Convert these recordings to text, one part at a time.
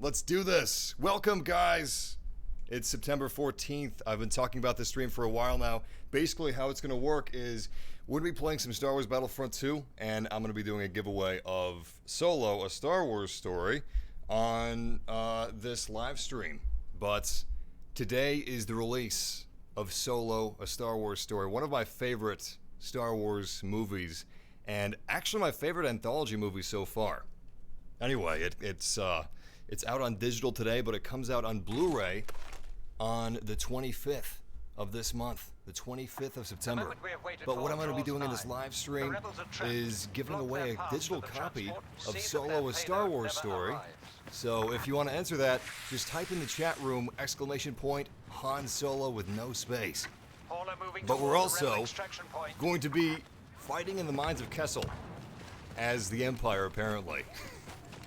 Let's do this. Welcome, guys. It's September 14th. I've been talking about this stream for a while now. Basically, how it's going to work is we're going to be playing some Star Wars Battlefront II, and I'm going to be doing a giveaway of Solo, a Star Wars story, on this live stream. But today is the release of Solo, a Star Wars story, one of my favorite Star Wars movies, and actually my favorite anthology movie so far. Anyway, it's out on digital today, but it comes out on Blu-ray on the 25th of this month, the 25th of September. But what I'm going to be doing in this live stream is giving away a digital copy of Solo, a Star Wars story. So if you want to enter that, just type in the chat room, ! Han Solo with no space. But we're also going to be fighting in the mines of Kessel as the Empire, apparently.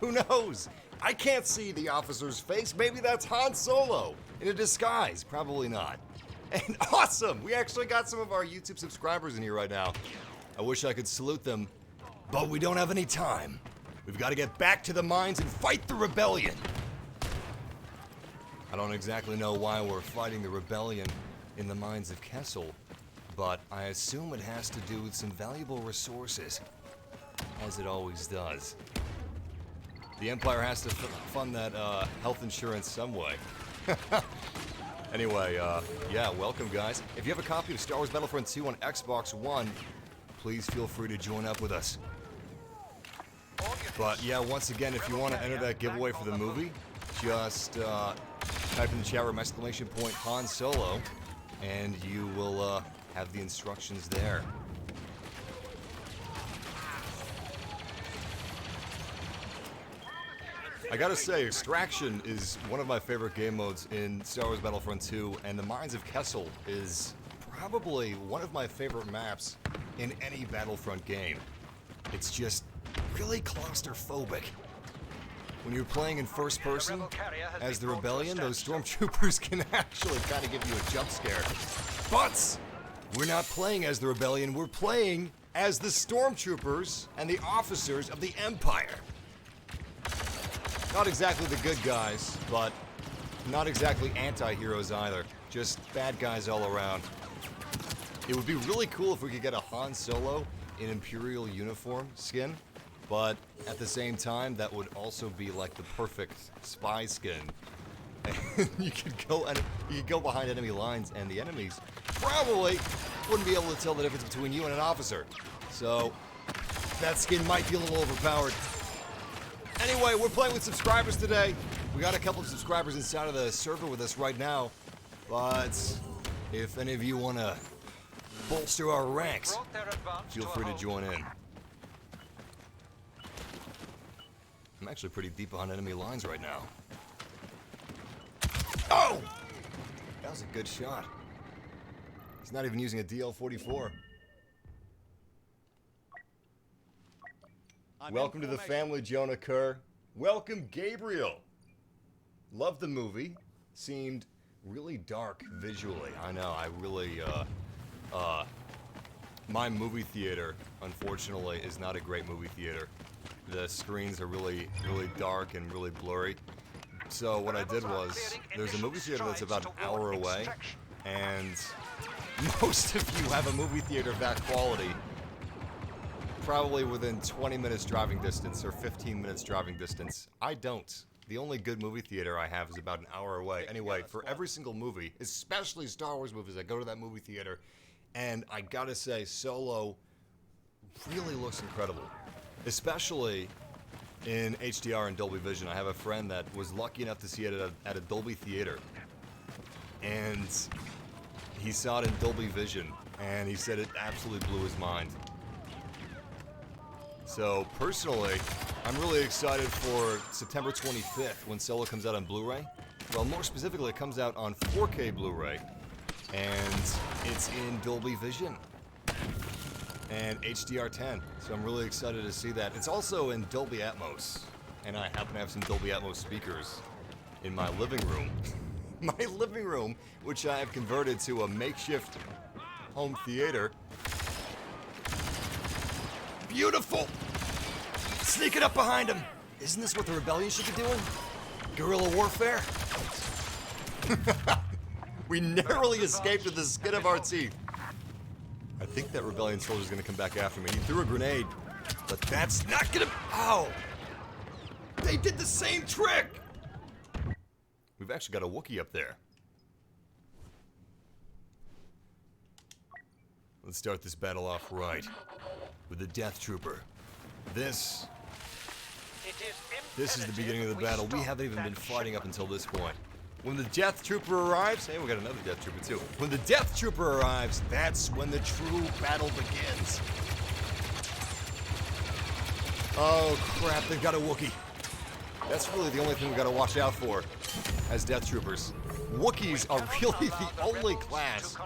Who knows? I can't see the officer's face. Maybe that's Han Solo in a disguise. Probably not. And awesome! We actually got some of our YouTube subscribers in here right now. I wish I could salute them, but we don't have any time. We've got to get back to the mines and fight the rebellion. I don't exactly know why we're fighting the rebellion in the mines of Kessel, but I assume it has to do with some valuable resources, as it always does. The Empire has to fund that health insurance some way. Anyway, yeah, welcome, guys. If you have a copy of Star Wars Battlefront 2 on Xbox One, please feel free to join up with us. But yeah, once again, if you want to enter that giveaway for the movie, just type in the chat room, ! Han Solo, and you will have the instructions there. I gotta say, Extraction is one of my favorite game modes in Star Wars Battlefront 2, and the Mines of Kessel is probably one of my favorite maps in any Battlefront game. It's just really claustrophobic. When you're playing in first person as the Rebellion, those stormtroopers can actually kind of give you a jump scare. But we're not playing as the Rebellion, we're playing as the stormtroopers and the officers of the Empire. Not exactly the good guys, but not exactly anti-heroes either. Just bad guys all around. It would be really cool if we could get a Han Solo in Imperial uniform skin, but at the same time, that would also be like the perfect spy skin. you could go behind enemy lines, and the enemies probably wouldn't be able to tell the difference between you and an officer. So that skin might be a little overpowered. Anyway, we're playing with subscribers today. We got a couple of subscribers inside of the server with us right now. But if any of you want to bolster our ranks, feel free to join in. I'm actually pretty deep behind enemy lines right now. Oh! That was a good shot. He's not even using a DL-44. Welcome to the family, Jonah Kerr. Welcome, Gabriel. Loved the movie. Seemed really dark visually. I know, I really, my movie theater, unfortunately, is not a great movie theater. The screens are really, really dark and really blurry. So what I did was, there's a movie theater that's about an hour away, and most of you have a movie theater of that quality probably within 20 minutes driving distance or 15 minutes driving distance. I don't. The only good movie theater I have is about an hour away. Anyway, for every single movie, especially Star Wars movies, I go to that movie theater, and I gotta say, Solo really looks incredible. Especially in HDR and Dolby Vision. I have a friend that was lucky enough to see it at a Dolby theater, and he saw it in Dolby Vision, and he said it absolutely blew his mind. So, personally, I'm really excited for September 25th when Solo comes out on Blu-ray. Well, more specifically, it comes out on 4K Blu-ray, and it's in Dolby Vision and HDR10, so I'm really excited to see that. It's also in Dolby Atmos, and I happen to have some Dolby Atmos speakers in my living room. My living room, which I have converted to a makeshift home theater. Beautiful! Sneaking up behind him! Isn't this what the Rebellion should be doing? guerrilla warfare? We narrowly escaped with the skin of our teeth. I think that rebellion soldier's gonna come back after me. He threw a grenade, but that's not gonna... Ow! They did the same trick! We've actually got a Wookiee up there. Let's start this battle off right with the Death Trooper. This is the beginning of the battle. We haven't even been fighting up until this point. When the Death Trooper arrives, hey, we got another Death Trooper too. When the Death Trooper arrives, that's when the true battle begins. Oh crap, they've got a Wookiee. That's really the only thing we gotta watch out for as Death Troopers. Wookiees are really the only class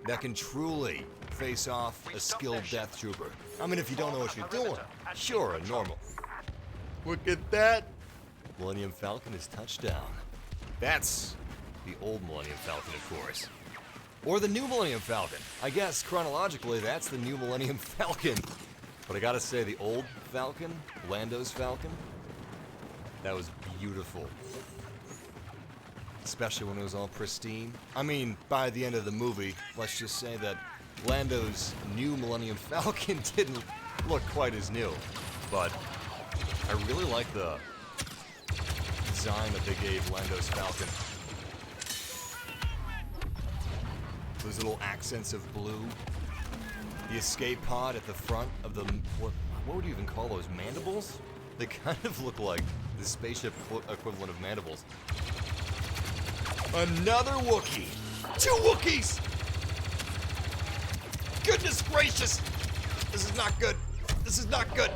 that can truly face off a skilled Death Trooper. I mean, if you don't know what you're doing, sure, a normal. Look at that! Millennium Falcon is touched down. That's the old Millennium Falcon, of course. Or the new Millennium Falcon. I guess, chronologically, that's the new Millennium Falcon. But I gotta say, the old Falcon, Lando's Falcon, that was beautiful. Especially when it was all pristine. I mean, by the end of the movie, let's just say that Lando's new Millennium Falcon didn't look quite as new. But I really like the design that they gave Lando's Falcon. Those little accents of blue. The escape pod at the front of the... What would you even call those? Mandibles? They kind of look like the spaceship equivalent of mandibles. Another Wookiee! 2 Wookiees! Goodness gracious! This is not good. This is not good.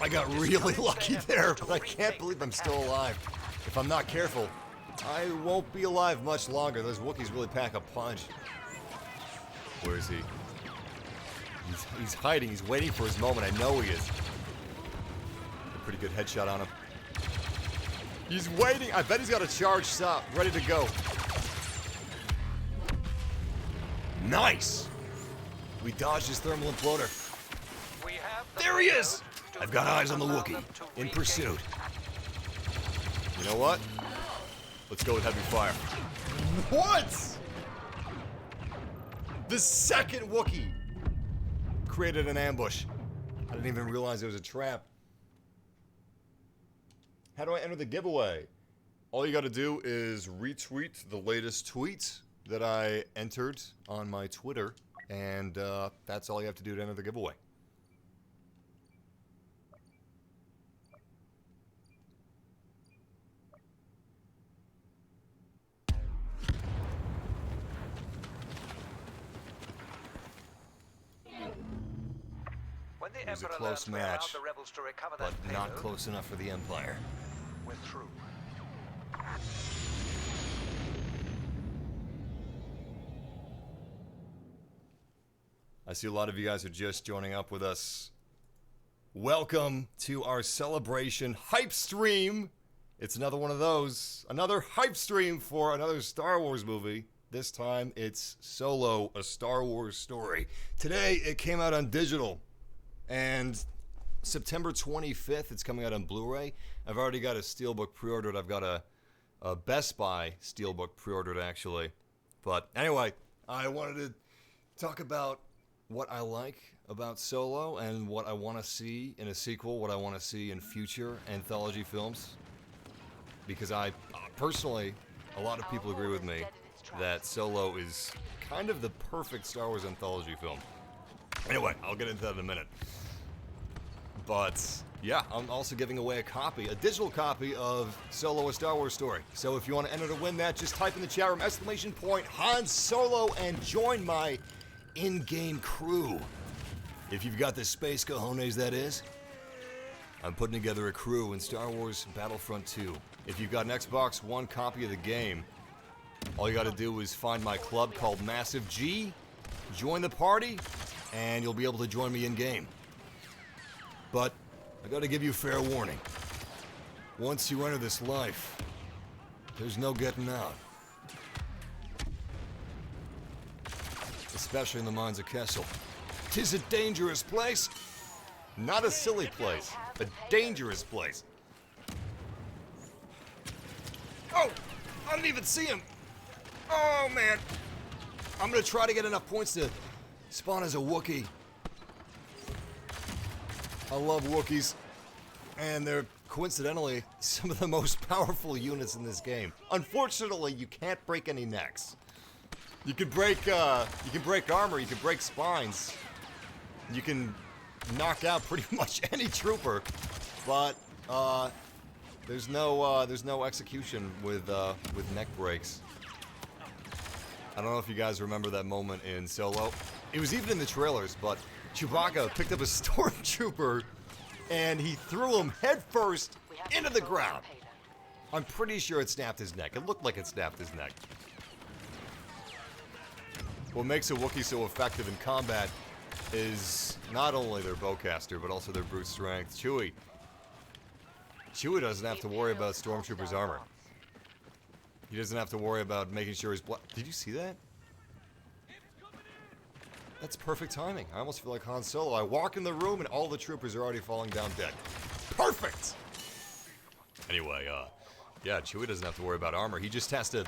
I got really lucky there, but I can't believe I'm still alive. If I'm not careful, I won't be alive much longer. Those Wookiees really pack a punch. Where is he? He's hiding. He's waiting for his moment. I know he is. A pretty good headshot on him. He's waiting. I bet he's got a charged stop ready to go. Nice! We dodged his thermal imploder. There he is! I've got eyes on the Wookiee. In pursuit. You know what? Let's go with heavy fire. What? The second Wookiee created an ambush. I didn't even realize it was a trap. How do I enter the giveaway? All you gotta do is retweet the latest tweet that I entered on my Twitter, and that's all you have to do to enter the giveaway. It was a close match, but not close enough for the Empire. We're through. I see a lot of you guys are just joining up with us. Welcome to our celebration hype stream. It's another one of those. Another hype stream for another Star Wars movie. This time it's Solo, a Star Wars story. Today it came out on digital. And September 25th, it's coming out on Blu-ray. I've already got a Steelbook pre-ordered. I've got a Best Buy Steelbook pre-ordered, actually. But anyway, I wanted to talk about what I like about Solo and what I want to see in a sequel, what I want to see in future anthology films. Because I, personally, a lot of people agree with me that Solo is kind of the perfect Star Wars anthology film. Anyway, I'll get into that in a minute. But, yeah, I'm also giving away a digital copy of Solo, a Star Wars story. So if you want to enter to win that, just type in the chat room, !Han Solo, and join my in-game crew. If you've got the space cojones, that is. I'm putting together a crew in Star Wars Battlefront II. If you've got an Xbox One copy of the game, all you gotta do is find my club called MassiveG, join the party, and you'll be able to join me in-game. But I gotta give you fair warning. Once you enter this life, there's no getting out. Especially in the mines of Kessel. 'Tis a dangerous place. Not a silly place, a dangerous place. Oh! I didn't even see him! Oh, man! I'm gonna try to get enough points to spawn as a Wookiee. I love Wookiees. And they're, coincidentally, some of the most powerful units in this game. Unfortunately, you can't break any necks. You can break armor, you can break spines. You can knock out pretty much any trooper, but there's no execution with neck breaks. I don't know if you guys remember that moment in Solo. It was even in the trailers, but Chewbacca picked up a stormtrooper and he threw him headfirst into the ground. I'm pretty sure it snapped his neck. It looked like it snapped his neck. What makes a Wookiee so effective in combat is not only their bowcaster, but also their brute strength. Chewie doesn't have to worry about Stormtrooper's armor. He doesn't have to worry about making sure his blood... Did you see that? That's perfect timing. I almost feel like Han Solo. I walk in the room and all the troopers are already falling down dead. Perfect! Anyway, yeah, Chewie doesn't have to worry about armor. He just has to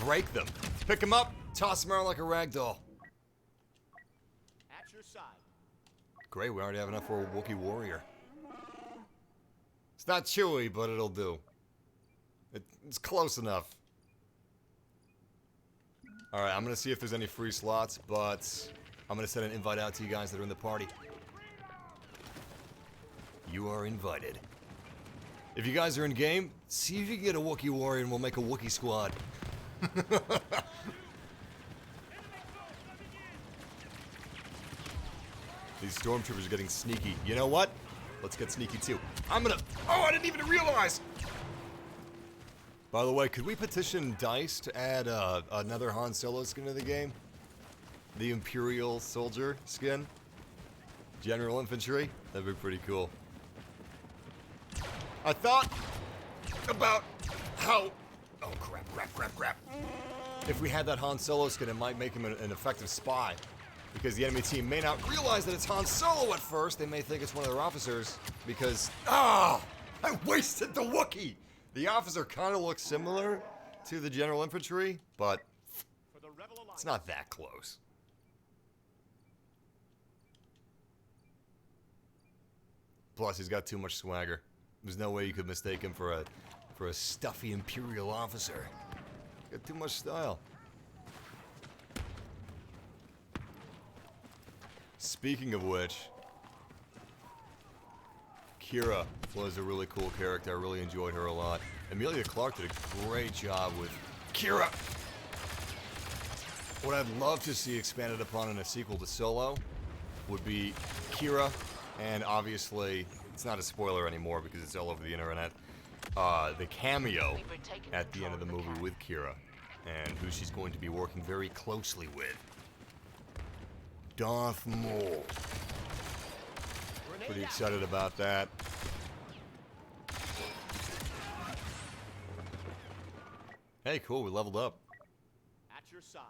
break them. Pick him up, toss him around like a rag doll. At your side. Great, we already have enough for a Wookiee warrior. It's not Chewie, but it'll do. It's close enough. Alright, I'm gonna see if there's any free slots, but I'm gonna send an invite out to you guys that are in the party. You are invited. If you guys are in game, see if you can get a Wookiee warrior and we'll make a Wookiee squad. These stormtroopers are getting sneaky. You know what? Let's get sneaky too. I'm gonna... Oh, I didn't even realize! By the way, could we petition DICE to add another Han Solo skin to the game? The Imperial Soldier skin? General Infantry? That'd be pretty cool. I thought about how... Oh, crap. If we had that Han Solo skin, it might make him an effective spy. Because the enemy team may not realize that it's Han Solo at first. They may think it's one of their officers. Because... Ah! I wasted the Wookiee! The officer kind of looks similar to the General Infantry, but it's not that close. Plus, he's got too much swagger. There's no way you could mistake him for a stuffy Imperial officer. Got too much style. Speaking of which, Kira was a really cool character. I really enjoyed her a lot. Emilia Clarke did a great job with Kira. What I'd love to see expanded upon in a sequel to Solo would be Kira, and obviously, it's not a spoiler anymore because it's all over the internet, the cameo at the end of the movie with Kira, and who she's going to be working very closely with. Darth Maul. Pretty excited about that. Hey, cool, we leveled up. At your side.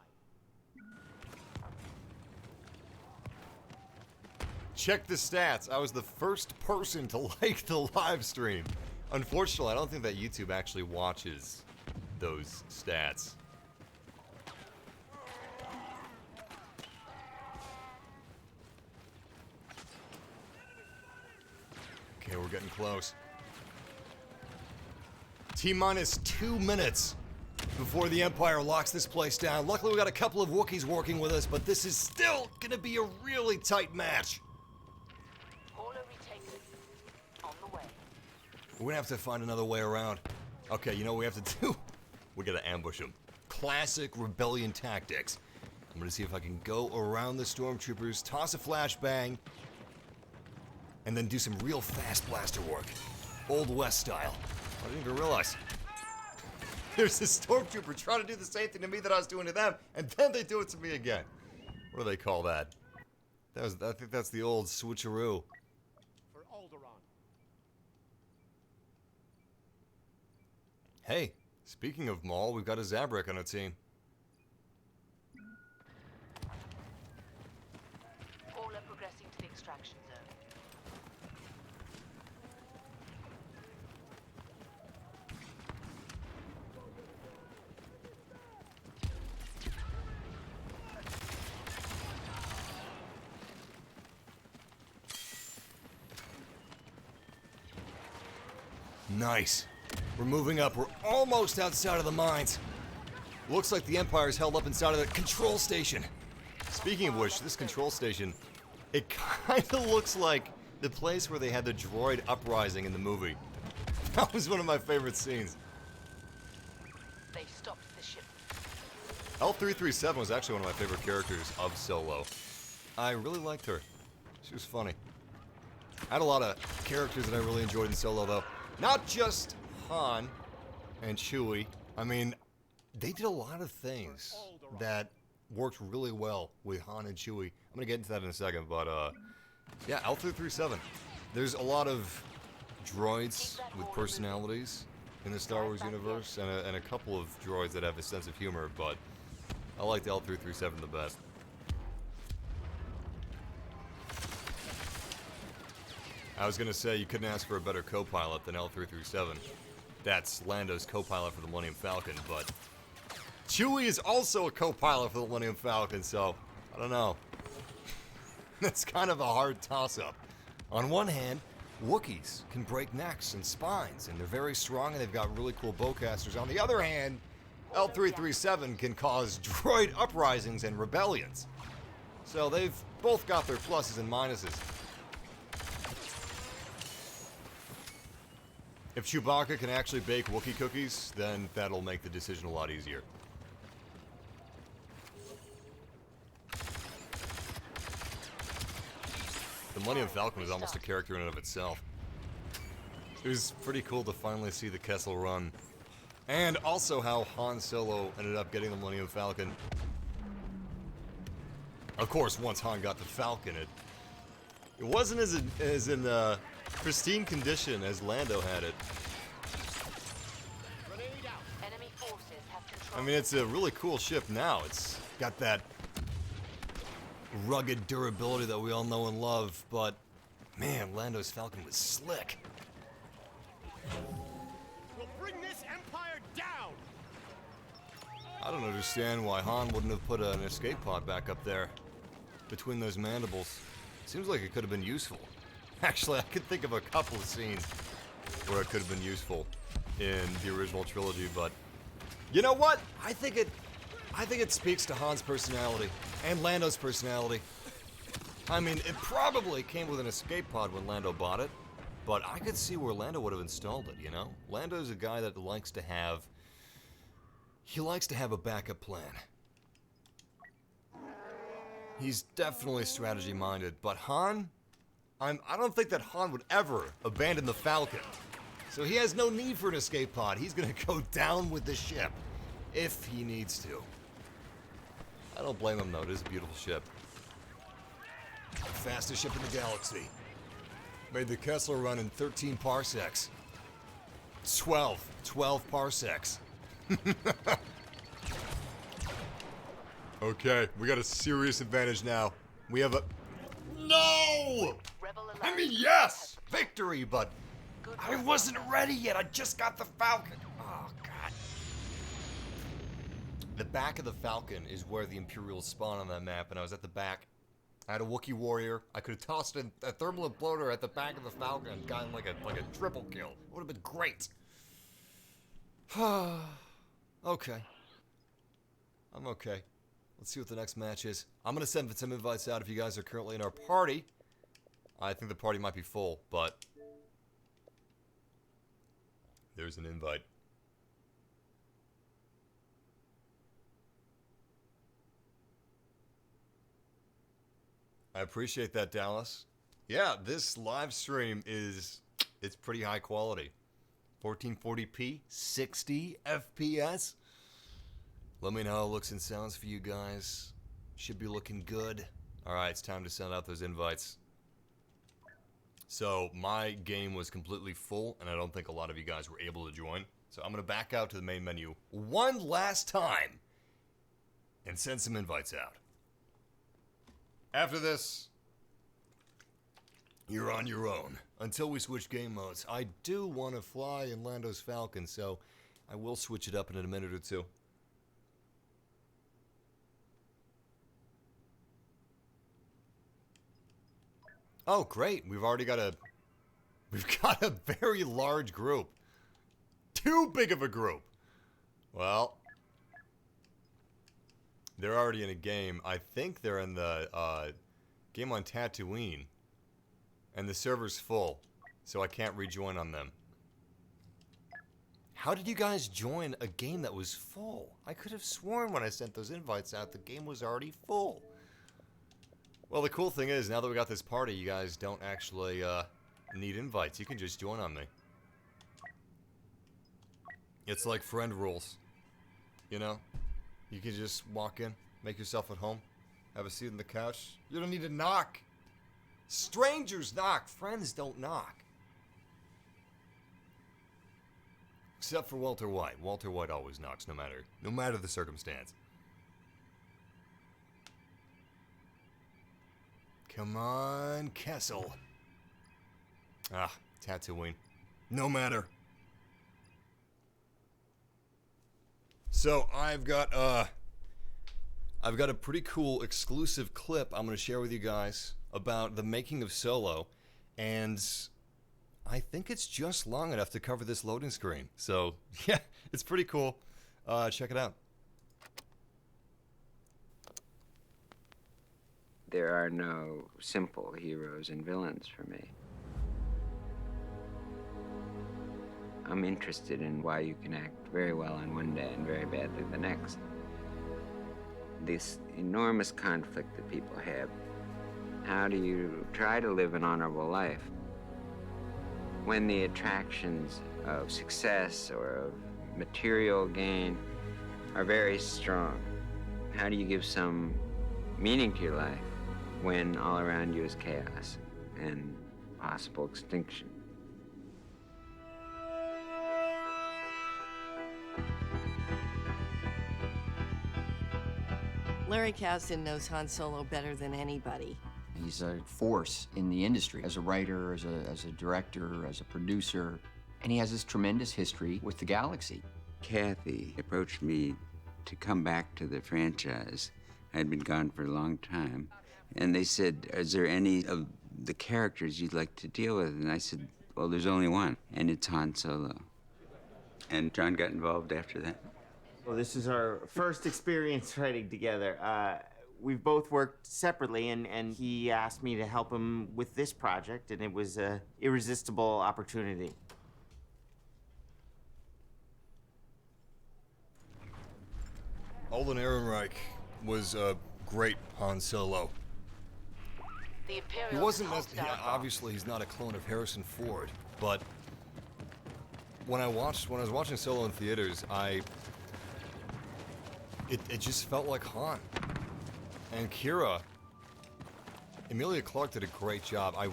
Check the stats. I was the first person to like the live stream. Unfortunately, I don't think that YouTube actually watches those stats. Okay, we're getting close. T-minus 2 minutes before the Empire locks this place down. Luckily, we got a couple of Wookiees working with us, but this is still gonna be a really tight match. On the way. We're gonna have to find another way around. Okay, you know what we have to do? We gotta ambush them. Classic rebellion tactics. I'm gonna see if I can go around the stormtroopers, toss a flashbang, and then do some real fast blaster work. Old West style. I didn't even realize. There's this stormtrooper trying to do the same thing to me that I was doing to them, and then they do it to me again. What do they call that? I think that's the old switcheroo. For Alderaan. Hey, speaking of Maul, we've got a Zabrak on our team. All are progressing to the extraction zone. Nice. We're moving up. We're almost outside of the mines. Looks like the Empire's held up inside of the control station. Speaking of which, this control station, it kind of looks like the place where they had the droid uprising in the movie. That was one of my favorite scenes. They stopped the ship. L337 was actually one of my favorite characters of Solo. I really liked her. She was funny. I had a lot of characters that I really enjoyed in Solo, though. Not just Han and Chewie. I mean, they did a lot of things that worked really well with Han and Chewie. I'm going to get into that in a second, but, yeah, L337. There's a lot of droids with personalities in the Star Wars universe, and a couple of droids that have a sense of humor, but I like the L337 the best. I was gonna say you couldn't ask for a better co-pilot than L337. That's Lando's co-pilot for the Millennium Falcon, but Chewie is also a co-pilot for the Millennium Falcon, so I don't know. That's kind of a hard toss-up. On one hand, Wookiees can break necks and spines, and they're very strong, and they've got really cool bowcasters. On the other hand, L337 can cause droid uprisings and rebellions. So they've both got their pluses and minuses. If Chewbacca can actually bake Wookiee cookies, then that'll make the decision a lot easier. The Millennium Falcon was almost a character in and of itself. It was pretty cool to finally see the Kessel Run. And also how Han Solo ended up getting the Millennium Falcon. Of course, once Han got the Falcon, it wasn't as in pristine condition as Lando had it. Enemy forces have control. I mean, it's a really cool ship now. It's got that rugged durability that we all know and love, but man, Lando's Falcon was slick. We'll bring this empire down. I don't understand why Han wouldn't have put an escape pod back up there between those mandibles. Seems like it could have been useful. Actually, I could think of a couple of scenes where it could have been useful in the original trilogy, but you know what? I think it speaks to Han's personality and Lando's personality. I mean, it probably came with an escape pod when Lando bought it, but I could see where Lando would have installed it, you know? Lando's a guy that likes to have a backup plan. He's definitely strategy-minded, but Han, I don't think that Han would ever abandon the Falcon. So he has no need for an escape pod. He's gonna go down with the ship, if he needs to. I don't blame him though, it is a beautiful ship. Fastest ship in the galaxy. Made the Kessel Run in 13 parsecs. 12 parsecs. Okay, we got a serious advantage now. We have a... No! I mean, yes! Victory, but I wasn't ready yet. I just got the Falcon. Oh, God. The back of the Falcon is where the Imperials spawn on that map, and I was at the back. I had a Wookiee warrior. I could have tossed a thermal imploder at the back of the Falcon and gotten like a triple kill. It would have been great. Okay. I'm okay. Let's see what the next match is. I'm going to send some invites out if you guys are currently in our party. I think the party might be full, but there's an invite. I appreciate that, Dallas. Yeah, this live stream it's pretty high quality. 1440p, 60 FPS. Let me know how it looks and sounds for you guys. Should be looking good. Alright, it's time to send out those invites. So, my game was completely full, and I don't think a lot of you guys were able to join. So I'm going to back out to the main menu one last time and send some invites out. After this, you're on your own. Until we switch game modes. I do want to fly in Lando's Falcon, so I will switch it up in a minute or two. Oh, great. We've got a very large group. too big of a group. Well, they're already in a game. I think they're in the game on Tatooine. And the server's full, so I can't rejoin on them. How did you guys join a game that was full? I could have sworn when I sent those invites out, the game was already full. Well, the cool thing is, now that we got this party, you guys don't actually need invites. You can just join on me. It's like friend rules. You know? You can just walk in, make yourself at home, have a seat on the couch. You don't need to knock. Strangers knock. Friends don't knock. Except for Walter White. Walter White always knocks, no matter the circumstance. Come on, Kessel. Ah, Tatooine. No matter. So I've got a pretty cool exclusive clip I'm going to share with you guys about the making of Solo, and I think it's just long enough to cover this loading screen. So yeah, it's pretty cool. Check it out. There are no simple heroes and villains for me. I'm interested in why you can act very well on one day and very badly the next. This enormous conflict that people have. How do you try to live an honorable life when the attractions of success or of material gain are very strong? How do you give some meaning to your life when all around you is chaos and possible extinction? Larry Kasdan knows Han Solo better than anybody. He's a force in the industry as a writer, as a director, as a producer, and he has this tremendous history with the galaxy. Kathy approached me to come back to the franchise. I'd been gone for a long time. And they said, is there any of the characters you'd like to deal with? And I said, well, there's only one, and it's Han Solo. And John got involved after that. Well, this is our first experience writing together. We've both worked separately, and he asked me to help him with this project, and it was an irresistible opportunity. Alden Ehrenreich was a great Han Solo. The He Imperial wasn't obviously he's not a clone of Harrison Ford, but when I was watching Solo in theaters, it just felt like Han. And Kira, Emilia Clarke did a great job. I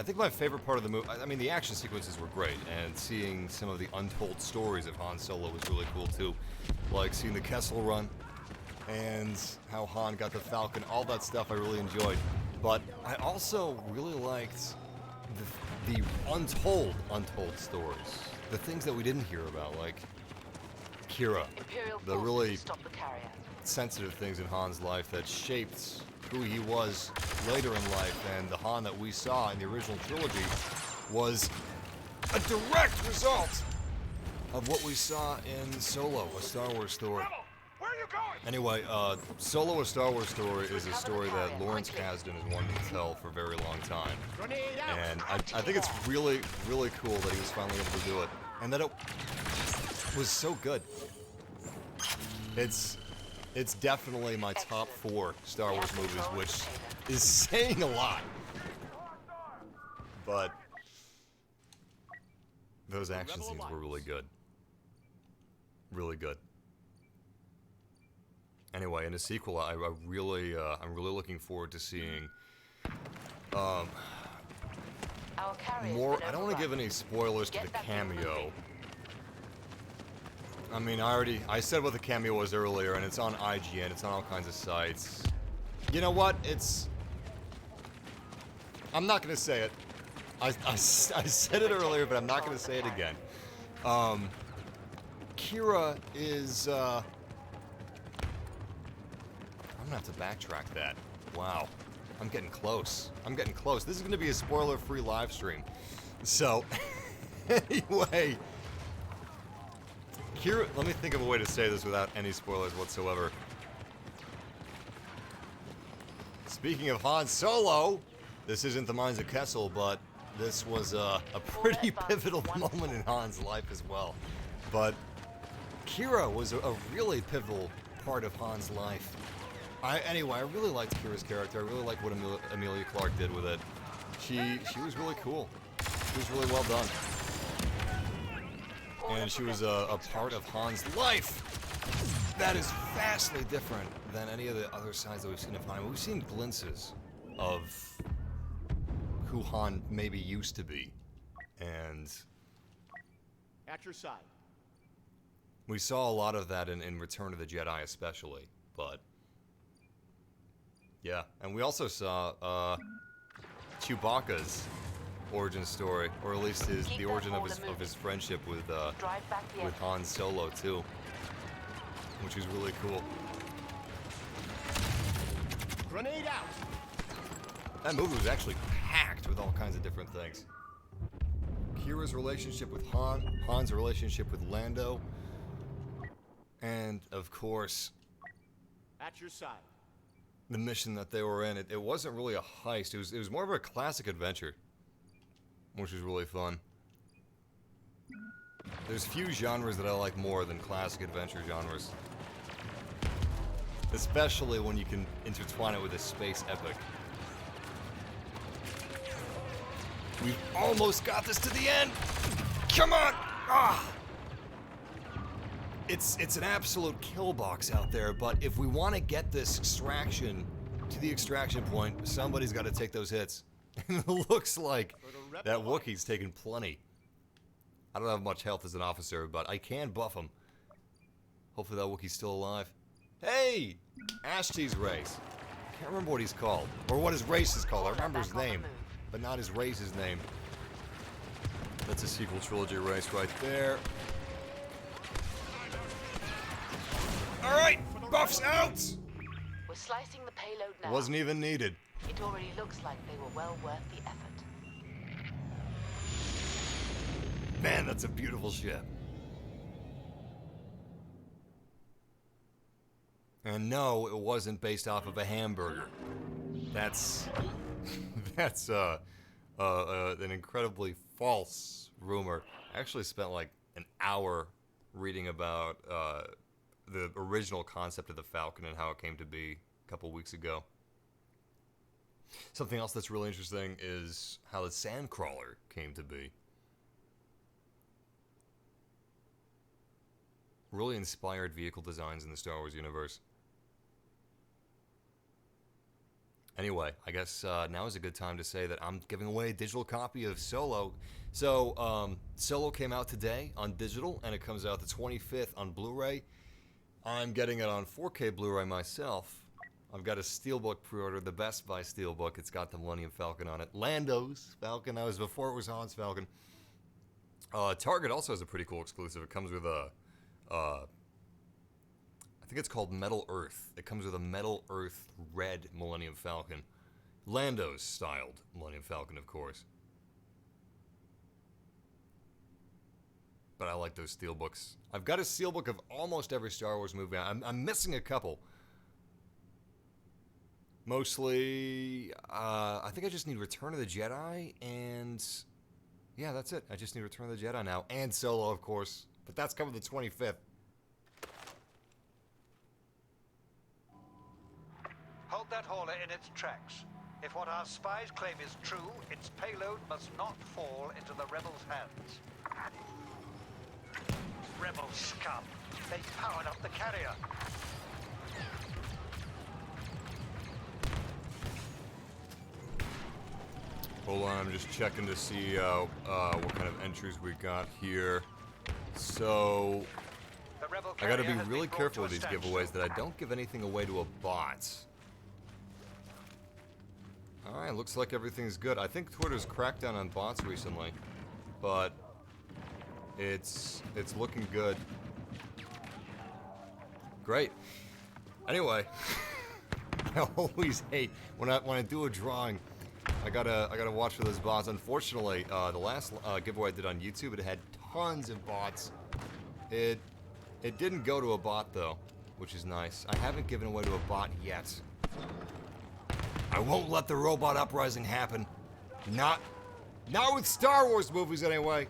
think my favorite part of the movie, I mean, the action sequences were great, and seeing some of the untold stories of Han Solo was really cool too. Like seeing the Kessel Run, and how Han got the Falcon, all that stuff I really enjoyed. But I also really liked the untold stories. The things that we didn't hear about, like Kira, Imperial the forces really stop the carrier. sensitive things in Han's life that shaped who he was later in life, and the Han that we saw in the original trilogy was a direct result of what we saw in Solo, A Star Wars Story. Where are you going? Anyway, Solo, A Star Wars Story is a story that Lawrence Kasdan has wanted to tell for a very long time. Grenade out. And I think it's really, really cool that he was finally able to do it. And that it was so good. It's definitely my top 4 Star Wars movies, which is saying a lot. But those action scenes were really good. Really good. Anyway, in a sequel, I'm really looking forward to seeing Our carrier's more. been I don't want to give overrun. any spoilers to Get the that thing cameo. moving. I mean, I said what the cameo was earlier, and it's on IGN, it's on all kinds of sites. You know what? I'm not gonna say it. I said it earlier, but I'm not gonna say it again. Kira is, I'm gonna have to backtrack that. Wow. I'm getting close. This is gonna be a spoiler-free live stream. So, anyway, Here, let me think of a way to say this without any spoilers whatsoever. Speaking of Han Solo, this isn't the Mines of Kessel, but this was a pretty pivotal moment in Han's life as well. But Kira was a really pivotal part of Han's life. Anyway, I really liked Kira's character. I really liked what Emilia Clarke did with it. She was really cool. She was really well done. And she was a part of Han's life. That is vastly different than any of the other sides that we've seen of Han. We've seen glimpses of who Han maybe used to be. And At your side. we saw a lot of that in Return of the Jedi especially. But yeah, and we also saw Chewbacca's origin story, or at least the origin of his friendship with Han Solo too, which is really cool. Grenade out. That movie was actually packed with all kinds of different things. Kira's relationship with Han, Han's relationship with Lando, and of course, At your side. the mission that they were in. It wasn't really a heist. It was more of a classic adventure, which was really fun. There's few genres that I like more than classic adventure genres. Especially when you can intertwine it with a space epic. We've almost got this to the end! Come on! Ah! It's an absolute kill box out there, but if we want to get this extraction to the extraction point, somebody's got to take those hits. And it looks like that Wookiee's taking plenty. I don't have much health as an officer, but I can buff him. Hopefully that Wookiee's still alive. Hey! Ashty's race. Can't remember what he's called. Or what his race is called. I remember his name, but not his race's name. That's a sequel trilogy race right there. Alright! Buffs out! We're slicing the payload now. Wasn't even needed. It already looks like they were well worth the effort. Man, that's a beautiful ship. And no, it wasn't based off of a hamburger. That's an incredibly false rumor. I actually spent like an hour reading about the original concept of the Falcon and how it came to be a couple weeks ago. Something else that's really interesting is how the Sandcrawler came to be. Really inspired vehicle designs in the Star Wars universe. Anyway, I guess now is a good time to say that I'm giving away a digital copy of Solo. So, Solo came out today on digital, and it comes out the 25th on Blu-ray. I'm getting it on 4K Blu-ray myself. I've got a Steelbook pre-order, the Best Buy Steelbook. It's got the Millennium Falcon on it. Lando's Falcon. That was before it was Han's Falcon. Target also has a pretty cool exclusive. It comes with a, I think it's called Metal Earth. It comes with a Metal Earth red Millennium Falcon. Lando's styled Millennium Falcon, of course. But I like those Steelbooks. I've got a Steelbook of almost every Star Wars movie. I'm missing a couple. Mostly, I think I just need Return of the Jedi, and yeah, that's it. I just need Return of the Jedi now, and Solo, of course. But that's coming the 25th. Hold that hauler in its tracks. If what our spies claim is true, its payload must not fall into the rebels' hands. Rebel scum! They powered up the carrier! Hold on, I'm just checking to see what kind of entries we got here. So, I gotta be really careful with these giveaways that I don't give anything away to a bot. Alright, looks like everything's good. I think Twitter's cracked down on bots recently, but it's looking good. Great. Anyway, I always hate when I do a drawing. I gotta watch for those bots. Unfortunately, the last giveaway I did on YouTube, it had tons of bots. It It didn't go to a bot, though, which is nice. I haven't given away to a bot yet. I won't let the robot uprising happen. Not with Star Wars movies, anyway.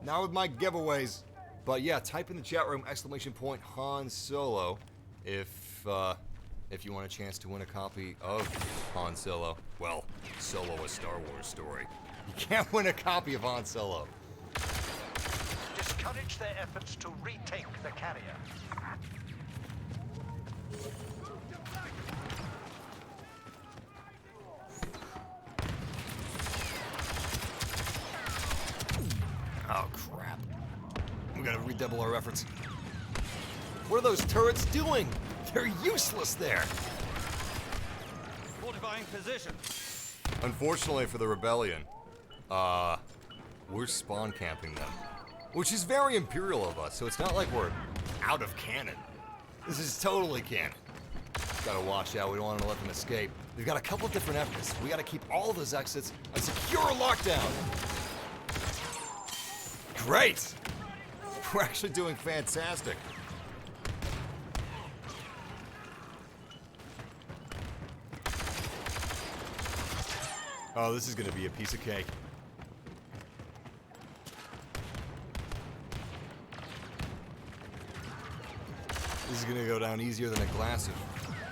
Not with my giveaways. But yeah, type in the chat room, !, Han Solo, if you want a chance to win a copy of Han Solo. Well, Solo, a Star Wars story. You can't win a copy of Han Solo. Discourage their efforts to retake the carrier. Oh, crap. We gotta redouble our efforts. What are those turrets doing? They're useless there. Fortifying position. Unfortunately for the rebellion, we're spawn camping them, which is very Imperial of us, so it's not like we're out of canon. This is totally canon. Gotta watch out, we don't want to let them escape. They've got a couple different exits. We gotta keep all of those exits on secure lockdown. Great! We're actually doing fantastic. Oh, this is gonna be a piece of cake. This is gonna go down easier than a glass of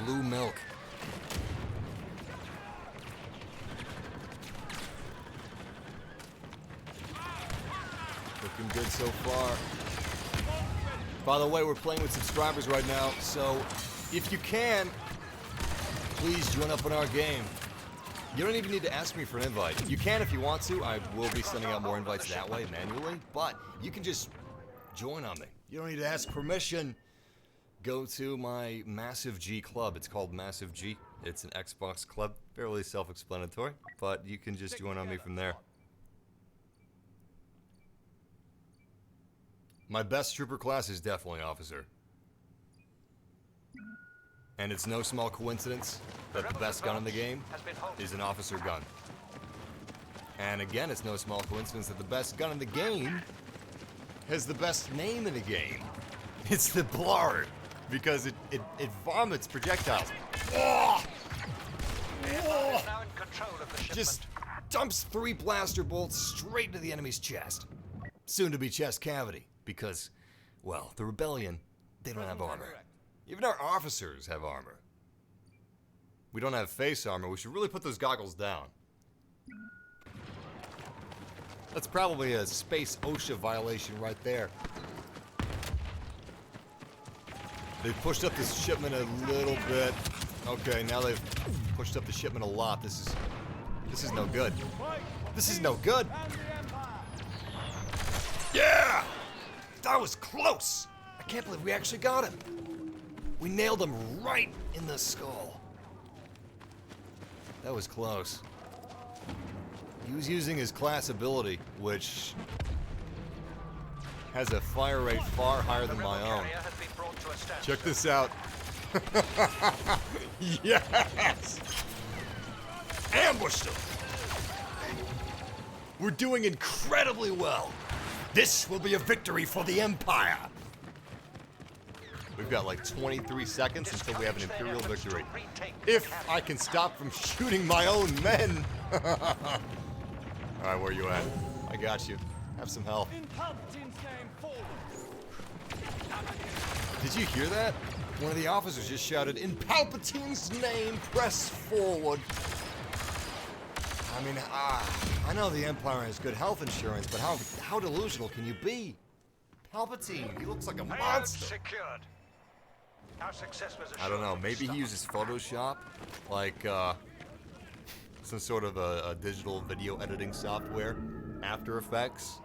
blue milk. Looking good so far. By the way, we're playing with subscribers right now, so if you can, please join up on our game. You don't even need to ask me for an invite. You can if you want to. I will be sending out more invites that way, manually, but you can just join on me. You don't need to ask permission. Go to my MassiveG club. It's called MassiveG. It's an Xbox club. Fairly self-explanatory, but you can just join on me from there. My best trooper class is definitely officer. And it's no small coincidence that the best gun in the game is an officer gun. And again, it's no small coincidence that the best gun in the game has the best name in the game. It's the Blard, because it vomits projectiles. Oh! Oh! Now in control of the shipment. Just dumps 3 blaster bolts straight into the enemy's chest. Soon to be chest cavity, because, well, the rebellion, they don't have armor. Even our officers have armor. We don't have face armor. We should really put those goggles down. That's probably a space OSHA violation right there. They've pushed up this shipment a little bit. Okay, now they've pushed up the shipment a lot. This is no good. This is no good. Yeah! That was close! I can't believe we actually got him. We nailed him right in the skull. That was close. He was using his class ability, which has a fire rate far higher than my own. Check this out. Yes! Ambushed him! We're doing incredibly well. This will be a victory for the Empire. We've got like 23 seconds until we have an Imperial victory. If I can stop from shooting my own men. Alright, where you at? I got you. Have some health. Did you hear that? One of the officers just shouted, "In Palpatine's name, press forward." I mean, I know the Empire has good health insurance, but how delusional can you be? Palpatine, he looks like a monster. Secured. Our success was I don't know, maybe he uses Photoshop, like some sort of a digital video editing software, After Effects,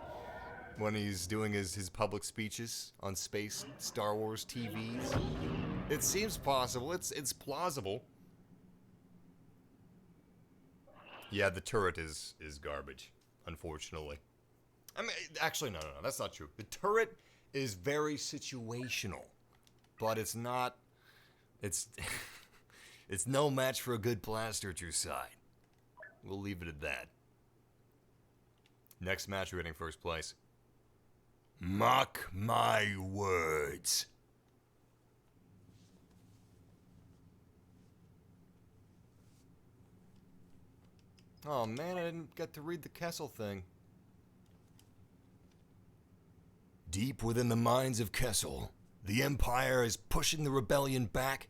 when he's doing his public speeches on space Star Wars TVs. It seems possible, it's plausible. Yeah, the turret is garbage, unfortunately. I mean, actually, no, that's not true. The turret is very situational, but it's not, it's no match for a good blaster at your side. We'll leave it at that. Next match, we're getting first place. Mark my words. Oh man, I didn't get to read the Kessel thing. Deep within the minds of Kessel, the Empire is pushing the rebellion back.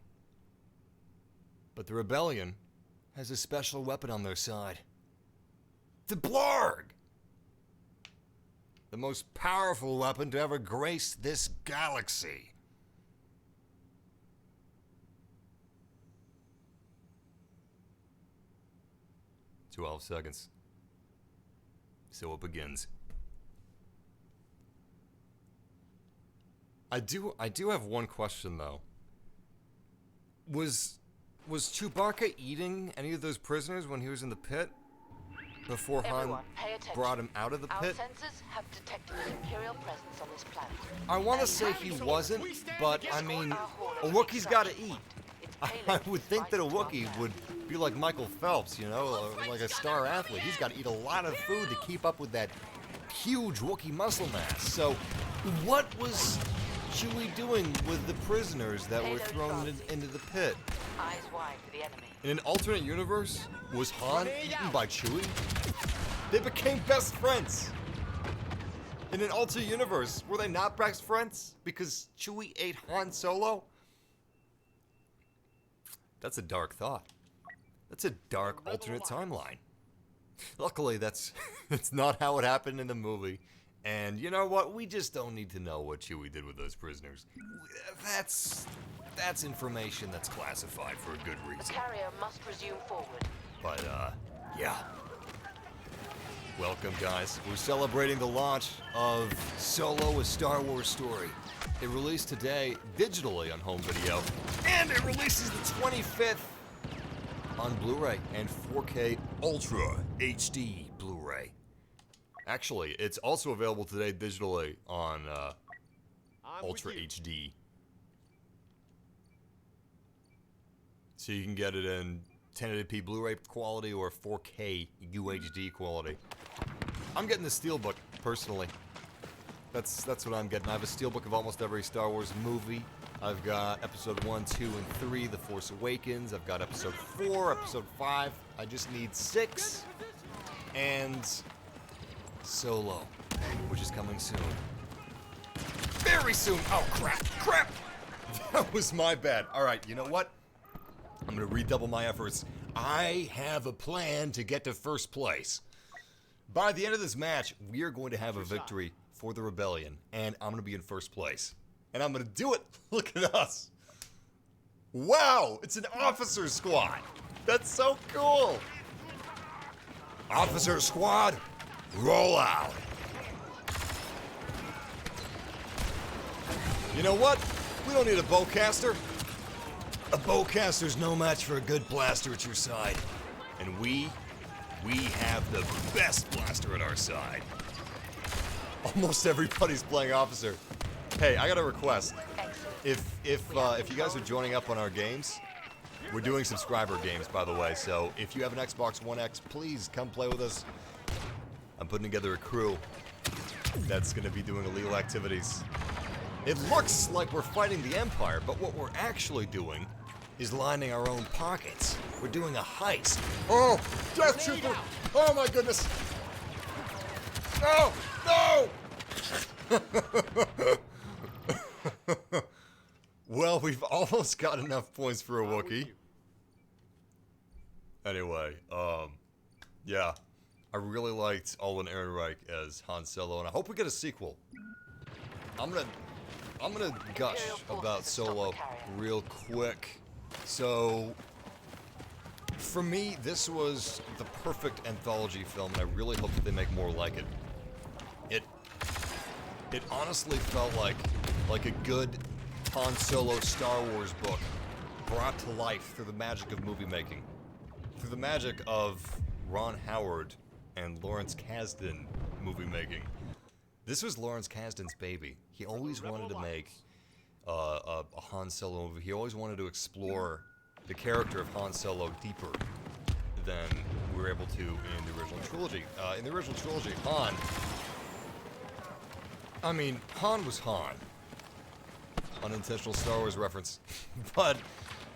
But the rebellion has a special weapon on their side. The Blarg! The most powerful weapon to ever grace this galaxy. "12 seconds. So it begins. I do have one question though. Was Chewbacca eating any of those prisoners when he was in the pit? Before Han brought him out of the pit? Our sensors have detected an Imperial presence on this planet. I want to say he wasn't, but I mean, a Wookiee's got to eat. I would think that a Wookiee would be like Michael Phelps, you know, like a star athlete. He's got to eat a lot of food to keep up with that huge Wookiee muscle mass. So, what was Chewie doing with the prisoners that were thrown into the pit? Eyes wide for the enemy. In an alternate universe, was Han eaten by Chewie? They became best friends. In an alternate universe, were they not best friends because Chewie ate Han Solo? That's a dark thought. That's a dark alternate timeline. Luckily, that's not how it happened in the movie. And you know what? We just don't need to know what Chewie did with those prisoners. That's information that's classified for a good The reason. carrier must resume forward. But, yeah. Welcome, guys. We're celebrating the launch of Solo: A Star Wars Story. It released today digitally on home video, and it releases the 25th on Blu-ray and 4K Ultra HD Blu-ray. Actually, it's also available today digitally on Ultra HD. So you can get it in 1080p Blu-ray quality or 4K UHD quality. I'm getting the Steelbook, personally. That's what I'm getting. I have a Steelbook of almost every Star Wars movie. I've got Episode 1, 2, and 3, The Force Awakens. I've got Episode 4, Episode 5. I just need 6. And Solo, which is coming soon. Very soon! Oh, crap! Crap! That was my bad. Alright, you know what? I'm gonna redouble my efforts. I have a plan to get to first place. By the end of this match, we are going to have a victory for the rebellion, and I'm gonna be in first place. And I'm gonna do it. Look at us. Wow, it's an officer squad. That's so cool. Officer squad, roll out. You know what? We don't need a bowcaster. A bowcaster's no match for a good blaster at your side. And we have the best blaster at our side. Almost everybody's playing officer. Hey, I got a request. If you guys are joining up on our games, we're doing subscriber games, by the way. So if you have an Xbox One X, please come play with us. I'm putting together a crew that's going to be doing illegal activities. It looks like we're fighting the Empire, but what we're actually doing is lining our own pockets. We're doing a heist. Oh, Death Trooper! Oh my goodness! No! No! Well, we've almost got enough points for a Wookiee. Anyway, yeah. I really liked Alden Ehrenreich as Han Solo, and I hope we get a sequel. I'm gonna gush about Solo real quick. So, for me, this was the perfect anthology film, and I really hope that they make more like it. It honestly felt like a good Han Solo Star Wars book brought to life through the magic of movie making, through the magic of Ron Howard and Lawrence Kasdan movie making. This was Lawrence Kasdan's baby. He always wanted to make a Han Solo movie. He always wanted to explore the character of Han Solo deeper than we were able to in the original trilogy. In the original trilogy, Han I mean, Han was Han. Unintentional Star Wars reference. But,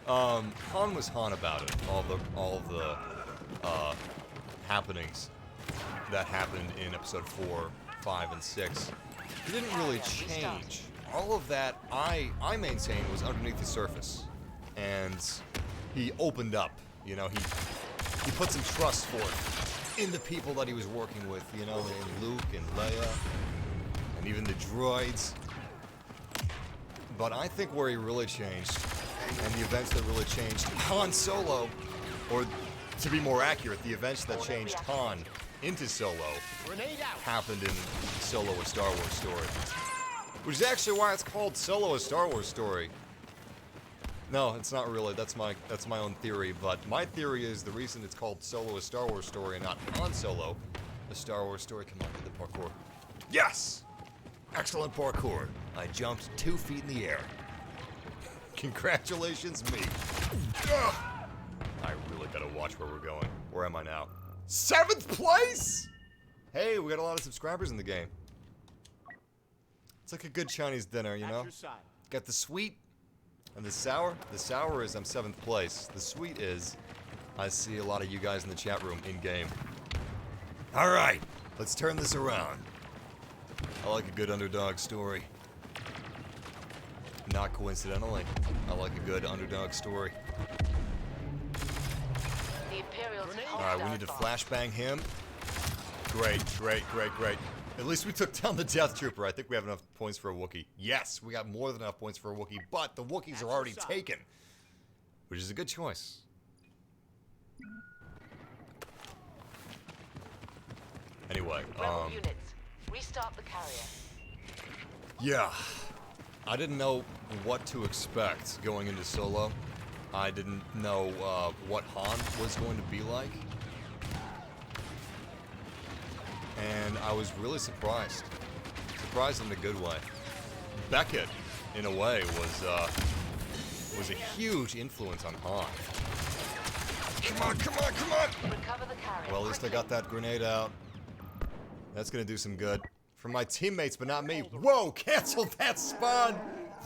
Han was Han about it. All of the happenings that happened in episode 4, 5, and 6. He didn't really change. All of that, I maintain, was underneath the surface. And he opened up, you know, he put some trust for it in the people that he was working with, you know, in Luke and Leia, and even the droids. But I think where he really changed, and the events that really changed Han Solo, or to be more accurate, the events that changed Han into Solo, happened in Solo: A Star Wars Story. Which is actually why it's called Solo: A Star Wars Story. No, it's not really. That's my own theory. But my theory is the reason it's called Solo: A Star Wars Story and not Han Solo: A Star Wars Story. Come on, get the parkour. Yes! Excellent parkour. I jumped 2 feet in the air. Congratulations, me. Ugh. I really gotta watch where we're going. Where am I now? 7th place? Hey, we got a lot of subscribers in the game. It's like a good Chinese dinner, you know? Got the sweet and the sour. The sour is I'm 7th place. The sweet is I see a lot of you guys in the chat room in-game. Alright, let's turn this around. I like a good underdog story. Not coincidentally, I like a good underdog story. The Imperials. Alright, we need to flashbang him. Great, great, great, great. At least we took down the Death Trooper. I think we have enough points for a Wookiee. Yes, we got more than enough points for a Wookiee, but the Wookiees are already taken. Which is a good choice. Anyway, Rebel units, restart the carrier. yeah. I didn't know what to expect going into Solo. I didn't know what Han was going to be like. And I was really surprised. Surprised in a good way. Beckett, in a way, was a huge influence on Han. Come on, come on, come on! Recover the carrier. Well, at least I got that grenade out. That's gonna do some good. For my teammates, but not me. Whoa, cancel that spawn!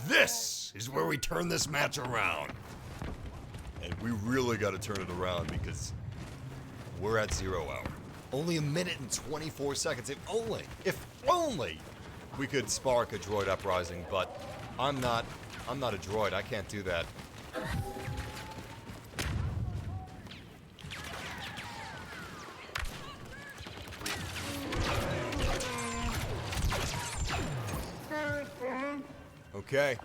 This is where we turn this match around. And we really gotta turn it around because we're at 0 hour. Only 1 minute and 24 seconds. If only we could spark a droid uprising, but I'm not a droid. I can't do that. Okay.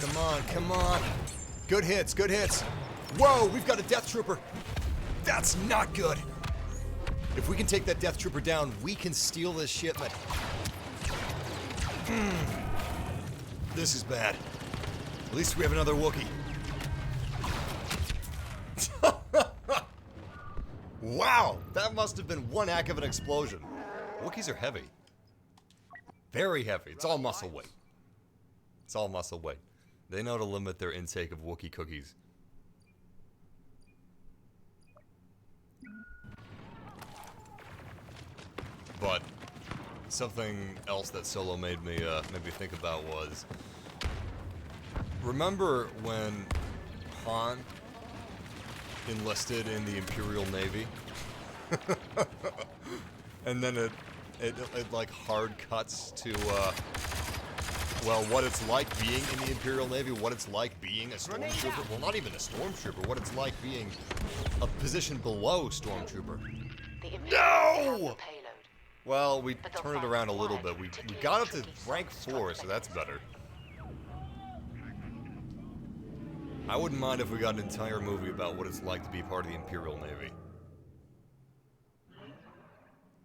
Come on, come on. Good hits, good hits. Whoa, we've got a Death Trooper. That's not good. If we can take that Death Trooper down, we can steal this shipment. This is bad. At least we have another Wookiee. Wow, that must have been one heck of an explosion. Wookiees are heavy. Very heavy. It's all muscle weight. It's all muscle weight. They know to limit their intake of Wookiee cookies. But something else that Solo made me think about was, remember when Han enlisted in the Imperial Navy? And then it like hard cuts to well, what it's like being in the Imperial Navy, what it's like being a stormtrooper. Well, not even a stormtrooper. What it's like being a position below stormtrooper. No! Well, we turned it around a little bit. We got up to rank 4, so that's better. I wouldn't mind if we got an entire movie about what it's like to be part of the Imperial Navy.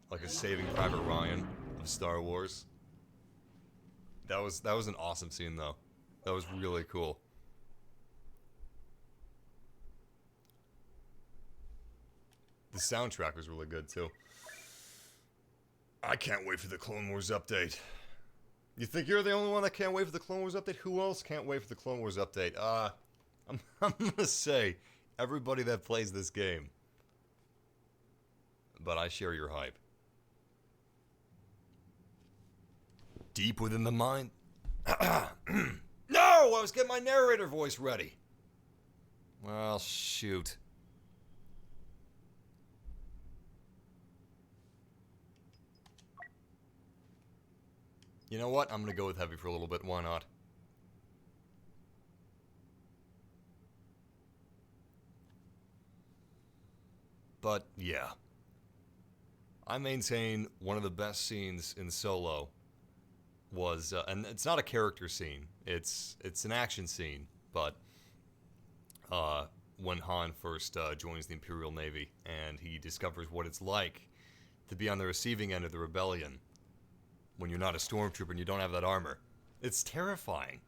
Like a Saving Private Ryan of Star Wars. That was an awesome scene, though. That was really cool. The soundtrack was really good, too. I can't wait for the Clone Wars update. You think you're the only one that can't wait for the Clone Wars update? Who else can't wait for the Clone Wars update? I'm gonna say everybody that plays this game. But I share your hype. Deep within the mind. No! I was getting my narrator voice ready. Well, shoot. You know what? I'm gonna go with heavy for a little bit. Why not? But, yeah. I maintain one of the best scenes in Solo was, and it's not a character scene, it's an action scene, but when Han first joins the Imperial Navy and he discovers what it's like to be on the receiving end of the rebellion when you're not a stormtrooper and you don't have that armor. It's terrifying.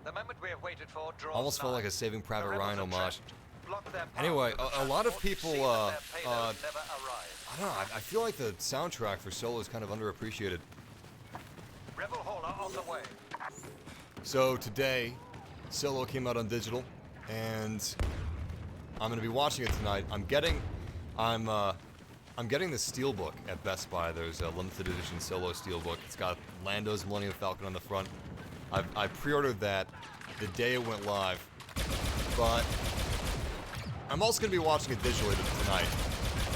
The moment we have waited for draws Almost felt nigh. like a Saving The Private rebels Ryan are homage. trapped. Block their path Anyway, to the a lot of transport, people, see that their payload never arrives. I don't know, I feel like the soundtrack for Solo is kind of underappreciated. Rebel hauler on the way. So today, Solo came out on digital, and I'm gonna be watching it tonight. I'm getting the Steelbook at Best Buy. There's a limited edition Solo Steelbook. It's got Lando's Millennium Falcon on the front. I pre-ordered that the day it went live, but I'm also gonna be watching it digitally tonight.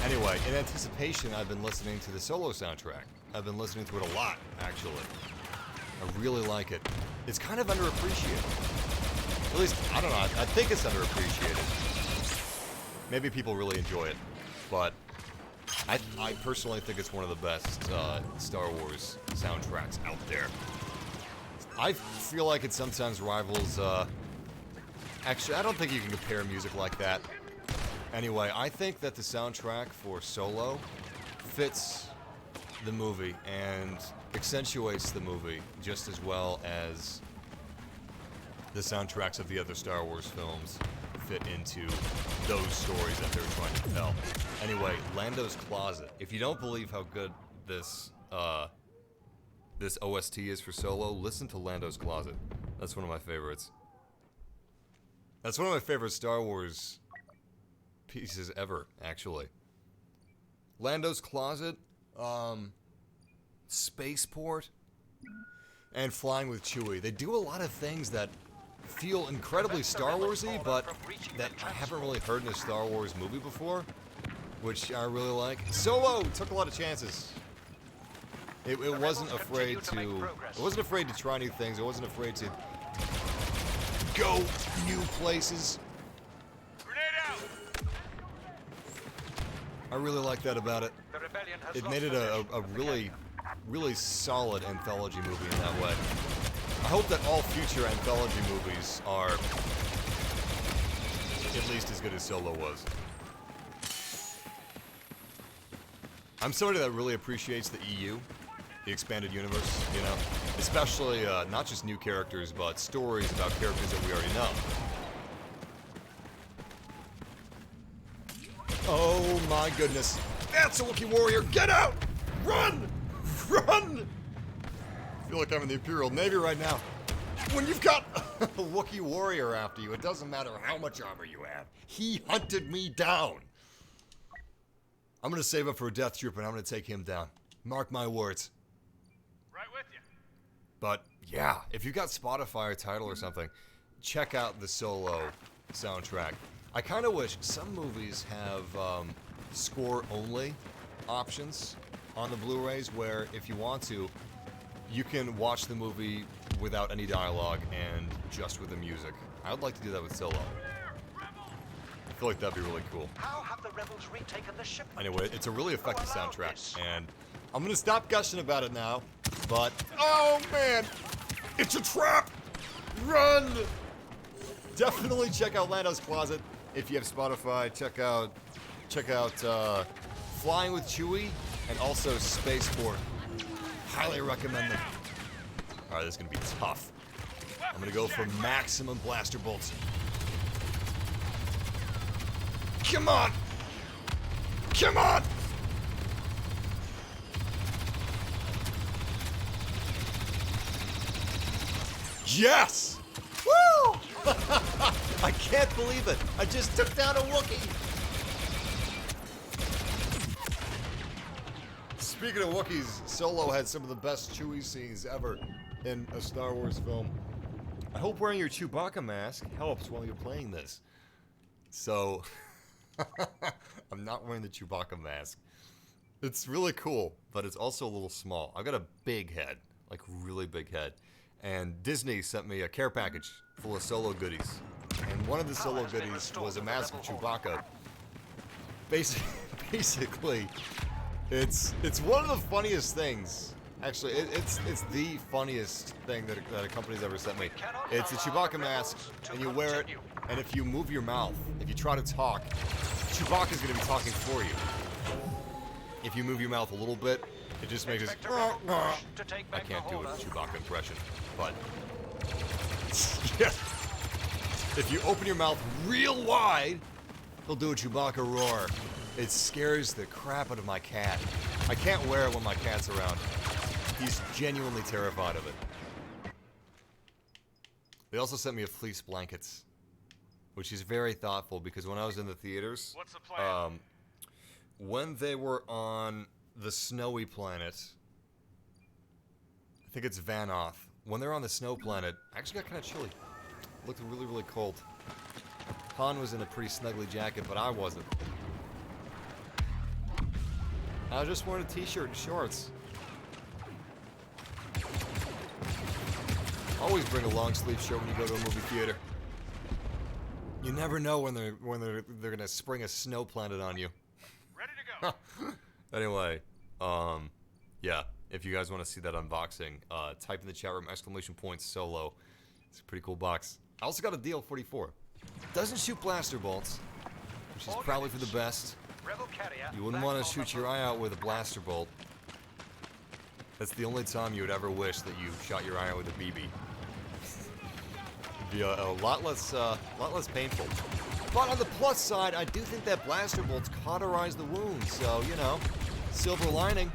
Anyway, in anticipation, I've been listening to the Solo soundtrack. I've been listening to it a lot, actually. I really like it. It's kind of underappreciated. At least, I don't know, I think it's underappreciated. Maybe people really enjoy it, but I personally think it's one of the best Star Wars soundtracks out there. I feel like it sometimes rivals, actually, I don't think you can compare music like that. Anyway, I think that the soundtrack for Solo fits the movie and accentuates the movie just as well as the soundtracks of the other Star Wars films fit into those stories that they're trying to tell. Anyway, Lando's Closet. If you don't believe how good this this OST is for Solo, listen to Lando's Closet. That's one of my favorites. That's one of my favorite Star Wars pieces ever, actually. Lando's Closet, Spaceport, and Flying with Chewie. They do a lot of things that feel incredibly Star Wars-y, but that I haven't really heard in a Star Wars movie before, which I really like. Solo took a lot of chances. It wasn't afraid to. It wasn't afraid to try new things. It wasn't afraid to go new places. I really like that about it. It made it a really solid anthology movie in that way. I hope that all future anthology movies are at least as good as Solo was. I'm somebody that really appreciates the EU, the expanded universe, you know? Especially not just new characters, but stories about characters that we already know. Oh my goodness. That's a Wookiee warrior! Get out! Run! Run! I feel like I'm in the Imperial Navy right now. When you've got a Wookiee warrior after you, it doesn't matter how much armor you have. He hunted me down. I'm gonna save up for a Death Trooper and I'm gonna take him down. Mark my words. Right with you. But yeah, if you got Spotify or Tidal or something, check out the Solo soundtrack. I kind of wish some movies have score-only options on the Blu-rays where if you want to, you can watch the movie without any dialogue and just with the music. I would like to do that with Solo. I feel like that'd be really cool. How have the rebels retaken the ship? Anyway, it's a really effective soundtrack, and I'm gonna stop gushing about it now, but oh man, it's a trap! Run! Definitely check out Lando's Closet if you have Spotify. Check out Flying with Chewie and also Spaceport. Highly recommend them. All right, this is gonna be tough. I'm gonna go for maximum blaster bolts. Come on! Come on! Yes! Woo! I can't believe it. I just took down a Wookiee. Speaking of Wookiees, Solo had some of the best Chewie scenes ever in a Star Wars film. I hope wearing your Chewbacca mask helps while you're playing this. So, I'm not wearing the Chewbacca mask. It's really cool, but it's also a little small. I've got a big head, like really big head. And Disney sent me a care package full of Solo goodies. And one of the Solo goodies was a mask of Chewbacca. Basically, it's one of the funniest things. Actually, it's the funniest thing that a company's ever sent me. It's a Chewbacca mask, and you wear it, and if you move your mouth, if you try to talk, Chewbacca's gonna be talking for you. If you move your mouth a little bit, it just makes it. I can't do a Chewbacca impression, but yeah. If you open your mouth real wide, he'll do a Chewbacca roar. It scares the crap out of my cat. I can't wear it when my cat's around. He's genuinely terrified of it. They also sent me a fleece blankets, which is very thoughtful because when I was in the theaters, What's the plan? when they were on the snowy planet, I think it's Vanoth. When they're on the snow planet, I actually got kind of chilly. It looked really, really cold. Han was in a pretty snuggly jacket, but I wasn't. I was just wearing a t-shirt and shorts. Always bring a long sleeve shirt when you go to a movie theater. You never know when they're gonna spring a snow planet on you. Ready to go. Anyway, yeah. If you guys want to see that unboxing, type in the chat room !Solo. It's a pretty cool box. I also got a DL-44. Doesn't shoot blaster bolts, which is probably for the best. You wouldn't want to shoot your eye out with a blaster bolt. That's the only time you would ever wish that you shot your eye out with a BB. It'd be a lot less painful. But on the plus side, I do think that blaster bolts cauterize the wound, so, you know, silver lining.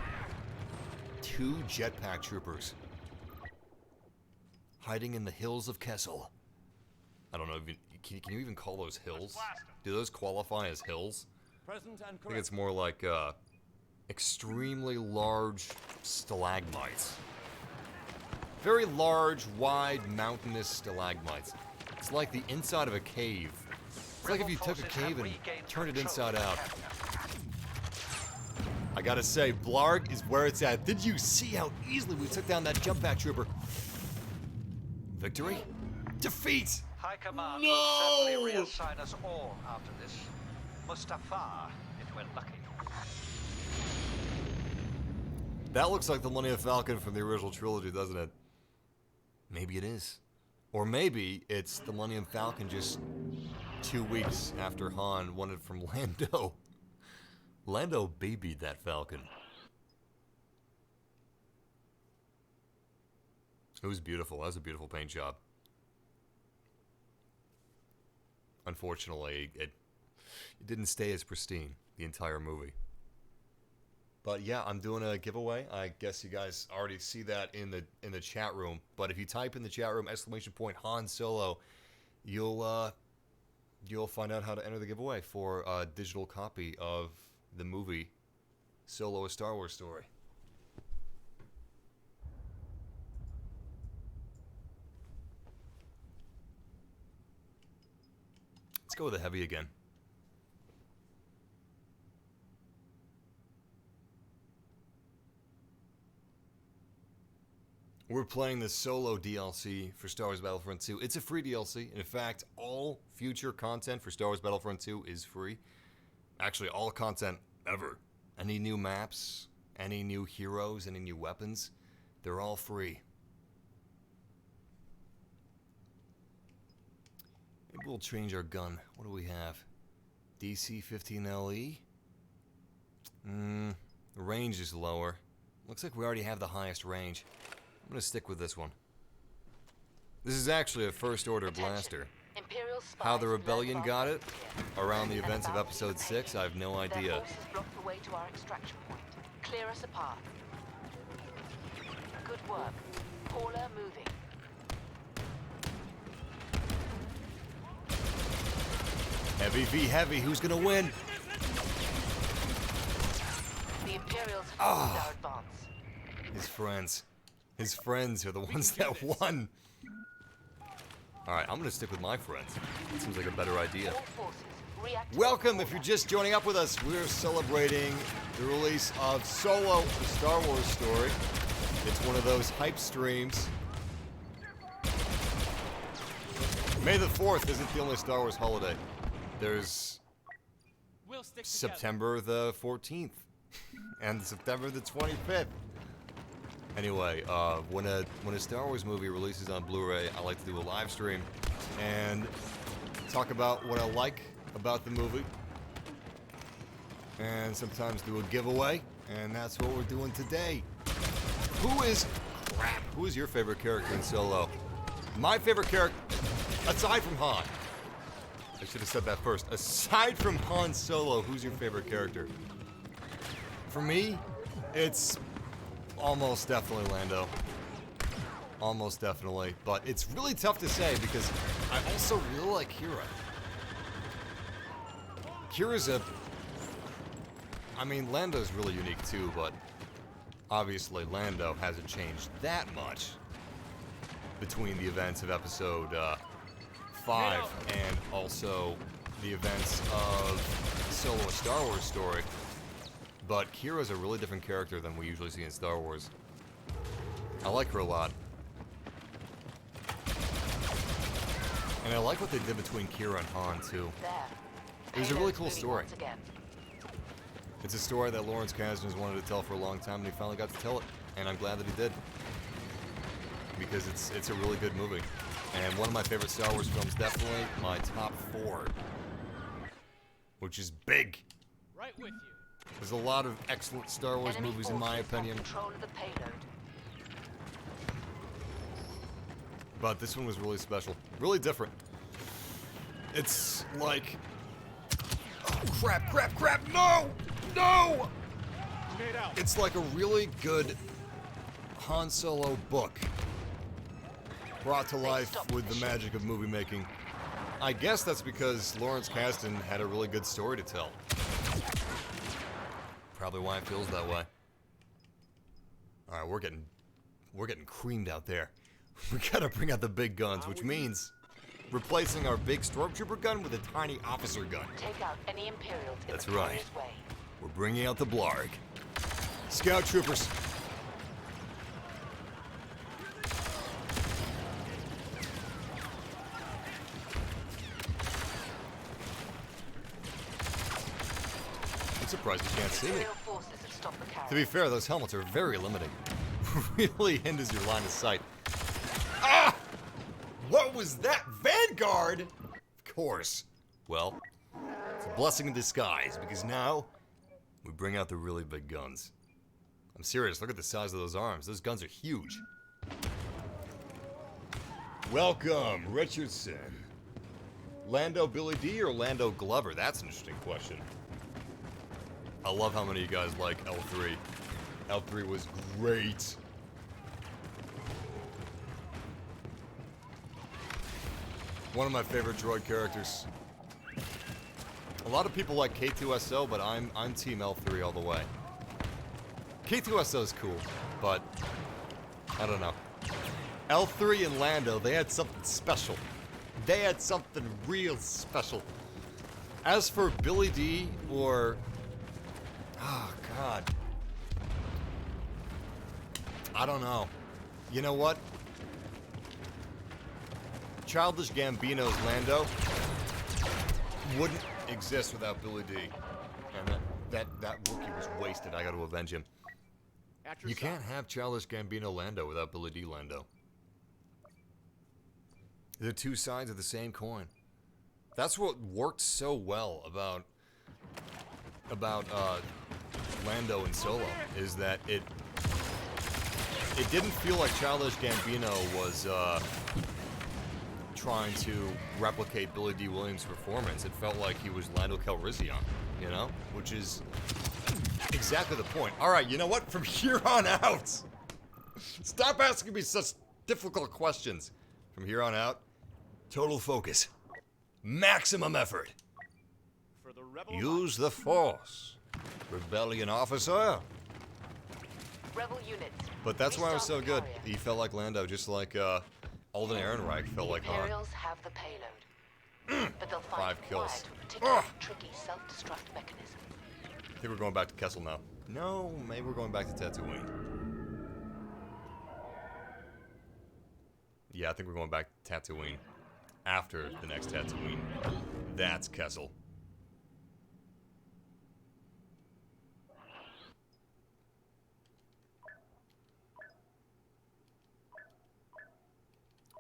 2 jetpack troopers. Hiding in the hills of Kessel. I don't know, can you even call those hills? Do those qualify as hills? I think it's more like extremely large stalagmites. Very large, wide, mountainous stalagmites. It's like the inside of a cave. It's like if you took a cave and turned it inside out. I gotta say, Blarg is where it's at. Did you see how easily we took down that jump pack trooper? Victory? Defeat! High Command will certainly reassign us all after this. Mustafar, if we're lucky. That looks like the Millennium Falcon from the original trilogy, doesn't it? Maybe it is. Or maybe it's the Millennium Falcon just 2 weeks after Han won it from Lando. Lando babied that Falcon. It was beautiful. That was a beautiful paint job. Unfortunately, it didn't stay as pristine the entire movie. But yeah, I'm doing a giveaway. I guess you guys already see that in the chat room. But if you type in the chat room !Han Solo, you'll find out how to enter the giveaway for a digital copy of the movie Solo: A Star Wars Story. Let's go with the heavy again. We're playing the Solo DLC for Star Wars Battlefront 2. It's a free DLC. In fact, all future content for Star Wars Battlefront 2 is free. Actually, all content ever. Any new maps, any new heroes, any new weapons, they're all free. Maybe we'll change our gun. What do we have? DC-15LE? The range is lower. Looks like we already have the highest range. I'm gonna stick with this one. This is actually a First Order blaster. How the Rebellion got it around the events of Episode 6, I have no idea. Their forces blocked the way to our extraction point. Clear us a path. Good work. Paula moving. Heavy v heavy, who's gonna win? The Imperials Our advance. His friends. His friends are the ones that won. Alright, I'm gonna stick with my friends. It seems like a better idea. All forces, reactivate Welcome, the if you're order. just joining up with us. We're celebrating the release of Solo, the Star Wars story. It's one of those hype streams. May the 4th isn't the only Star Wars holiday. There's September the 14th and September the 25th. Anyway, when a Star Wars movie releases on Blu-ray, I like to do a live stream and talk about what I like about the movie, and sometimes do a giveaway, and that's what we're doing today. Who is your favorite character in Solo? My favorite character, aside from Han. I should have said that first. Aside from Han Solo, who's your favorite character? For me, it's almost definitely Lando. Almost definitely. But it's really tough to say because I also really like Kira. Kira's I mean, Lando's really unique too, but obviously Lando hasn't changed that much between the events of episode 5 and also the events of Solo, a Star Wars story. But Kira's a really different character than we usually see in Star Wars. I like her a lot. And I like what they did between Kira and Han, too. There. It was a really Payload's cool moving story. once again. It's a story that Lawrence Kasdan has wanted to tell for a long time, and he finally got to tell it. And I'm glad that he did. Because it's a really good movie. And one of my favorite Star Wars films, definitely my top 4. Which is big. Right with you. There's a lot of excellent Star Wars Enemy movies in my forces have opinion. control of the payload. But this one was really special. Really different. It's like... Oh, crap! No! No! Grenade out. It's like a really good Han Solo book. Brought to life with the magic of movie making. I guess that's because Lawrence Kasdan had a really good story to tell. Probably why it feels that way. Alright, we're getting creamed out there. We gotta bring out the big guns, which means replacing our big stormtrooper gun with a tiny officer gun. Take out any Imperials in That's the right. carrier's way. We're bringing out the Blarg. Scout troopers. I'm surprised you can't see me. Imperial forces have stopped the carrier. To be fair, those helmets are very limiting. Really hinders your line of sight. Ah! What was that? Vanguard? Of course. Well, it's a blessing in disguise, because now we bring out the really big guns. I'm serious, look at the size of those arms. Those guns are huge. Welcome, Richardson. Lando Billy D or Lando Glover? That's an interesting question. I love how many of you guys like L3. L3 was great. One of my favorite droid characters. A lot of people like K2SO, but I'm Team L3 all the way. K2SO is cool, but I don't know. L3 and Lando, they had something special. They had something real special. As for Billy D or... Oh, God. I don't know. You know what? Childish Gambino's Lando wouldn't exist without Billy D. And that rookie was wasted. I gotta avenge him. You can't have Childish Gambino Lando without Billy D Lando. They're two sides of the same coin. That's what worked so well about Lando and Solo, is that it didn't feel like Childish Gambino was trying to replicate Billy D. Williams' performance. It felt like he was Lando Calrissian, you know? Which is exactly the point. Alright, you know what? From here on out, stop asking me such difficult questions. From here on out, total focus. Maximum effort. For the rebel Use the Force. Rebellion officer. Rebel units. But that's why it was so Restart good. the carrier. He felt like Lando, just like Alden Ehrenreich felt like Han. Imperials have the payload. But they'll find 5 it kills. wired to a particularly tricky self-destruct mechanism. I think we're going back to Kessel now. No, maybe we're going back to Tatooine. Yeah, I think we're going back to Tatooine. After the next Tatooine. That's Kessel.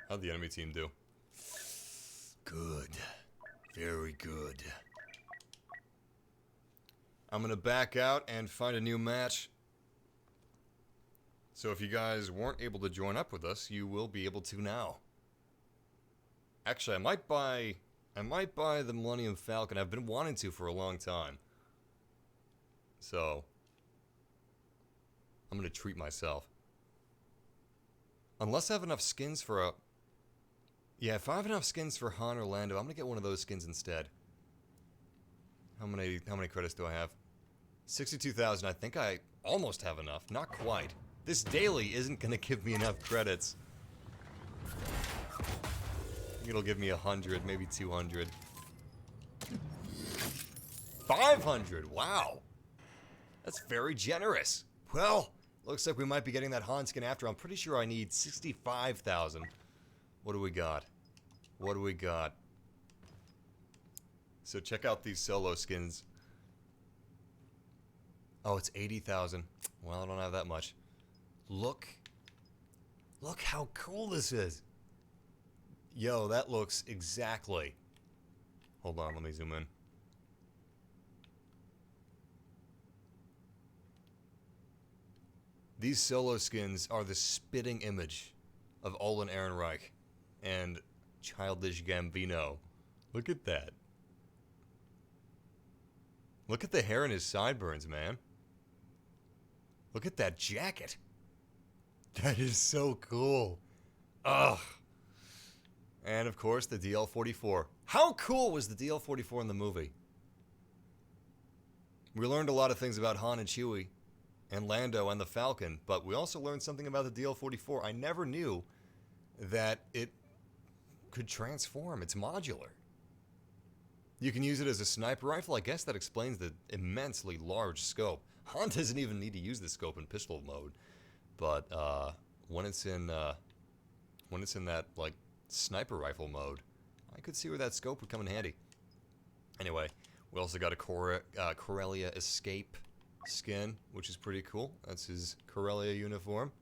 How'd the enemy team do? Good. Very good. I'm gonna back out and find a new match. So if you guys weren't able to join up with us, you will be able to now. Actually, I might buy the Millennium Falcon. I've been wanting to for a long time. So I'm gonna treat myself. Unless I have enough skins for a... Yeah, if I have enough skins for Han or Lando, I'm gonna get one of those skins instead. How many credits do I have? 62,000. I think I almost have enough. Not quite. This daily isn't gonna give me enough credits. I think it'll give me 100, maybe 200. 500! Wow! That's very generous. Well, looks like we might be getting that Han skin after. I'm pretty sure I need 65,000. What do we got? What do we got? So check out these solo skins. Oh, it's 80,000. Well, I don't have that much. Look how cool this is. Yo, that looks exactly. Hold on, let me zoom in. These solo skins are the spitting image of Olin Ehrenreich and Childish Gambino. Look at that. Look at the hair in his sideburns, man. Look at that jacket. That is so cool. Ugh. And of course, the DL-44. How cool was the DL-44 in the movie? We learned a lot of things about Han and Chewie and Lando and the Falcon, but we also learned something about the DL-44. I never knew that it could transform. It's modular. You can use it as a sniper rifle. I guess that explains the immensely large scope. Han doesn't even need to use the scope in pistol mode, but when it's in that like sniper rifle mode, I could see where that scope would come in handy. Anyway, we also got a Corellia Escape skin, which is pretty cool. That's his Corellia uniform.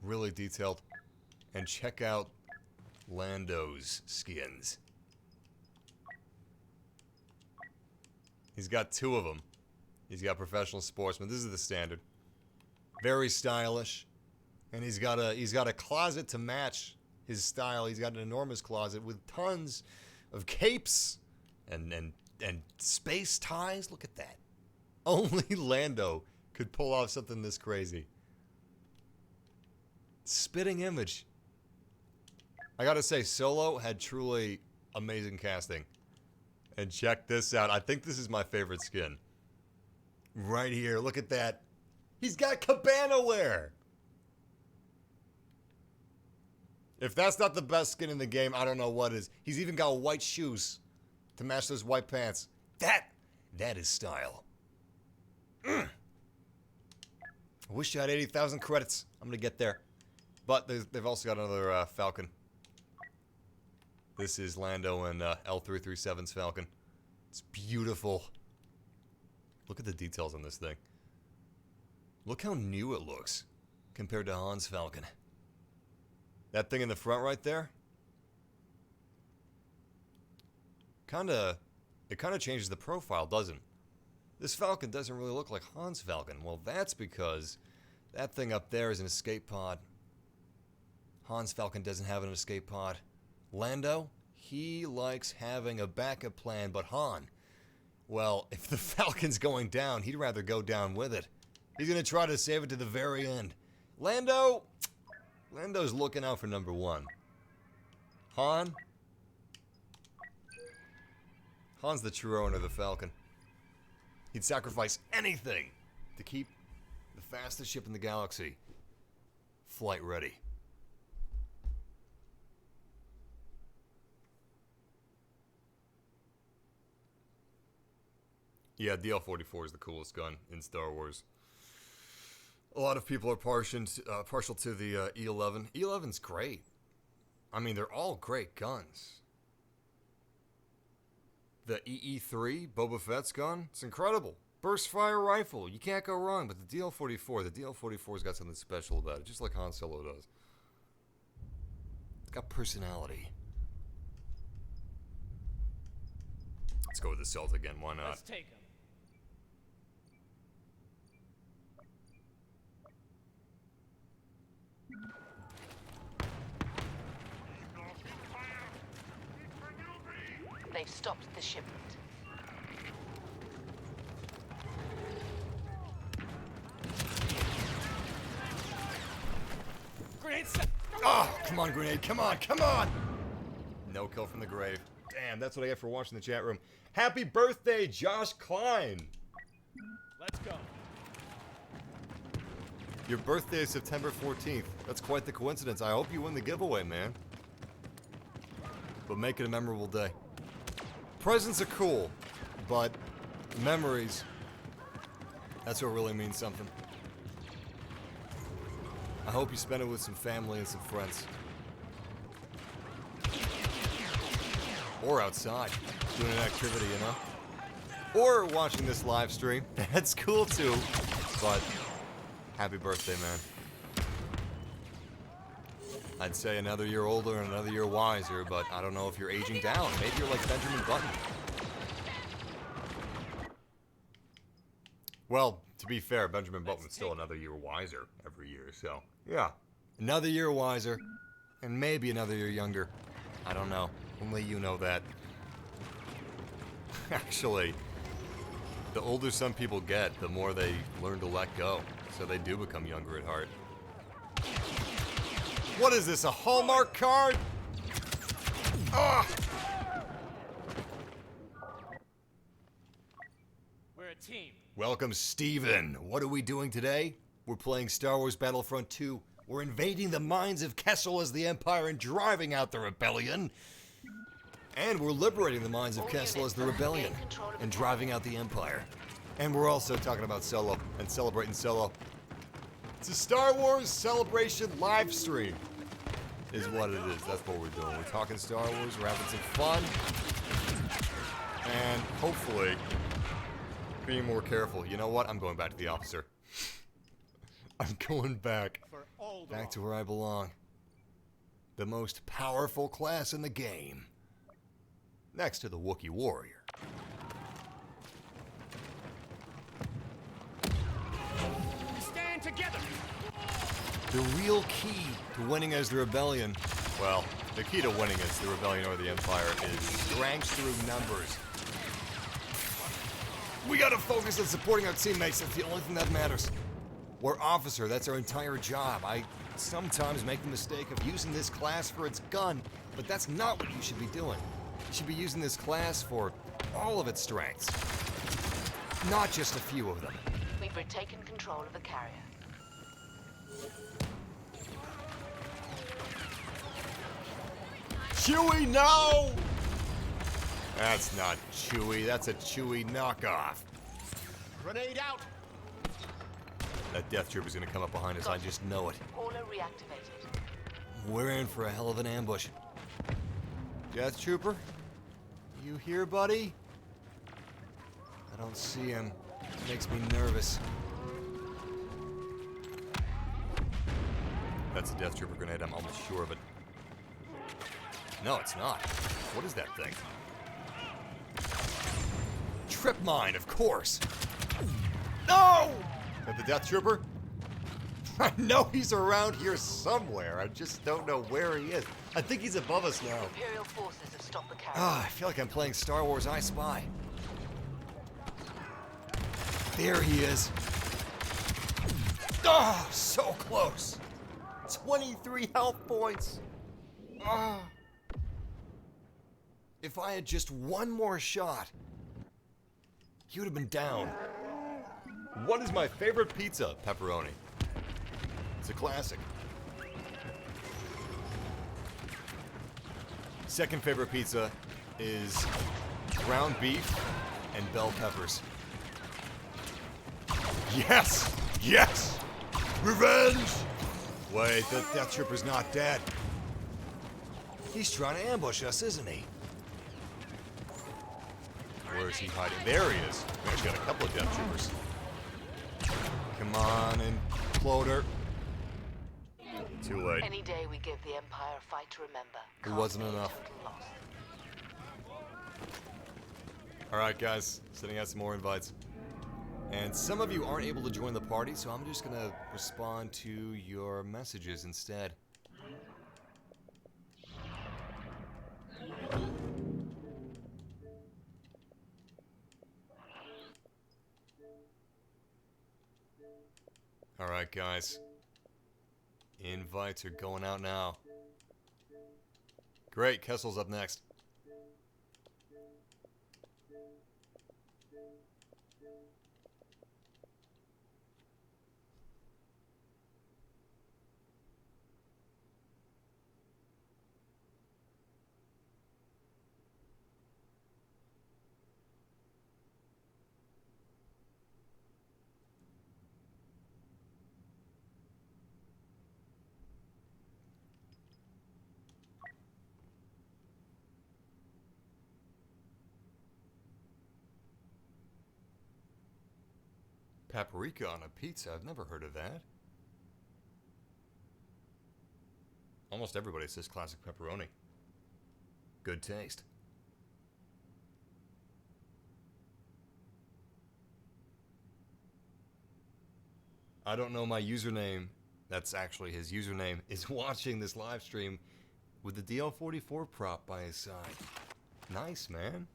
Really detailed. And check out Lando's skins. He's got 2 of them. He's got Professional Sportsman. This is the standard. Very stylish. And he's got a closet to match his style. He's got an enormous closet with tons of capes and space ties. Look at that. Only Lando could pull off something this crazy. Spitting image. I gotta say, Solo had truly amazing casting. And check this out. I think this is my favorite skin. Right here. Look at that. He's got cabana wear. If that's not the best skin in the game, I don't know what is. He's even got white shoes to match those white pants. That is style. I wish you had 80,000 credits. I'm gonna get there. But they've also got another Falcon. This is Lando and L337's Falcon. It's beautiful. Look at the details on this thing. Look how new it looks compared to Han's Falcon. That thing in the front right there. It kind of changes the profile, doesn't it? This Falcon doesn't really look like Han's Falcon. Well, that's because that thing up there is an escape pod. Han's Falcon doesn't have an escape pod. Lando, he likes having a backup plan, but Han, well, if the Falcon's going down, he'd rather go down with it. He's going to try to save it to the very end. Lando's looking out for number 1. Han's the true owner of the Falcon. He'd sacrifice anything to keep the fastest ship in the galaxy flight ready. Yeah, DL-44 is the coolest gun in Star Wars. A lot of people are partial to the E-11. E-11's great. I mean, they're all great guns. The EE-3, Boba Fett's gun, it's incredible. Burst fire rifle, you can't go wrong. But the DL-44's got something special about it, just like Han Solo does. It's got personality. Let's go with the Celta again, why not? Let's take him. They've stopped the shipment. Grenade set. Oh, come on, grenade. Come on, come on. No kill from the grave. Damn, that's what I get for watching the chat room. Happy birthday, Josh Klein. Let's go. Your birthday is September 14th. That's quite the coincidence. I hope you win the giveaway, man. But make it a memorable day. Presents are cool, but memories, that's what really means something. I hope you spend it with some family and some friends. Or outside, doing an activity, you know? Or watching this live stream. That's cool too, but happy birthday, man. I'd say another year older and another year wiser, but I don't know if you're aging down. Maybe you're like Benjamin Button. Well, to be fair, Benjamin Button's still another year wiser every year, so yeah. Another year wiser, and maybe another year younger. I don't know. Only you know that. Actually, the older some people get, the more they learn to let go. So they do become younger at heart. What is this, a Hallmark card? Ah! We're a team. Welcome, Steven. What are we doing today? We're playing Star Wars Battlefront II. We're invading the mines of Kessel as the Empire and driving out the rebellion. And we're liberating the mines of Kessel as the rebellion and driving out the Empire. And we're also talking about Solo and celebrating Solo. It's a Star Wars celebration live stream, is what it is. That's what we're doing. We're talking Star Wars, we're having some fun, and hopefully being more careful. You know what? I'm going back to the officer. I'm going back to where I belong. The most powerful class in the game. Next to the Wookiee warrior. Stand together. The real key to winning as the rebellion, well, the key to winning as the rebellion or the Empire is strength through numbers. We gotta focus on supporting our teammates. That's the only thing that matters. We're officer, that's our entire job. I sometimes make the mistake of using this class for its gun, but that's not what you should be doing. You should be using this class for all of its strengths, not just a few of them. We've retaken control of the carrier. Chewie, no! That's not Chewie, that's a Chewie knockoff. Grenade out. That Death Trooper's gonna come up behind us, I just know it. Hauler reactivated. We're in for a hell of an ambush. Death Trooper? You here, buddy? I don't see him. It makes me nervous. That's a Death Trooper grenade, I'm almost sure of it. No, it's not. What is that thing? Trip mine, of course. No! Is that the Death Trooper? I know he's around here somewhere. I just don't know where he is. I think he's above us now. Imperial forces have stopped the carrier. Ah, I feel like I'm playing Star Wars I Spy. There he is. Ah, so close. 23 health points. Ah. If I had just one more shot. he would have been down. What is my favorite pizza? Pepperoni. It's a classic. Second favorite pizza is ground beef and bell peppers. Yes! Yes! Revenge! Wait, that Death Trooper's not dead. He's trying to ambush us, isn't he? Where is he hiding? There he is. We actually got a couple of Death Troopers. Come on, imploder. Too late. Any day we give the Empire a fight to remember. It wasn't enough. Alright guys, sending out some more invites. And some of you aren't able to join the party, so I'm just gonna respond to your messages instead. Alright guys. Invites are going out now. Great, Kessel's up next. Paprika on a pizza? I've never heard of that. Almost everybody says classic pepperoni. Good taste. I don't know my username. That's actually his username. Is watching this live stream with the DL-44 prop by his side. Nice, man.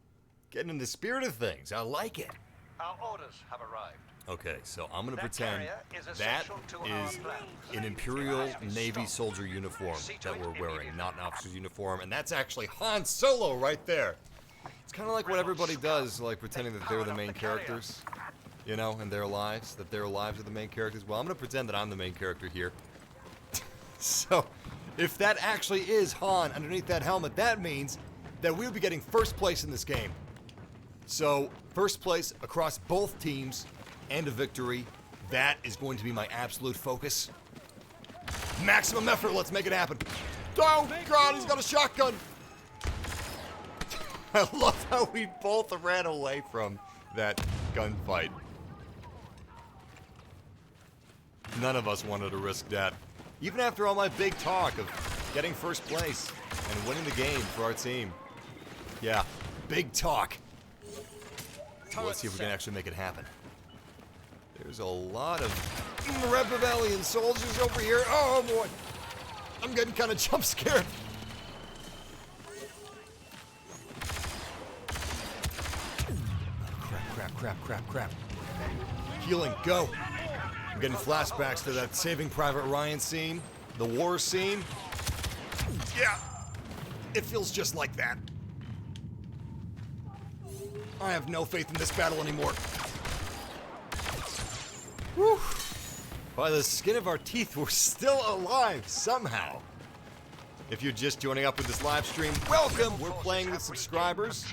Getting in the spirit of things. I like it. Our orders have arrived. Okay, so I'm gonna pretend that is an Imperial Navy soldier uniform that we're wearing, not an officer's uniform, and that's actually Han Solo right there. It's kind of like what everybody does, like pretending that they're the main characters, you know, in their lives, that their lives are the main characters. Well, I'm gonna pretend that I'm the main character here. So, if that actually is Han underneath that helmet, that means that we'll be getting first place in this game. So, first place across both teams. And a victory. That is going to be my absolute focus. Maximum effort, let's make it happen. Oh god, he's got a shotgun! I love how we both ran away from that gunfight. None of us wanted to risk that. Even after all my big talk of getting first place and winning the game for our team. Yeah, big talk. So let's see if we can actually make it happen. There's a lot of Rebellion soldiers over here. Oh boy! I'm getting kind of jump scared. Crap. Healing, go. I'm getting flashbacks to that Saving Private Ryan scene, the war scene. Yeah, it feels just like that. I have no faith in this battle anymore. Whew. By the skin of our teeth, we're still alive somehow. If you're just joining up with this live stream, welcome! We're playing with subscribers.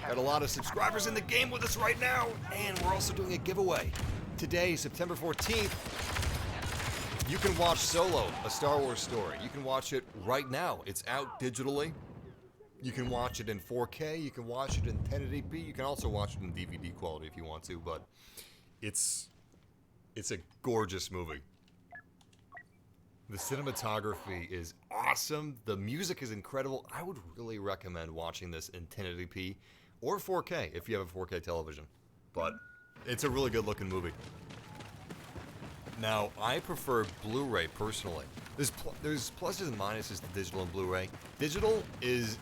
Got a lot of subscribers in the game with us right now, and we're also doing a giveaway. Today, September 14th, you can watch Solo, a Star Wars story. You can watch it right now. It's out digitally. You can watch it in 4K, you can watch it in 1080p, you can also watch it in DVD quality if you want to, but it's a gorgeous movie. The cinematography is awesome. The music is incredible. I would really recommend watching this in 1080p or 4K if you have a 4K television. But it's a really good looking movie. Now, I prefer Blu-ray personally. There's pluses and minuses to digital and Blu-ray. Digital is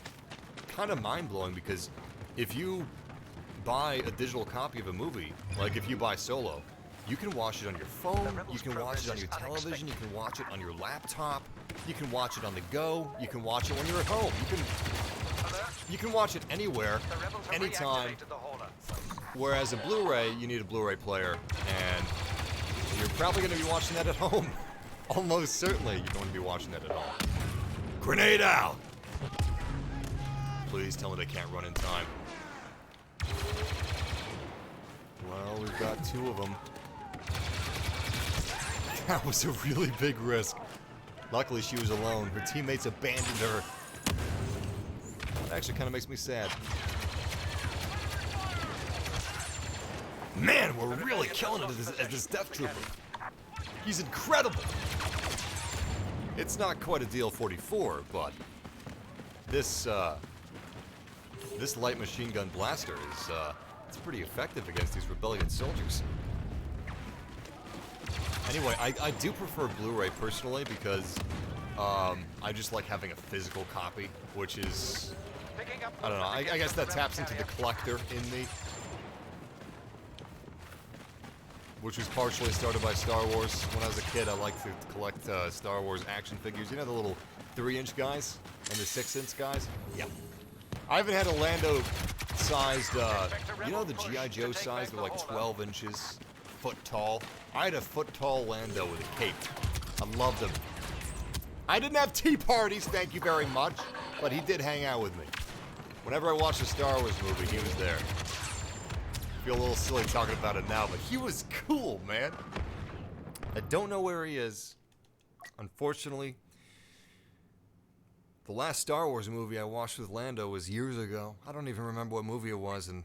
kind of mind-blowing because if you buy a digital copy of a movie, like if you buy Solo, you can watch it on your phone, you can watch it on your television, you can watch it on your laptop, you can watch it on the go, you can watch it when you're at home. You can watch it anywhere, anytime, Whereas a Blu-ray, you need a Blu-ray player, and you're probably going to be watching that at home. Almost certainly you're going to be watching that at home. Grenade out! Please tell me they can't run in time. Well, we've got 2 of them. That was a really big risk. Luckily, she was alone. Her teammates abandoned her. That actually kind of makes me sad. Man, we're really killing it as this Death Trooper. He's incredible. It's not quite a DL-44, but this this light machine gun blaster is it's pretty effective against these rebellion soldiers. Anyway, I do prefer Blu-ray personally because I just like having a physical copy, which is, I don't know, I guess that taps into the collector in me. Which was partially started by Star Wars. When I was a kid, I liked to collect Star Wars action figures. You know the little 3-inch guys and the 6-inch guys? Yeah. I haven't had a Lando-sized, you know the G.I. Joe size? They're like 12 inches, foot tall. I had a foot-tall Lando with a cape. I loved him. I didn't have tea parties, thank you very much, but he did hang out with me. Whenever I watched a Star Wars movie, he was there. I feel a little silly talking about it now, but he was cool, man. I don't know where he is. Unfortunately, the last Star Wars movie I watched with Lando was years ago. I don't even remember what movie it was, and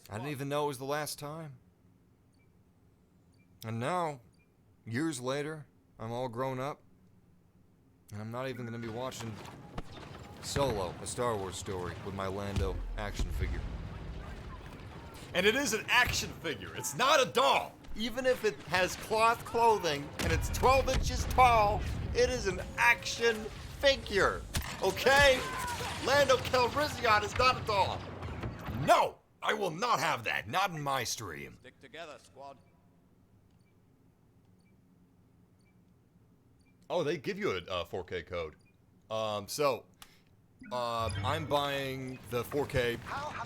I didn't even know it was the last time. And now, years later, I'm all grown up, and I'm not even going to be watching Solo, a Star Wars story, with my Lando action figure. And it is an action figure. It's not a doll. Even if it has cloth clothing and it's 12 inches tall, it is an action figure. Okay? Lando Calrissian is not a doll. No! I will not have that. Not in my stream. Stick together, squad. Oh, they give you a 4K code. I'm buying the 4K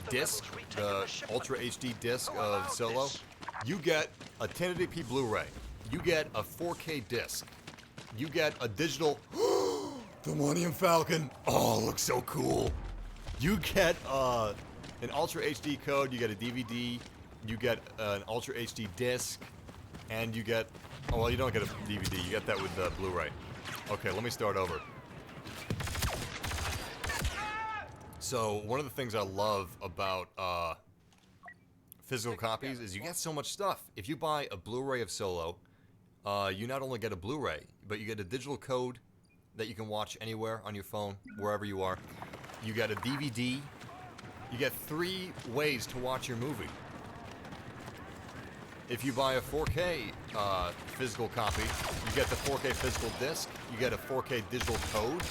disc, the Ultra HD disc of Solo. You get a 1080p Blu-ray. You get a 4K disc. You get a digital... The Millennium Falcon. Oh, looks so cool. You get an Ultra HD code. You get a DVD. You get an Ultra HD disc. And you get... Oh, well, you don't get a DVD. You get that with the Blu-ray. Okay, let me start over. So, one of the things I love about physical copies is you get so much stuff. If you buy a Blu-ray of Solo, you not only get a Blu-ray, but you get a digital code that you can watch anywhere on your phone, wherever you are. You get a DVD. You get 3 ways to watch your movie. If you buy a 4K physical copy, you get the 4K physical disc, you get a 4K digital code,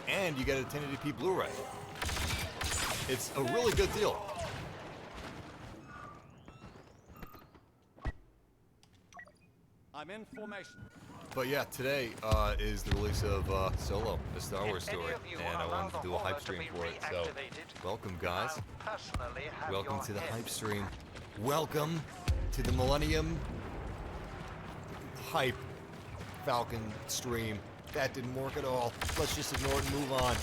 and you get a 1080p Blu-ray. It's a really good deal. I'm in formation. But yeah, today is the release of Solo, the Star Wars story, and I wanted to do a hype stream for it, so welcome guys. Welcome to the hype stream. Welcome to the Millennium Hype Falcon stream. That didn't work at all. Let's just ignore it and move on.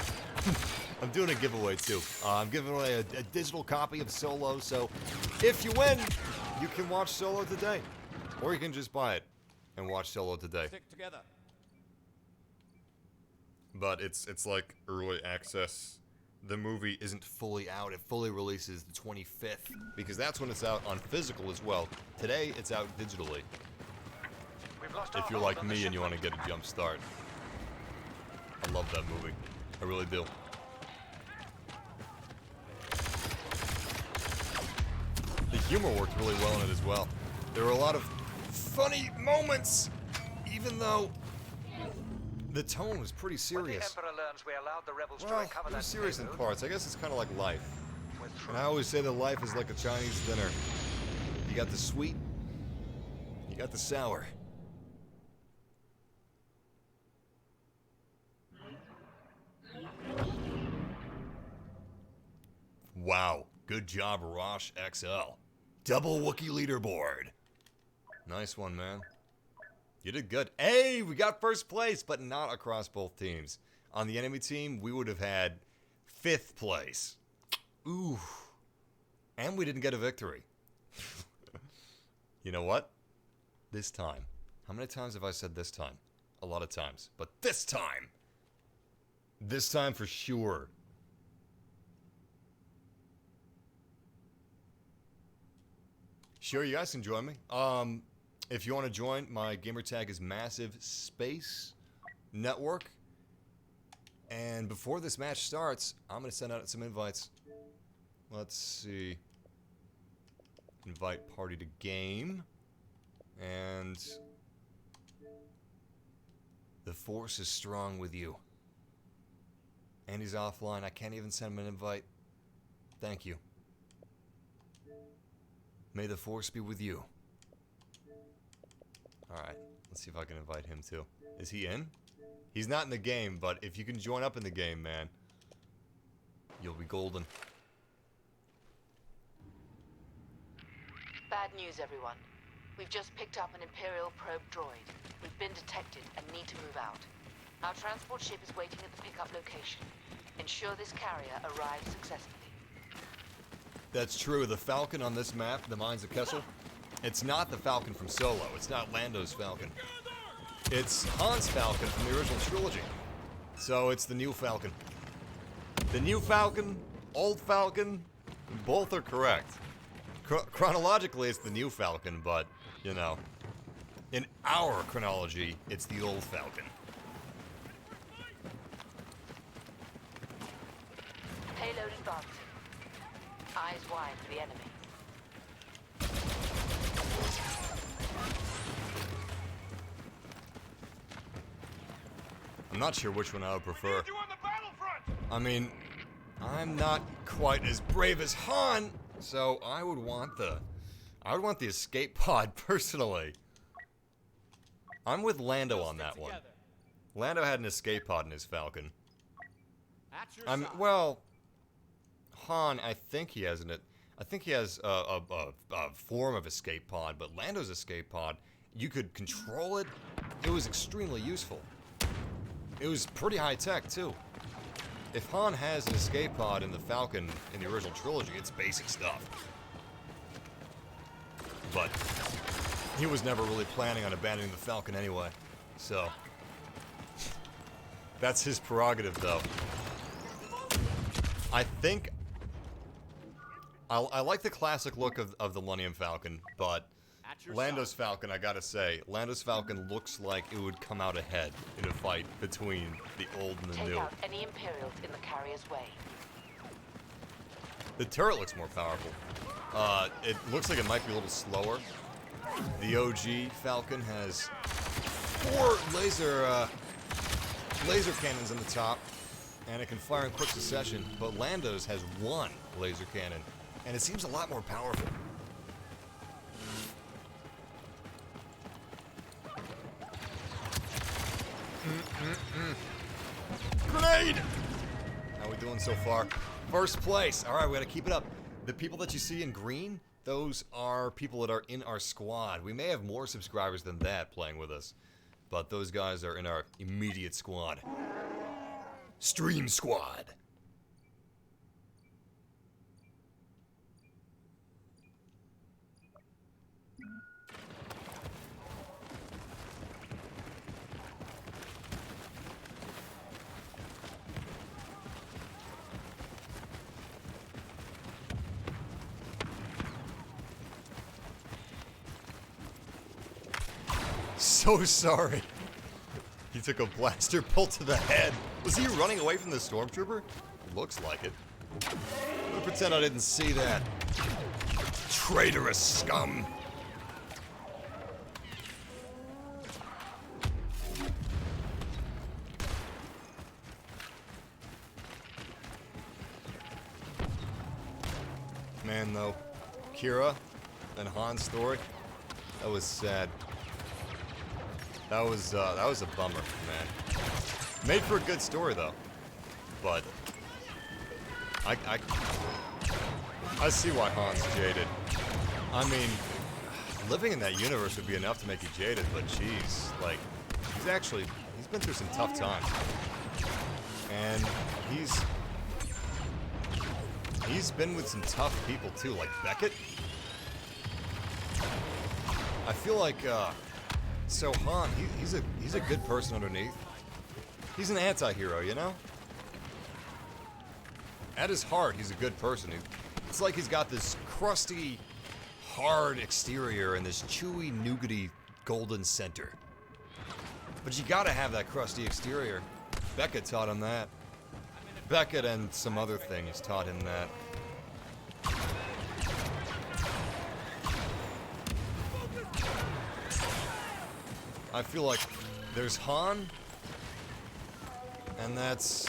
I'm doing a giveaway too. I'm giving away a digital copy of Solo, so if you win, you can watch Solo today. Or you can just buy it and watch Solo today. Stick together. But it's like early access. The movie isn't fully out. It fully releases the 25th, because that's when it's out on physical as well. Today, it's out digitally. If you're like me and you want to get a jump start. I love that movie. I really do. The humor worked really well in it as well. There were a lot of funny moments, even though the tone was pretty serious. Well, it was serious in parts. I guess it's kind of like life. And I always say that life is like a Chinese dinner. You got the sweet, you got the sour. Wow. Good job, Rosh XL. Double Wookiee leaderboard. Nice one, man. You did good. Hey, we got first place, but not across both teams. On the enemy team, we would have had 5th place. Ooh. And we didn't get a victory. You know what? This time. How many times have I said this time? A lot of times. But this time! This time for sure. Sure, you guys can join me. If you want to join, my gamer tag is MassiveSpace Network. And before this match starts, I'm going to send out some invites. Let's see. Invite party to game. And the force is strong with you. And he's offline. I can't even send him an invite. Thank you. May the force be with you. Alright, let's see if I can invite him too. Is he in? He's not in the game, but if you can join up in the game, man, you'll be golden. Bad news, everyone. We've just picked up an Imperial probe droid. We've been detected and need to move out. Our transport ship is waiting at the pickup location. Ensure this carrier arrives successfully. That's true. The Falcon on this map, the Mines of Kessel, it's not the Falcon from Solo. It's not Lando's Falcon. It's Han's Falcon from the original trilogy. So it's the new Falcon. The new Falcon, old Falcon, both are correct. Chronologically, it's the new Falcon, but, you know, in our chronology, it's the old Falcon. Payload advancing. Eyes wide for the enemy. I'm not sure which one I would prefer. I mean, I'm not quite as brave as Han, so I would want the escape pod personally. I'm with Lando on that one. Lando had an escape pod in his Falcon. Well, Han, I think he has a form of escape pod, but Lando's escape pod, you could control it. It was extremely useful. It was pretty high tech too. If Han has an escape pod in the Falcon in the original trilogy, it's basic stuff. But he was never really planning on abandoning the Falcon anyway, so that's his prerogative, though. I think I like the classic look of the Millennium Falcon, but Lando's Falcon, I gotta say, Lando's Falcon looks like it would come out ahead in a fight between the old and the new. Take out any Imperials in the carrier's way. The turret looks more powerful. It looks like it might be a little slower. The OG Falcon has 4 laser cannons on the top, and it can fire in quick succession, but Lando's has 1 laser cannon, and it seems a lot more powerful. Grenade! How are we doing so far? First place. All right, we gotta keep it up. The people that you see in green, those are people that are in our squad. We may have more subscribers than that playing with us, but those guys are in our immediate squad. Stream Squad. So sorry. He took a blaster bolt to the head. Was he running away from the stormtrooper? Looks like it. I'm gonna pretend I didn't see that. Traitorous scum. Man, though, Kira and Han's story, that was sad. That was a bummer, man. Made for a good story, though. But I see why Han's jaded. I mean, living in that universe would be enough to make you jaded, but jeez, like, he's been through some tough times. And he's been with some tough people too, like Beckett. I feel like, so Han, he's a good person underneath. He's an anti-hero, you know? At his heart, he's a good person. It's like he's got this crusty, hard exterior and this chewy, nougaty, golden center. But you gotta have that crusty exterior. Beckett taught him that. Beckett and some other things taught him that. I feel like there's Han, and that's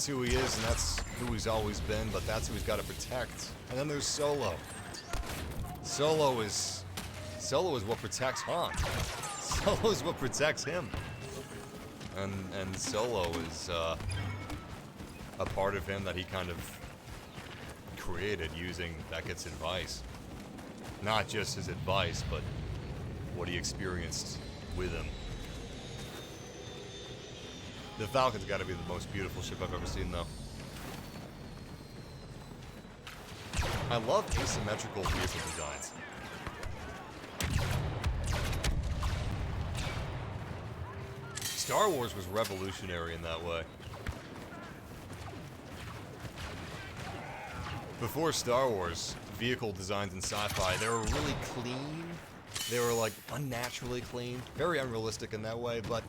who he is, and that's who he's always been, but that's who he's got to protect. And then there's Solo. Solo is what protects Han. Solo is what protects him. And Solo is a part of him that he kind of created using Beckett's advice. Not just his advice, but what he experienced with him. The Falcon's got to be the most beautiful ship I've ever seen, though. I love asymmetrical vehicle designs. Star Wars was revolutionary in that way. Before Star Wars, vehicle designs in sci-fi, they were really clean. They were like unnaturally clean, very unrealistic in that way, but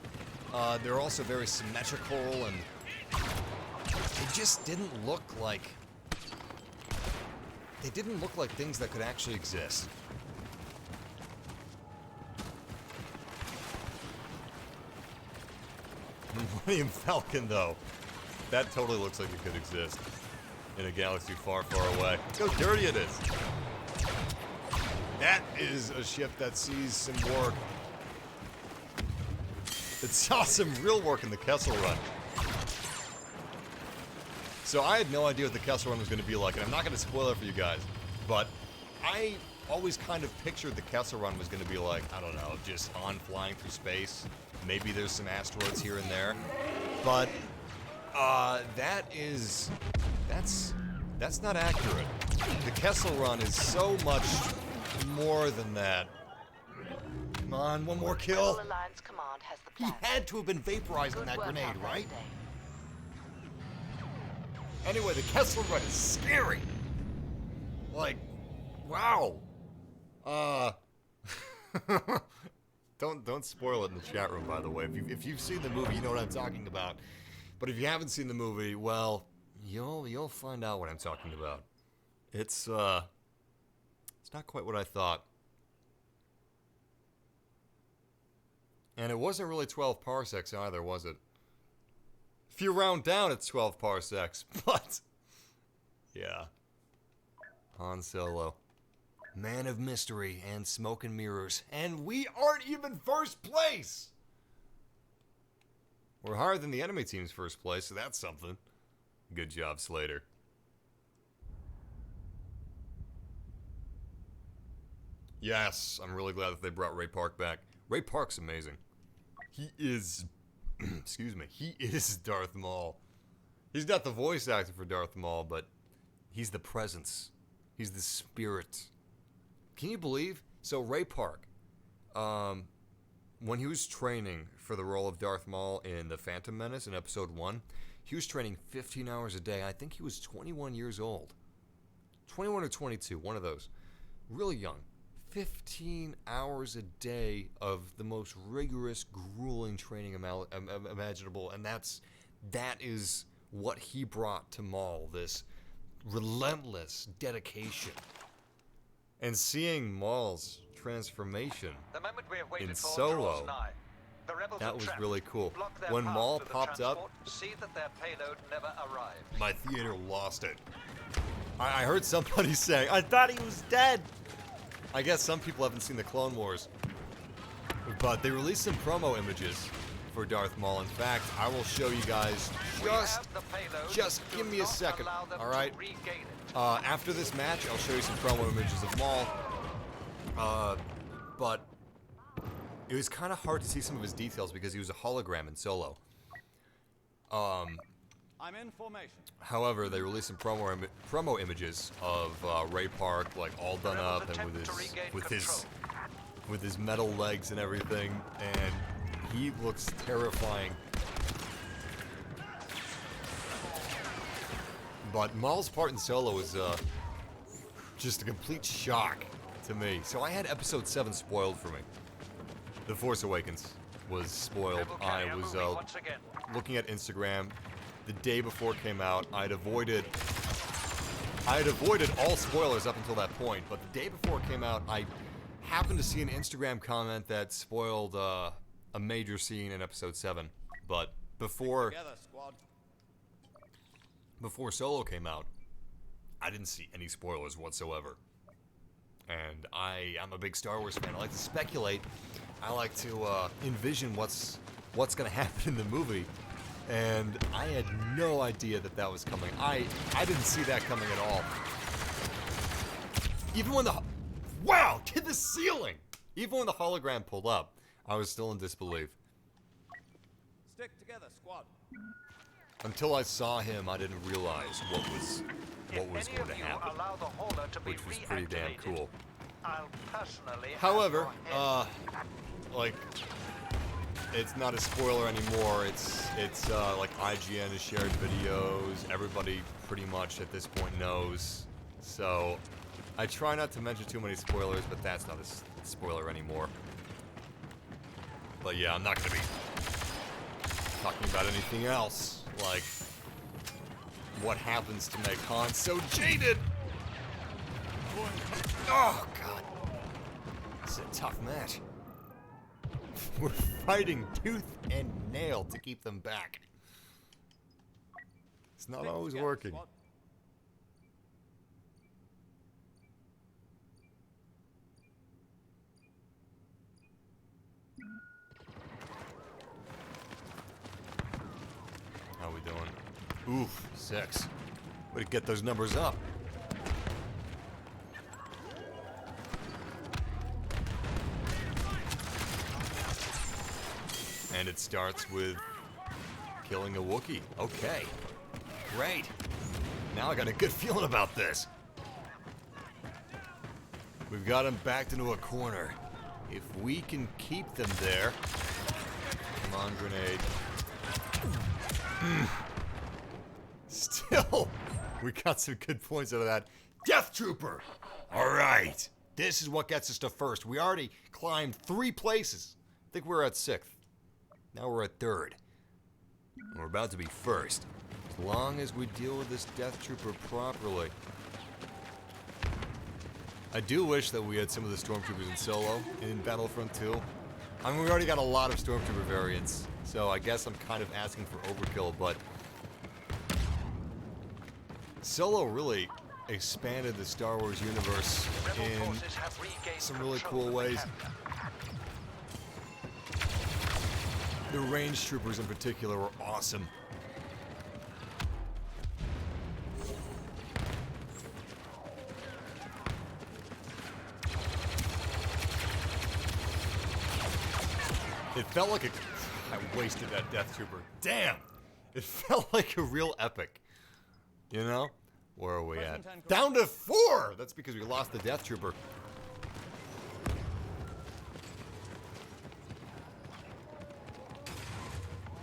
they're also very symmetrical, and they just didn't look like things that could actually exist. The Millennium Falcon, though, that totally looks like it could exist in a galaxy far, far away. Look how dirty it is. That is a ship that sees some work. It saw some real work in the Kessel Run. So I had no idea what the Kessel Run was going to be like, and I'm not going to spoil it for you guys, but I always kind of pictured the Kessel Run was going to be like, I don't know, just Han flying through space. Maybe there's some asteroids here and there. But that's not accurate. The Kessel Run is so much more than that. Come on, one more kill. Alliance Command has the He plan. had to have been vaporized in that grenade, right? Anyway, the Kessel Run is scary. Like, wow. Don't spoil it in the chat room, by the way. If you've seen the movie, you know what I'm talking about. But if you haven't seen the movie, well, you'll find out what I'm talking about. It's not quite what I thought. And it wasn't really 12 parsecs either, was it? If you round down, it's 12 parsecs, but yeah. Han Solo. Man of mystery and smoke and mirrors. And we aren't even first place! We're higher than the enemy team's first place, so that's something. Good job, Slater. Yes, I'm really glad that they brought Ray Park back. Ray Park's amazing. He is, excuse me, he is Darth Maul. He's not the voice actor for Darth Maul, but he's the presence. He's the spirit. Can you believe? So Ray Park, when he was training for the role of Darth Maul in The Phantom Menace in Episode 1, he was training 15 hours a day. I think he was 21 years old. 21 or 22, one of those. Really young. 15 hours a day of the most rigorous, grueling training imaginable, and that is what he brought to Maul, this relentless dedication. And seeing Maul's transformation in Solo, that was really cool. When Maul popped up, see that their payload never arrived. my theater lost it. I heard somebody say, I thought he was dead. I guess some people haven't seen the Clone Wars, but they released some promo images for Darth Maul. In fact, I will show you guys just give me a second, all right? After this match, I'll show you some promo images of Maul. But it was kind of hard to see some of his details because he was a hologram in Solo. I'm in formation. However, they released some promo images of Ray Park, like all done up and with his metal legs and everything, and he looks terrifying. But Maul's part in Solo was just a complete shock to me. So I had Episode 7 spoiled for me. The Force Awakens was spoiled. I was looking at Instagram the day before it came out. I had avoided all spoilers up until that point, but the day before it came out, I happened to see an Instagram comment that spoiled a major scene in Episode 7. But before Solo came out, I didn't see any spoilers whatsoever. And I'm a big Star Wars fan. I like to speculate. I like to envision what's going to happen in the movie. And I had no idea that was coming. I didn't see that coming at all. Even when wow, to the ceiling! Even when the hologram pulled up, I was still in disbelief. Stick together, squad. Until I saw him, I didn't realize what was going to happen, which was pretty damn cool. However, like, it's not a spoiler anymore. It's like IGN has shared videos. Everybody pretty much at this point knows. So I try not to mention too many spoilers, but that's not a spoiler anymore. But yeah, I'm not gonna be talking about anything else, like what happens to make Han so jaded. Oh God, this is a tough match. We're fighting tooth and nail to keep them back. It's not always working. How we doing? Oof, 6. Way to get those numbers up. And it starts with killing a Wookiee. Okay. Great. Now I got a good feeling about this. We've got them backed into a corner. If we can keep them there. Come on, grenade. Still, we got some good points out of that. Death Trooper! Alright. This is what gets us to first. We already climbed 3 places. I think we're at 6th. Now we're at 3rd. And we're about to be 1st. As long as we deal with this Death Trooper properly. I do wish that we had some of the Stormtroopers in Solo in Battlefront 2. I mean, we already got a lot of Stormtrooper variants, so I guess I'm kind of asking for overkill, but Solo really expanded the Star Wars universe in some really cool ways. The range troopers in particular were awesome. It felt like I wasted that Death Trooper. Damn! It felt like a real epic. You know? Where are we at? Down to 4! That's because we lost the Death Trooper.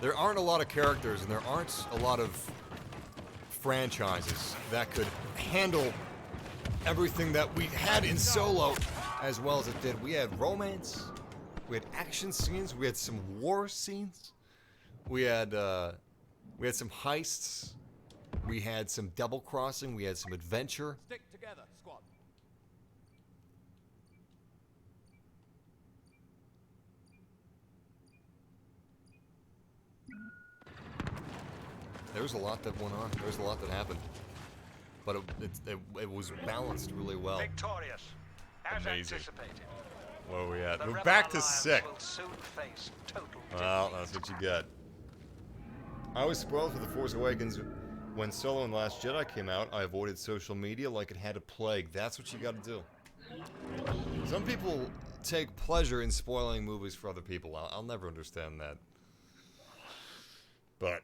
There aren't a lot of characters and there aren't a lot of franchises that could handle everything that we had in Solo as well as it did. We had romance, we had action scenes, we had some war scenes, we had some heists, we had some double crossing, we had some adventure. Stick together, squad. There was a lot that went on. There was a lot that happened, but it was balanced really well. Victorious, as amazing. anticipated. Where are we at? The We're Rebel back to Alliance 6. will soon face total Well, that's what you get. I was spoiled for The Force Awakens. When Solo and The Last Jedi came out, I avoided social media like it had a plague. That's what you gotta do. Some people take pleasure in spoiling movies for other people. I'll never understand that. But,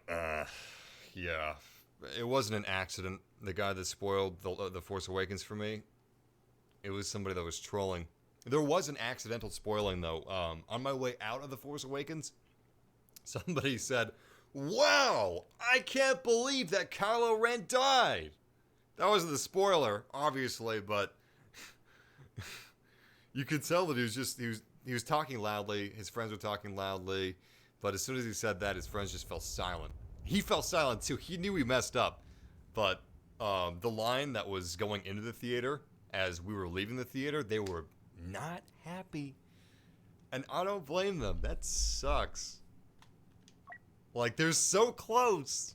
yeah. It wasn't an accident. The guy that spoiled The Force Awakens for me, it was somebody that was trolling. There was an accidental spoiling, though. On my way out of The Force Awakens, somebody said, "Wow, I can't believe that Kylo Ren died." That wasn't the spoiler, obviously, but you could tell that he was talking loudly. His friends were talking loudly, but as soon as he said that, his friends just fell silent. He fell silent too. He knew he messed up, but the line that was going into the theater as we were leaving the theater, they were not happy, and I don't blame them. That sucks. Like, they're so close.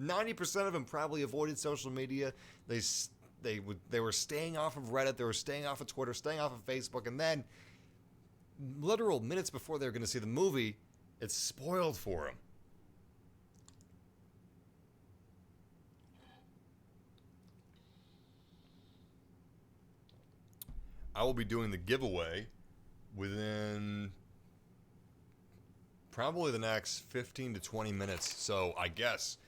90% of them probably avoided social media. They were staying off of Reddit. They were staying off of Twitter, staying off of Facebook, and then literal minutes before they were going to see the movie, it's spoiled for them. I will be doing the giveaway within probably the next 15 to 20 minutes. So I guess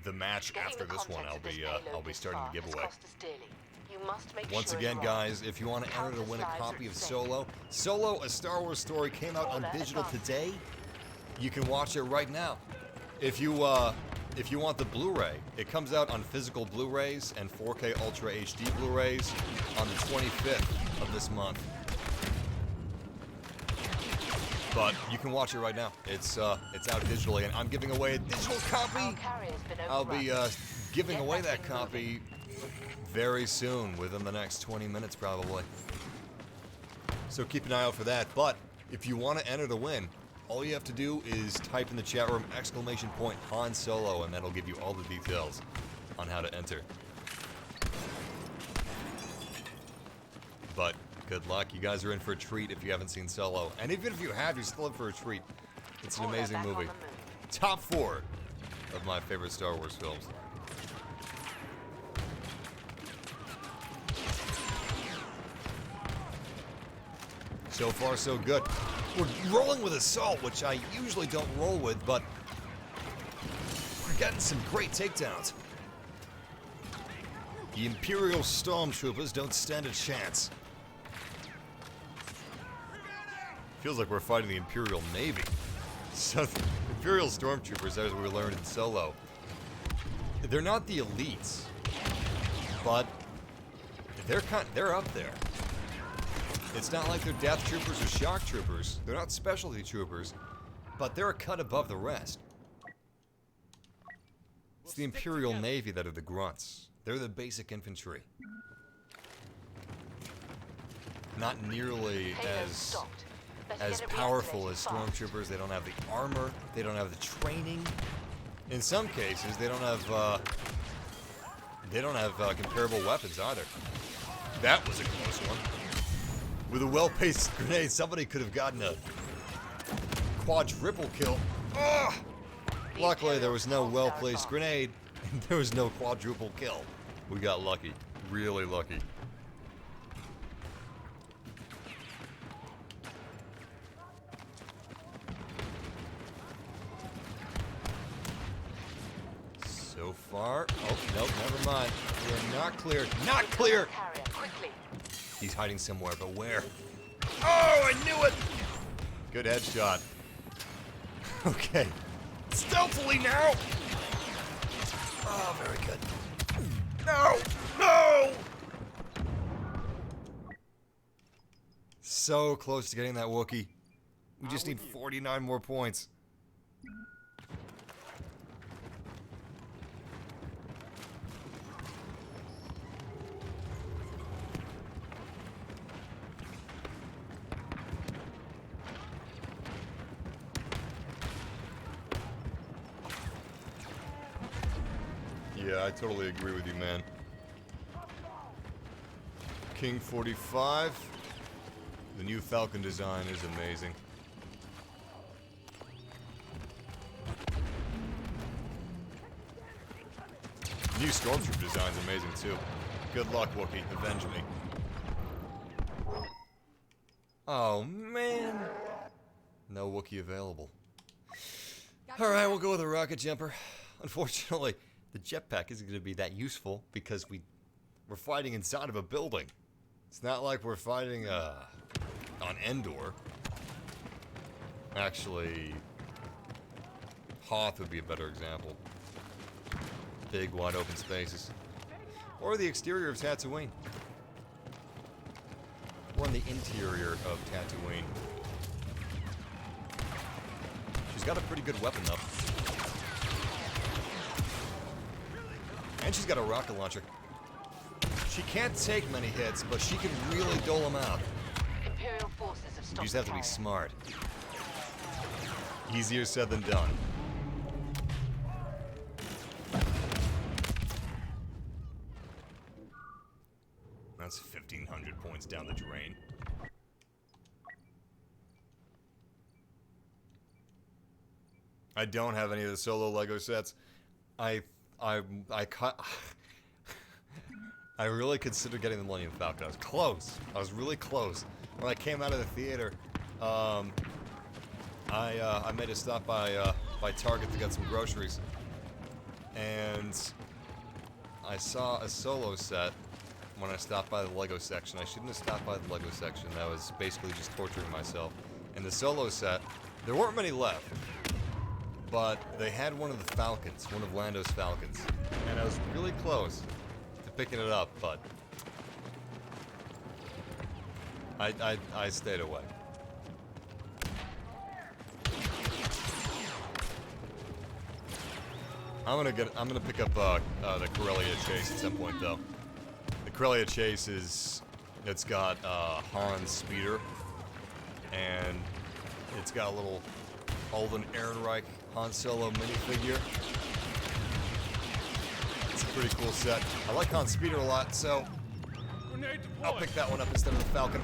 the match after this one, I'll be starting the giveaway. Once again, guys, if you want to enter to win a copy of Solo, A Star Wars Story came out on digital today. You can watch it right now. If you want the Blu-ray, it comes out on physical Blu-rays and 4K Ultra HD Blu-rays on the 25th of this month. But you can watch it right now. It's out digitally, and I'm giving away a digital copy. I'll be giving away that copy very soon, within the next 20 minutes probably. So keep an eye out for that. But if you want to enter to win, all you have to do is type in the chat room !Han Solo, and that'll give you all the details on how to enter. But good luck. You guys are in for a treat if you haven't seen Solo. And even if you have, you're still in for a treat. It's an amazing movie. Top 4 of my favorite Star Wars films. So far, so good. We're rolling with assault, which I usually don't roll with, but we're getting some great takedowns. The Imperial Stormtroopers don't stand a chance. Feels like we're fighting the Imperial Navy. So the Imperial Stormtroopers, as we learned in Solo, they're not the elites, but they're up there. It's not like they're death troopers or shock troopers. They're not specialty troopers, but they're a cut above the rest. It's the Imperial Navy that are the grunts. They're the basic infantry. Not nearly as powerful as stormtroopers. They don't have the armor. They don't have the training. In some cases, they don't have comparable weapons either. That was a close one. With a well-placed grenade, somebody could have gotten a quadruple kill. Ugh! Luckily, there was no well-placed grenade, and there was no quadruple kill. We got lucky. Really lucky. So far... Oh, nope, never mind. We're not clear. Not clear! He's hiding somewhere, but where? Oh, I knew it! Good headshot. Okay. Stealthily now! Oh, very good. No! No! So close to getting that Wookiee. We just need 49 more points. Yeah, I totally agree with you, man. King 45. The new Falcon design is amazing. New Stormtrooper design's amazing too. Good luck, Wookiee. Avenge me. Oh man. No Wookiee available. Alright, we'll go with a rocket jumper. Unfortunately, the jetpack isn't going to be that useful because we're fighting inside of a building. It's not like we're fighting on Endor. Actually, Hoth would be a better example. Big, wide open spaces. Or the exterior of Tatooine. Or in the interior of Tatooine. She's got a pretty good weapon, though. And she's got a rocket launcher. She can't take many hits, but she can really dole them out. Imperial forces have stopped. You just have to be smart. Easier said than done. That's 1,500 points down the drain. I don't have any of the solo Lego sets. I really considered getting the Millennium Falcon. I was close. I was really close. When I came out of the theater, I made a stop by Target to get some groceries, and I saw a solo set when I stopped by the Lego section. I shouldn't have stopped by the Lego section. That was basically just torturing myself. And the solo set, there weren't many left, but they had one of the Falcons, one of Lando's Falcons, and I was really close to picking it up, but I stayed away. I'm gonna pick up the Corellia Chase at some point, though. The Corellia Chase it's got Han's speeder, and it's got a little Alden Ehrenreich Han Solo minifigure. It's a pretty cool set. I like Han's speeder a lot, so I'll pick that one up instead of the Falcon.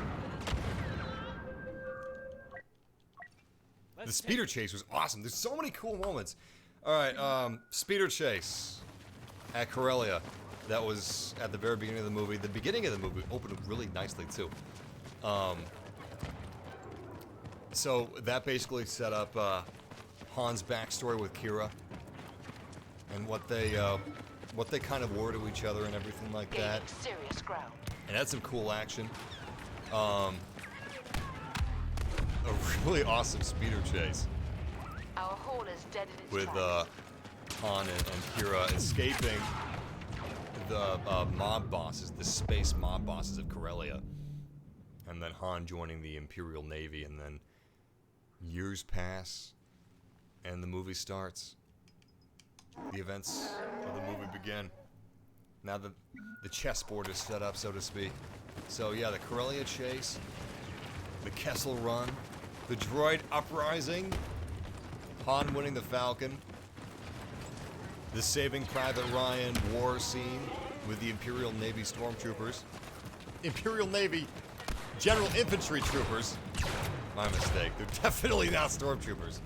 The speeder chase was awesome. There's so many cool moments. Alright, speeder chase at Corellia. That was at the very beginning of the movie. The beginning of the movie opened really nicely, too. So that basically set up Han's backstory with Kira and what they kind of were to each other and everything like that. Serious ground. And had some cool action. A really awesome speeder chase. Our haul is dead in its With tracks. Han and Kira escaping the mob bosses, the space mob bosses of Corellia. And then Han joining the Imperial Navy, and then years pass, and the movie starts. The events of the movie begin. Now the chessboard is set up, so to speak. So yeah, the Corellia chase, the Kessel Run, the droid uprising, Han winning the Falcon, the Saving Private Ryan war scene with the Imperial Navy stormtroopers, Imperial Navy General Infantry troopers. My mistake. They're definitely not stormtroopers.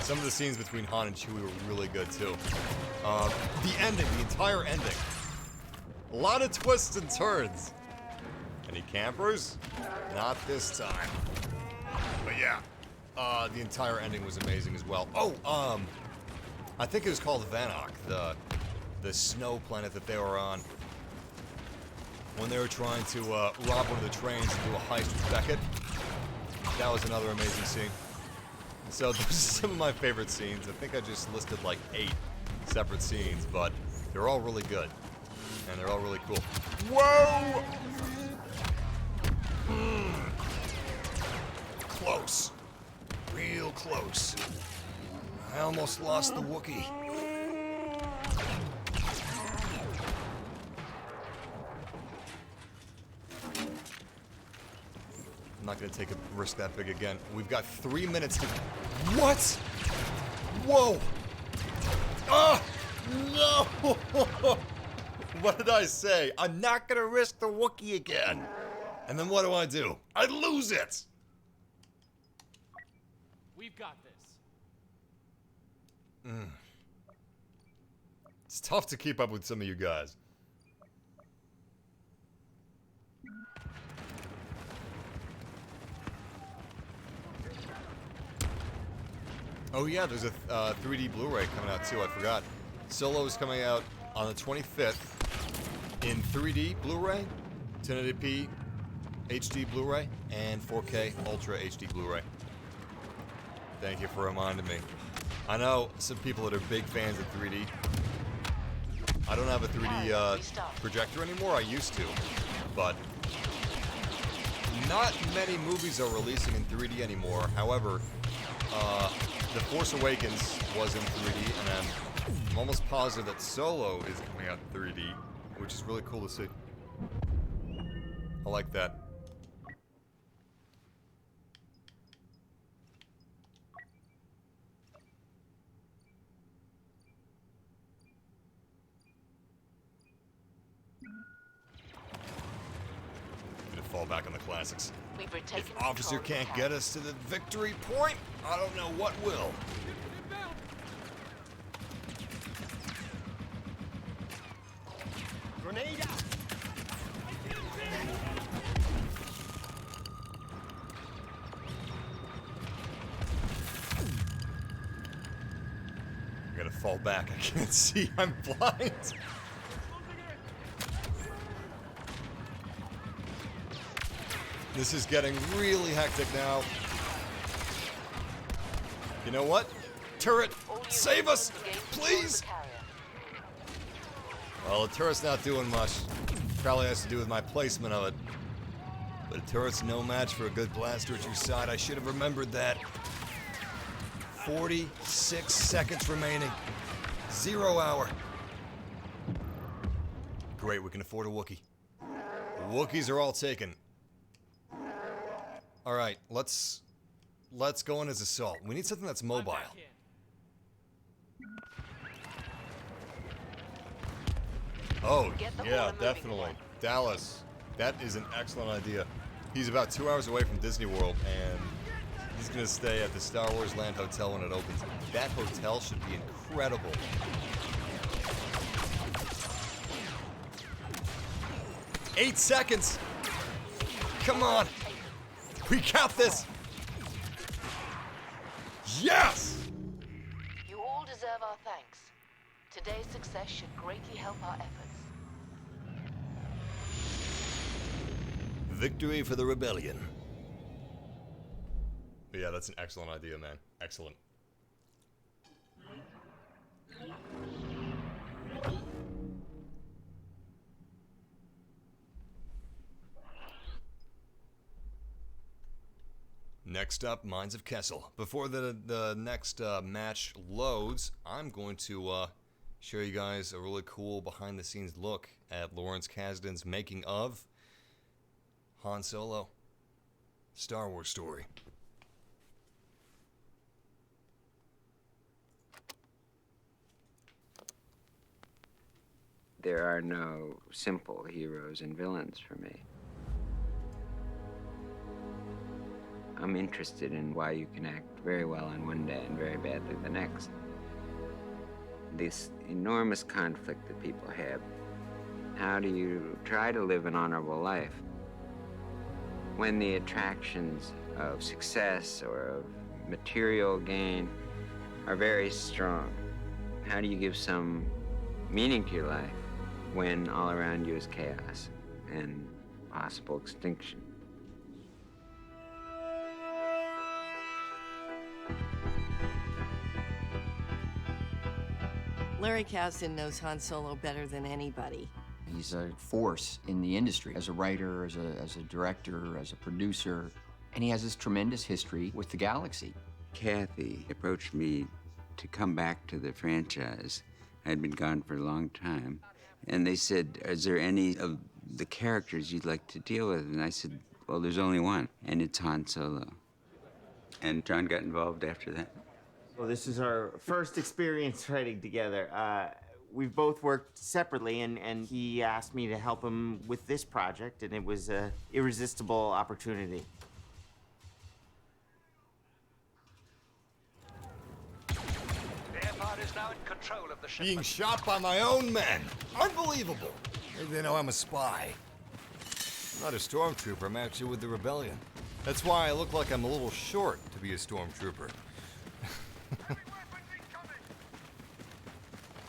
Some of the scenes between Han and Chewie were really good too. The ending, the entire ending. A lot of twists and turns. Any campers? Not this time. But yeah, the entire ending was amazing as well. Oh, I think it was called Vanok, the snow planet that they were on. When they were trying to rob one of the trains and do a heist with Beckett. That was another amazing scene. So those are some of my favorite scenes. I think I just listed like 8 separate scenes, but they're all really good. And they're all really cool. Whoa! Close. Real close. I almost lost the Wookiee. I'm not gonna take a risk that big again. We've got 3 minutes to... What? Whoa! Ah! No! What did I say? I'm not gonna risk the Wookiee again. And then what do? I lose it! We've got this. It's tough to keep up with some of you guys. Oh yeah, there's a 3D Blu-ray coming out too, I forgot. Solo is coming out on the 25th in 3D Blu-ray, 1080p HD Blu-ray, and 4K Ultra HD Blu-ray. Thank you for reminding me. I know some people that are big fans of 3D. I don't have a 3D projector anymore, I used to, but not many movies are releasing in 3D anymore. However, The Force Awakens was in 3D, and I'm almost positive that Solo is coming out in 3D, which is really cool to see. I like that. Gonna fall back on the classics. If Officer can't get us to the victory point, I don't know what will. Grenade out! I gotta fall back. I can't see. I'm blind. This is getting really hectic now. You know what? Turret, save us, please! Well, the turret's not doing much. Probably has to do with my placement of it. But a turret's no match for a good blaster at your side. I should have remembered that. 46 seconds remaining. 0 hour. Great, we can afford a Wookiee. Wookiees are all taken. All right, let's go in as assault. We need something that's mobile. Oh, yeah, definitely. Dallas. That is an excellent idea. He's about 2 hours away from Disney World, and he's going to stay at the Star Wars Land Hotel when it opens. That hotel should be incredible. Eight seconds. Come on. We got this. Yes! You all deserve our thanks. Today's success should greatly help our efforts. Victory for the rebellion. Yeah, that's an excellent idea, man. Excellent. Next up, Mines of Kessel. Before the next match loads, I'm going to show you guys a really cool behind-the-scenes look at Lawrence Kasdan's making of Han Solo, Star Wars story. There are no simple heroes and villains for me. I'm interested in why you can act very well on one day and very badly the next. This enormous conflict that people have. How do you try to live an honorable life when the attractions of success or of material gain are very strong? How do you give some meaning to your life when all around you is chaos and possible extinction? Larry Kasdan knows Han Solo better than anybody. He's a force in the industry as a writer, as a director, as a producer, and he has this tremendous history with the galaxy. Kathy approached me to come back to the franchise. I'd been gone for a long time. And they said, is there any of the characters you'd like to deal with? And I said, well, there's only one, and it's Han Solo. And John got involved after that. Well, this is our first experience writing together. We've both worked separately, and he asked me to help him with this project, and it was an irresistible opportunity. The Empire control of the ship. Being shot by my own men. Unbelievable. Maybe they know I'm a spy. I'm not a stormtrooper, I'm actually with the rebellion. That's why I look like I'm a little short to be a stormtrooper.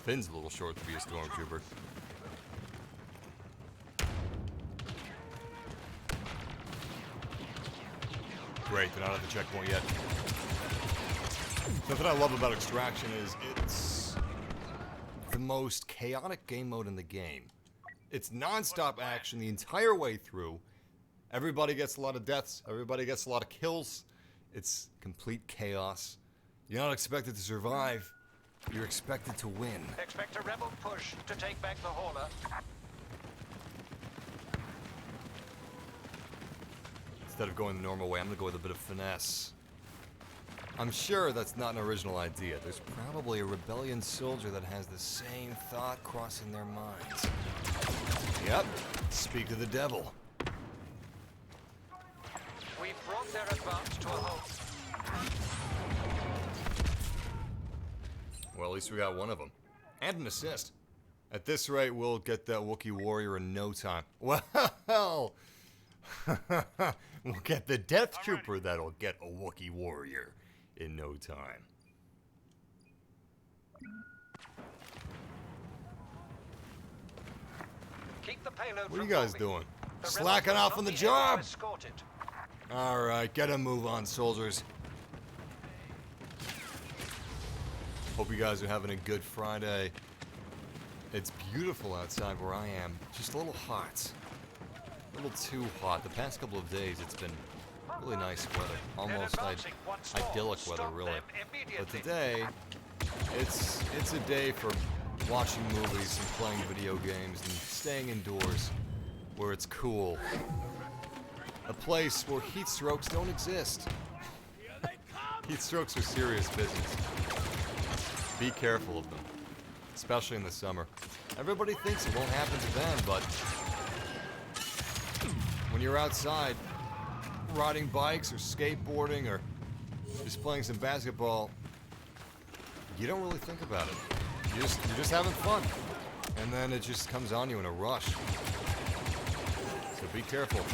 Finn's a little short to be a stormtrooper. Great, they're not at the checkpoint yet. Something I love about Extraction is it's the most chaotic game mode in the game. It's non-stop action the entire way through. Everybody gets a lot of deaths. Everybody gets a lot of kills. It's complete chaos. You're not expected to survive. You're expected to win. Expect a rebel push to take back the hauler. Instead of going the normal way, I'm gonna go with a bit of finesse. I'm sure that's not an original idea. There's probably a rebellion soldier that has the same thought crossing their minds. Yep, speak of the devil. We've brought their advance to a halt. Well, at least we got one of them. And an assist. At this rate, we'll get that Wookiee warrior in no time. Well, we'll get the Death Trooper that'll get a Wookiee warrior in no time. Keep the payload What are from you guys moving. doing? The Slacking rebels off on will the not be able to job? escort it. Alright, get a move on, soldiers. Hope you guys are having a good Friday. It's beautiful outside where I am. Just a little hot. A little too hot. The past couple of days it's been really nice weather. Almost idyllic weather, really. But today, it's a day for watching movies and playing video games and staying indoors where it's cool. A place where heat strokes don't exist. Heat strokes are serious business. Be careful of them, especially in the summer. Everybody thinks it won't happen to them, but when you're outside riding bikes or skateboarding or just playing some basketball, you don't really think about it. You're just having fun, and then it just comes on you in a rush. So be careful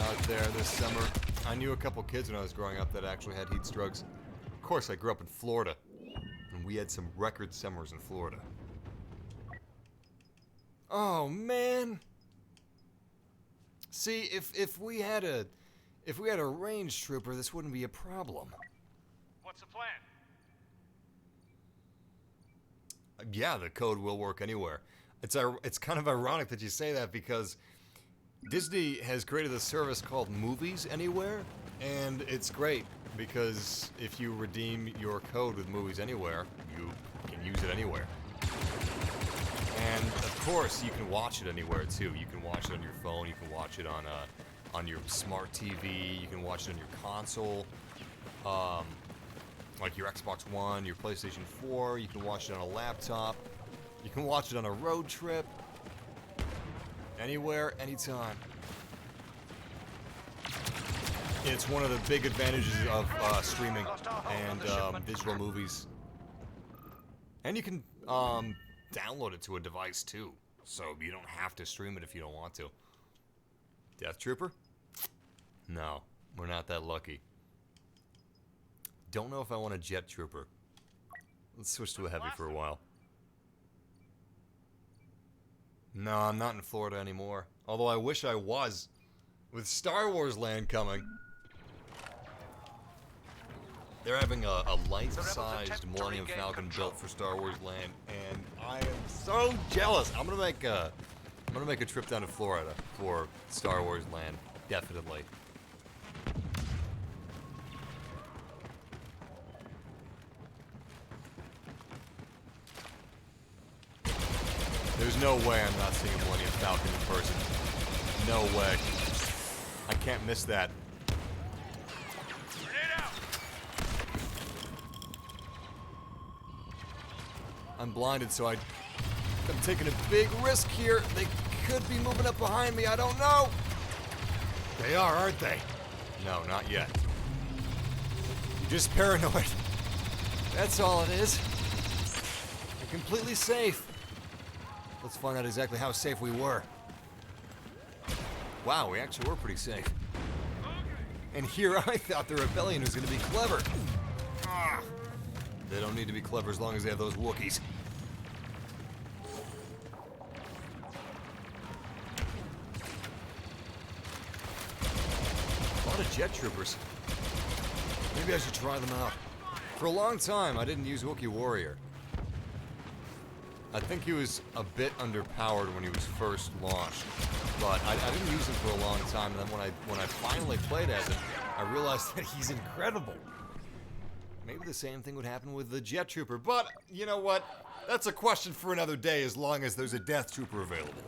out there this summer. I knew a couple kids when I was growing up that actually had heat strokes. Of course, I grew up in Florida, and we had some record summers in Florida. Oh man! See, if we had a range trooper, this wouldn't be a problem. What's the plan? Yeah, the code will work anywhere. It's kind of ironic that you say that because Disney has created a service called Movies Anywhere, and it's great because if you redeem your code with Movies Anywhere, you can use it anywhere. And of course, you can watch it anywhere too. You can watch it on your phone. You can watch it on your smart TV. You can watch it on your console, like your Xbox One, your PlayStation 4. You can watch it on a laptop. You can watch it on a road trip. Anywhere, anytime. It's one of the big advantages of streaming and digital movies. And you can download it to a device too, so you don't have to stream it if you don't want to. Death Trooper? No, we're not that lucky. Don't know if I want a Jet Trooper. Let's switch to a Heavy for a while. No, I'm not in Florida anymore. Although I wish I was. With Star Wars Land coming. They're having a life-sized Millennium Falcon built for Star Wars Land, and I am so jealous. I'm gonna make a trip down to Florida for Star Wars Land, definitely. There's no way I'm not seeing a Millennium Falcon in person. No way. I can't miss that. I'm blinded, so I'm taking a big risk here. They could be moving up behind me. I don't know. They are, aren't they? No, not yet. You're just paranoid. That's all it is. Completely safe. Let's find out exactly how safe we were. Wow, we actually were pretty safe. And here I thought the rebellion was going to be clever. Ah, they don't need to be clever as long as they have those Wookiees. A lot of jet troopers. Maybe I should try them out. For a long time, I didn't use Wookiee Warrior. I think he was a bit underpowered when he was first launched, but I didn't use him for a long time. And then when I finally played as him, I realized that he's incredible. Maybe the same thing would happen with the Jet Trooper, but you know what? That's a question for another day, as long as there's a Death Trooper available.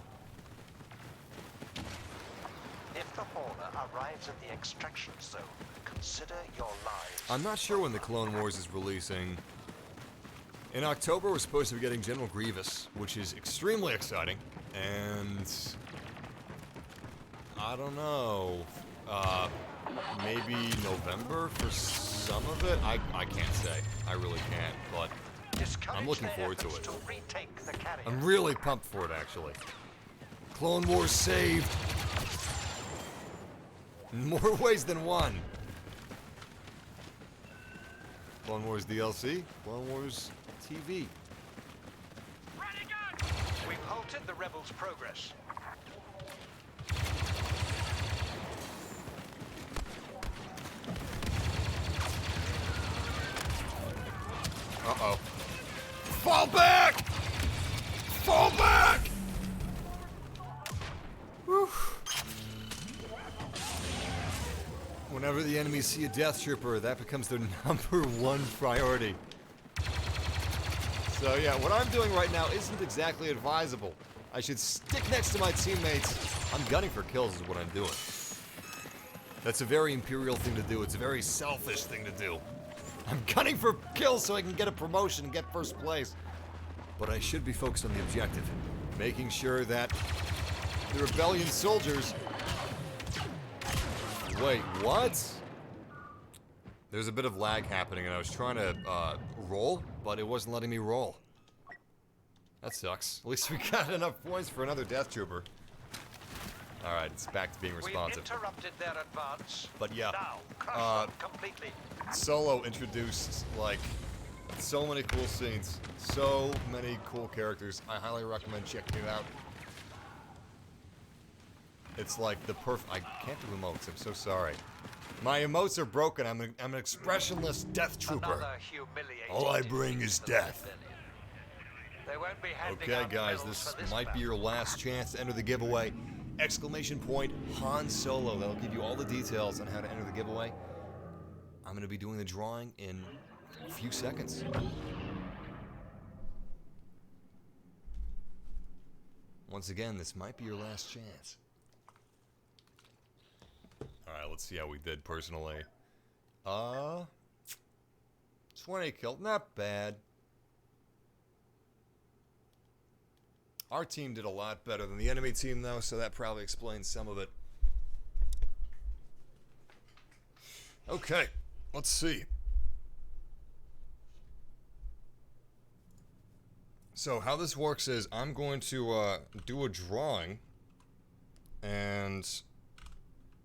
If the hauler arrives at the extraction zone, consider your lives. I'm not sure when the Clone Wars is releasing. In October, we're supposed to be getting General Grievous, which is extremely exciting, and I don't know, maybe November for some of it? I can't say. I really can't, but I'm looking forward to it. I'm really pumped for it, actually. Clone Wars saved. In more ways than one. Clone Wars DLC, Clone Wars TV. We've halted the rebels' progress. Uh-oh. Fall back! Fall back! Whew. Whenever the enemies see a Death Trooper, that becomes their #1 priority. So yeah, what I'm doing right now isn't exactly advisable. I should stick next to my teammates. I'm gunning for kills is what I'm doing. That's a very Imperial thing to do. It's a very selfish thing to do. I'm gunning for kills so I can get a promotion and get first place. But I should be focused on the objective. Making sure that the rebellion soldiers... Wait, what? There's a bit of lag happening and I was trying to roll, but it wasn't letting me roll. That sucks. At least we got enough points for another Death Trooper. Alright, it's back to being responsive. We've interrupted their advance. But yeah, Now, crush them completely. Solo introduced, like, so many cool scenes, so many cool characters. I highly recommend checking it out. It's like the I can't do emotes, I'm so sorry. My emotes are broken, I'm an expressionless Death Trooper. All I bring is death. They won't be handing Okay out guys, medals this might be your last chance to enter the giveaway. Exclamation point Han Solo. That'll give you all the details on how to enter the giveaway. I'm going to be doing the drawing in a few seconds. Once again, this might be your last chance. Alright, let's see how we did personally. 20 killed, not bad. Our team did a lot better than the enemy team, though, so that probably explains some of it. Okay, let's see. So how this works is I'm going to do a drawing, and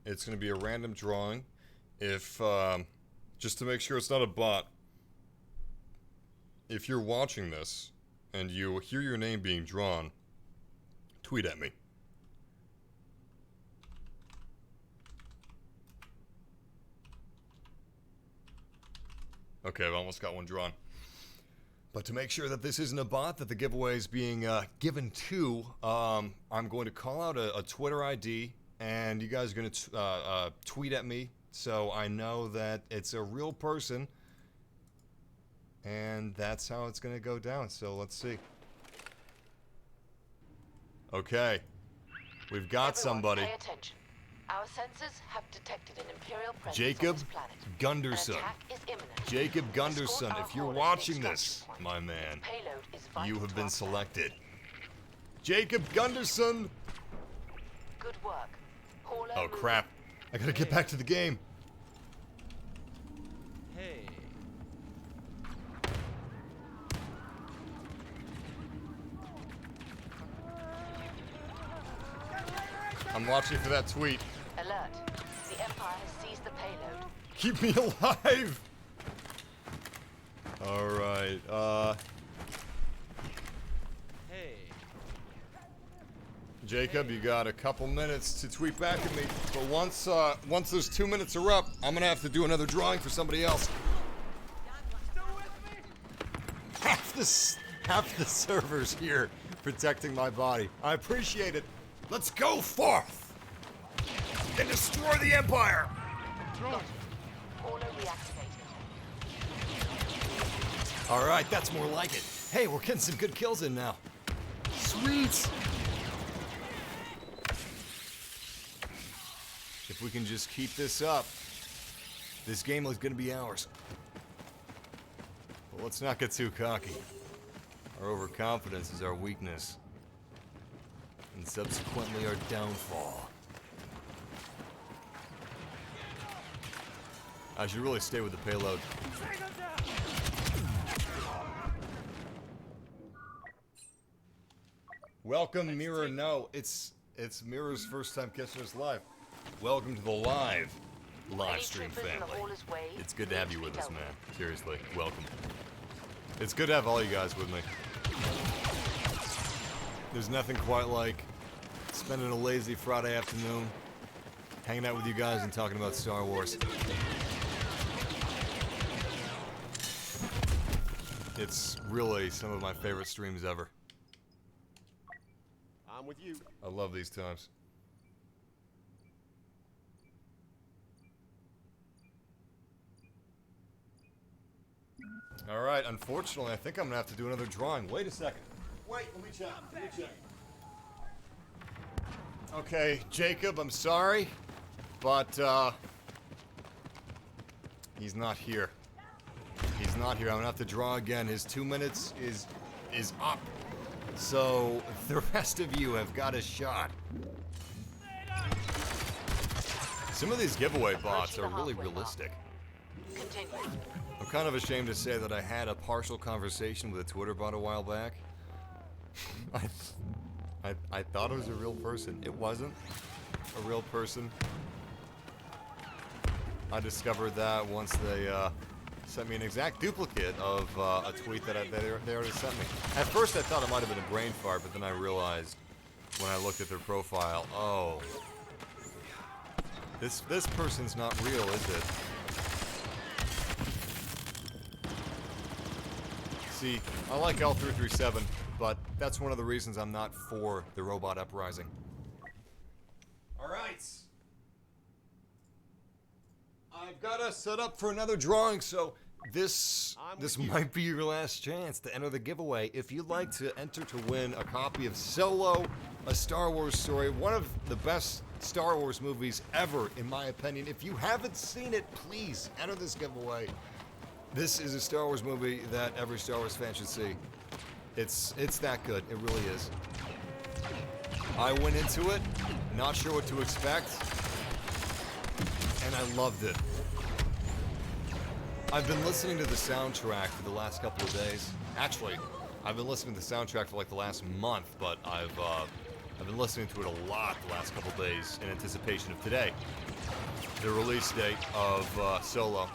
it's going to be a random drawing. If just to make sure it's not a bot, if you're watching this and you hear your name being drawn, tweet at me. Okay, I've almost got one drawn. But to make sure that this isn't a bot, that the giveaway is being given to, I'm going to call out a Twitter ID, and you guys are going to tweet at me, so I know that it's a real person, and that's how it's going to go down. So let's see. Okay, we've got somebody. Pay attention. Our sensors have detected an Imperial presence Jacob on this planet. Gunderson. An attack is imminent. Jacob Gunderson, Escort if you're our hauler watching to the this, extraction my point. man, Payload is vital you have to been our selected. Jacob Gunderson! Good work. Hauler Oh moving. crap, I gotta get back to the game. Hey. I'm watching for that tweet. Alert. The Empire has seized the payload. Keep me alive! Alright, Hey. Jacob, you got a couple minutes to tweet back at me, but once those 2 minutes are up, I'm gonna have to do another drawing for somebody else. Half the servers here protecting my body. I appreciate it. Let's go forth and destroy the Empire. Holo reactivated. All right, that's more like it. Hey, we're getting some good kills in now. Sweet. If we can just keep this up, this game is going to be ours. But let's not get too cocky. Our overconfidence is our weakness, and subsequently our downfall. I should really stay with the payload. Welcome, Mira. No, it's Mira's first time catching us live. Welcome to the live stream family. It's good to have you with us, man. Seriously, welcome. It's good to have all you guys with me. There's nothing quite like spending a lazy Friday afternoon hanging out with you guys and talking about Star Wars. It's really some of my favorite streams ever. I'm with you. I love these times. All right, unfortunately, I think I'm gonna have to do another drawing. Wait a second. Wait, let me check. Okay, Jacob, I'm sorry, but he's not here. He's not here. I'm gonna have to draw again. His 2 minutes is up. So the rest of you have got a shot. Some of these giveaway bots are really realistic. Continue. I'm kind of ashamed to say that I had a partial conversation with a Twitter bot a while back. I thought it was a real person. It wasn't a real person. I discovered that once they sent me an exact duplicate of a tweet that they already sent me. At first I thought it might have been a brain fart, but then I realized when I looked at their profile, oh, this person's not real, is it? See, I like L337, but that's one of the reasons I'm not for the robot uprising. Alright. I've got us set up for another drawing, so this might be your last chance to enter the giveaway. If you'd like to enter to win a copy of Solo, a Star Wars story, one of the best Star Wars movies ever, in my opinion. If you haven't seen it, please enter this giveaway. This is a Star Wars movie that every Star Wars fan should see. It's that good. It really is. I went into it, not sure what to expect, and I loved it. I've been listening to the soundtrack for the last couple of days. Actually, I've been listening to the soundtrack for like the last month, but I've been listening to it a lot the last couple of days in anticipation of today, the release date of Solo.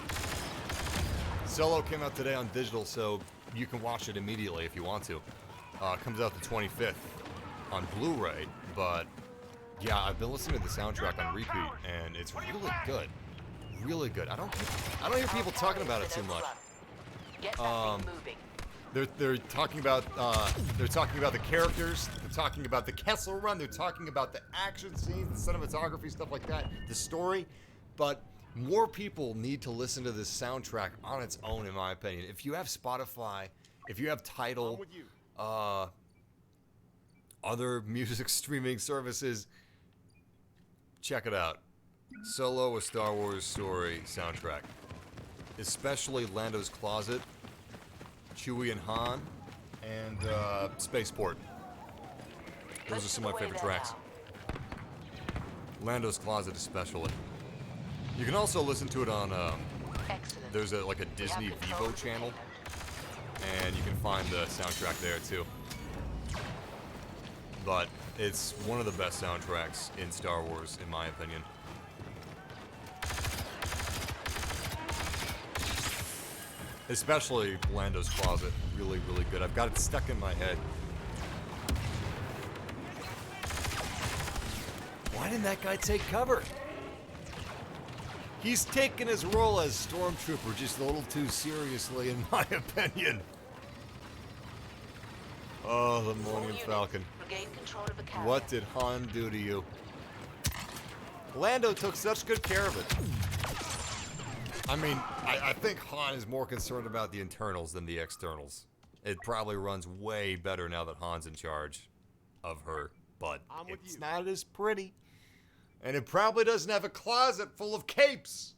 Solo came out today on digital, so you can watch it immediately if you want to. Comes out the 25th on Blu-ray, but yeah, I've been listening to the soundtrack on repeat, and it's really good. Really good. I don't hear people talking about it too much. They're talking about the characters. They're talking about the Kessel Run. They're talking about the action scenes, the cinematography, stuff like that, the story. But more people need to listen to this soundtrack on its own, in my opinion. If you have Spotify, if you have Tidal, other music streaming services, check it out. Solo, a Star Wars story soundtrack. Especially Lando's Closet, Chewie and Han, and Spaceport. Those are some of my favorite tracks. Lando's Closet especially. You can also listen to it on, there's like a Disney Vivo channel, and you can find the soundtrack there too. but it's one of the best soundtracks in Star Wars, in my opinion. Especially Lando's Closet. Really, really good. I've got it stuck in my head. Why didn't that guy take cover? He's taken his role as Stormtrooper just a little too seriously, in my opinion. Oh, the Millennium Falcon. What did Han do to you? Lando took such good care of it. I mean, I think Han is more concerned about the internals than the externals. It probably runs way better now that Han's in charge of her, but it's not as pretty. And it probably doesn't have a closet full of capes.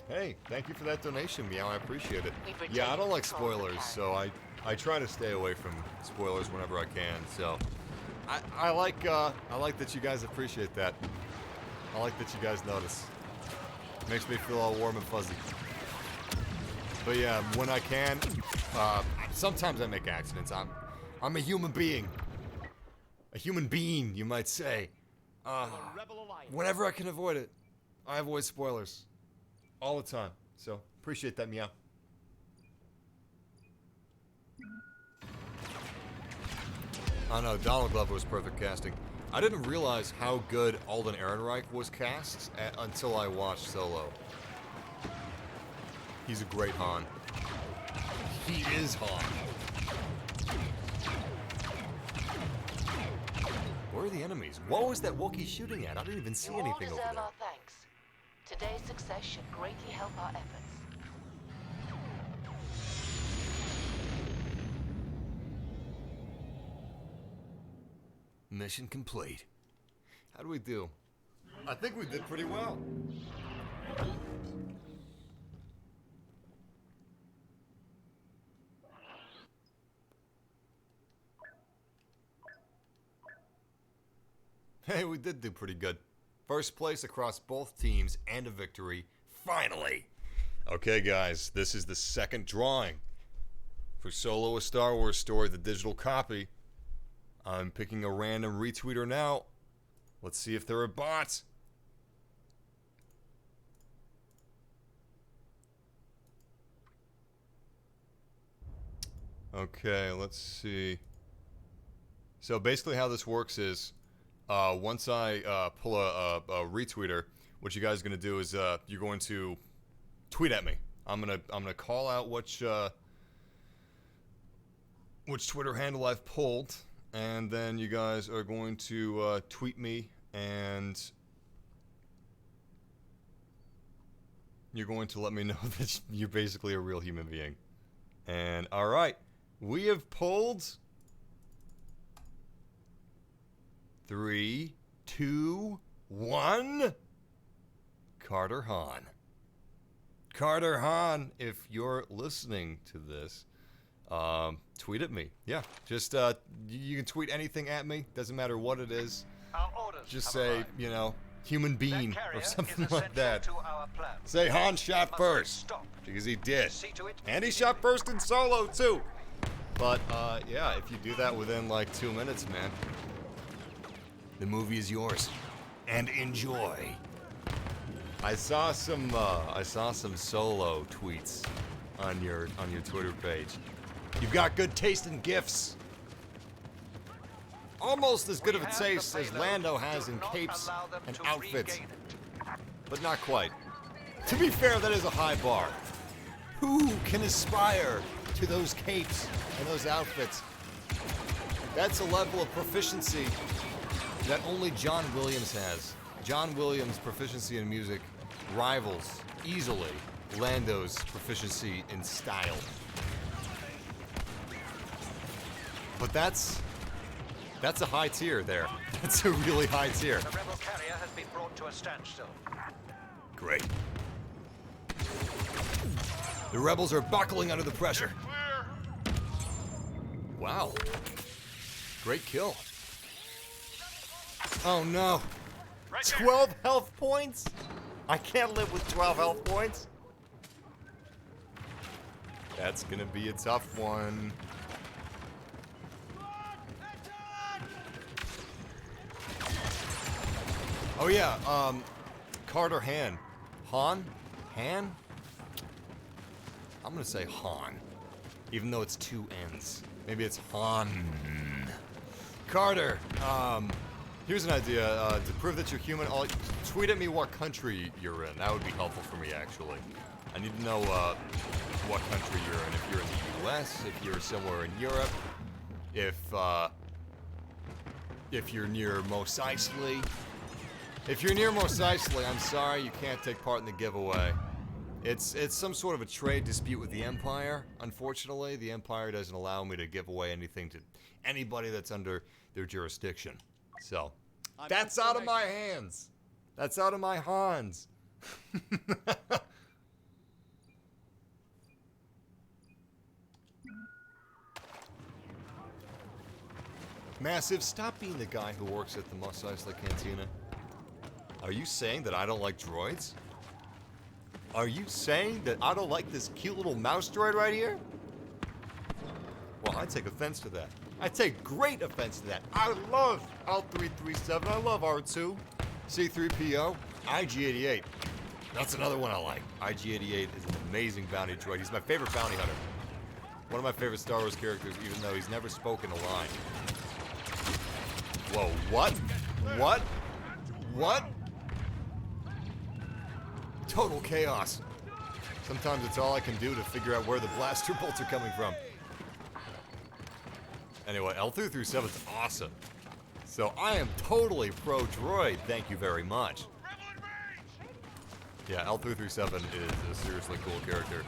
Hey, thank you for that donation, Meow. I appreciate it. Yeah, I don't like spoilers, so I try to stay away from spoilers whenever I can. So I like that you guys appreciate that. I like that you guys notice. Makes me feel all warm and fuzzy. But yeah, when I can, sometimes I make accidents. I'm a human being. A human being, you might say. Whenever I can avoid it, I avoid spoilers. All the time. So, appreciate that, Meow. I know, Donald Glover was perfect casting. I didn't realize how good Alden Ehrenreich was cast until I watched Solo. He's a great Han. He is Han. Where are the enemies? What was that Wookiee shooting at? I didn't even see anything over there. Our thanks. Today's success should greatly help our efforts. Mission complete. How do we do? I think we did pretty well. Hey, we did do pretty good. First place across both teams and a victory, finally. Okay, guys, this is the second drawing for Solo: A Star Wars Story, the digital copy. I'm picking a random retweeter now. Let's see if they're a bot. Okay, let's see. So basically how this works is, once I pull a retweeter, what you guys are gonna do is you're going to tweet at me. I'm gonna call out which Twitter handle I've pulled, and then you guys are going to tweet me, and you're going to let me know that you're basically a real human being. And all right, we have pulled 3, 2, 1. Carter Hahn. Carter Hahn, if you're listening to this, tweet at me. Yeah, just you can tweet anything at me. Doesn't matter what it is. Just say, you know, human being or something like that. Say Han shot first, because he did, and he shot first in Solo too. But yeah, if you do that within like 2 minutes, man, the movie is yours, and enjoy. I saw some Solo tweets on your Twitter page. You've got good taste in gifts. Almost as good of a taste as Lando has in capes and outfits, but not quite. To be fair, that is a high bar. Who can aspire to those capes and those outfits? That's a level of proficiency that only John Williams has. John Williams' proficiency in music rivals easily Lando's proficiency in style. But that's a high tier there. That's a really high tier. The rebel carrier has been brought to a standstill. Great. The rebels are buckling under the pressure. Wow. Great kill. Oh no. 12 health points? I can't live with 12 health points. That's gonna be a tough one. Oh yeah, Carter Han. Han? Han? I'm gonna say Han. Even though it's two N's. Maybe it's Han. Carter, here's an idea. To prove that you're human, tweet at me what country you're in. That would be helpful for me, actually. I need to know what country you're in. If you're in the US, if you're somewhere in Europe, if you're near Mos Eisley. If you're near Mos Eisley, I'm sorry, you can't take part in the giveaway. It's some sort of a trade dispute with the Empire. Unfortunately, the Empire doesn't allow me to give away anything to anybody that's under their jurisdiction. So, that's out of my hands. That's out of my hands. Massive, stop being the guy who works at the Mos Eisley Cantina. Are you saying that I don't like droids? Are you saying that I don't like this cute little mouse droid right here? Well, I take offense to that. I take great offense to that. I love L337. I love R2, C3PO, IG-88. That's another one I like. IG-88 is an amazing bounty droid. He's my favorite bounty hunter. One of my favorite Star Wars characters, even though he's never spoken a line. Whoa, what? What? What? Total chaos. Sometimes it's all I can do to figure out where the blaster bolts are coming from. Anyway, L337 is awesome. So I am totally pro-droid. Thank you very much. Yeah, L337 is a seriously cool character.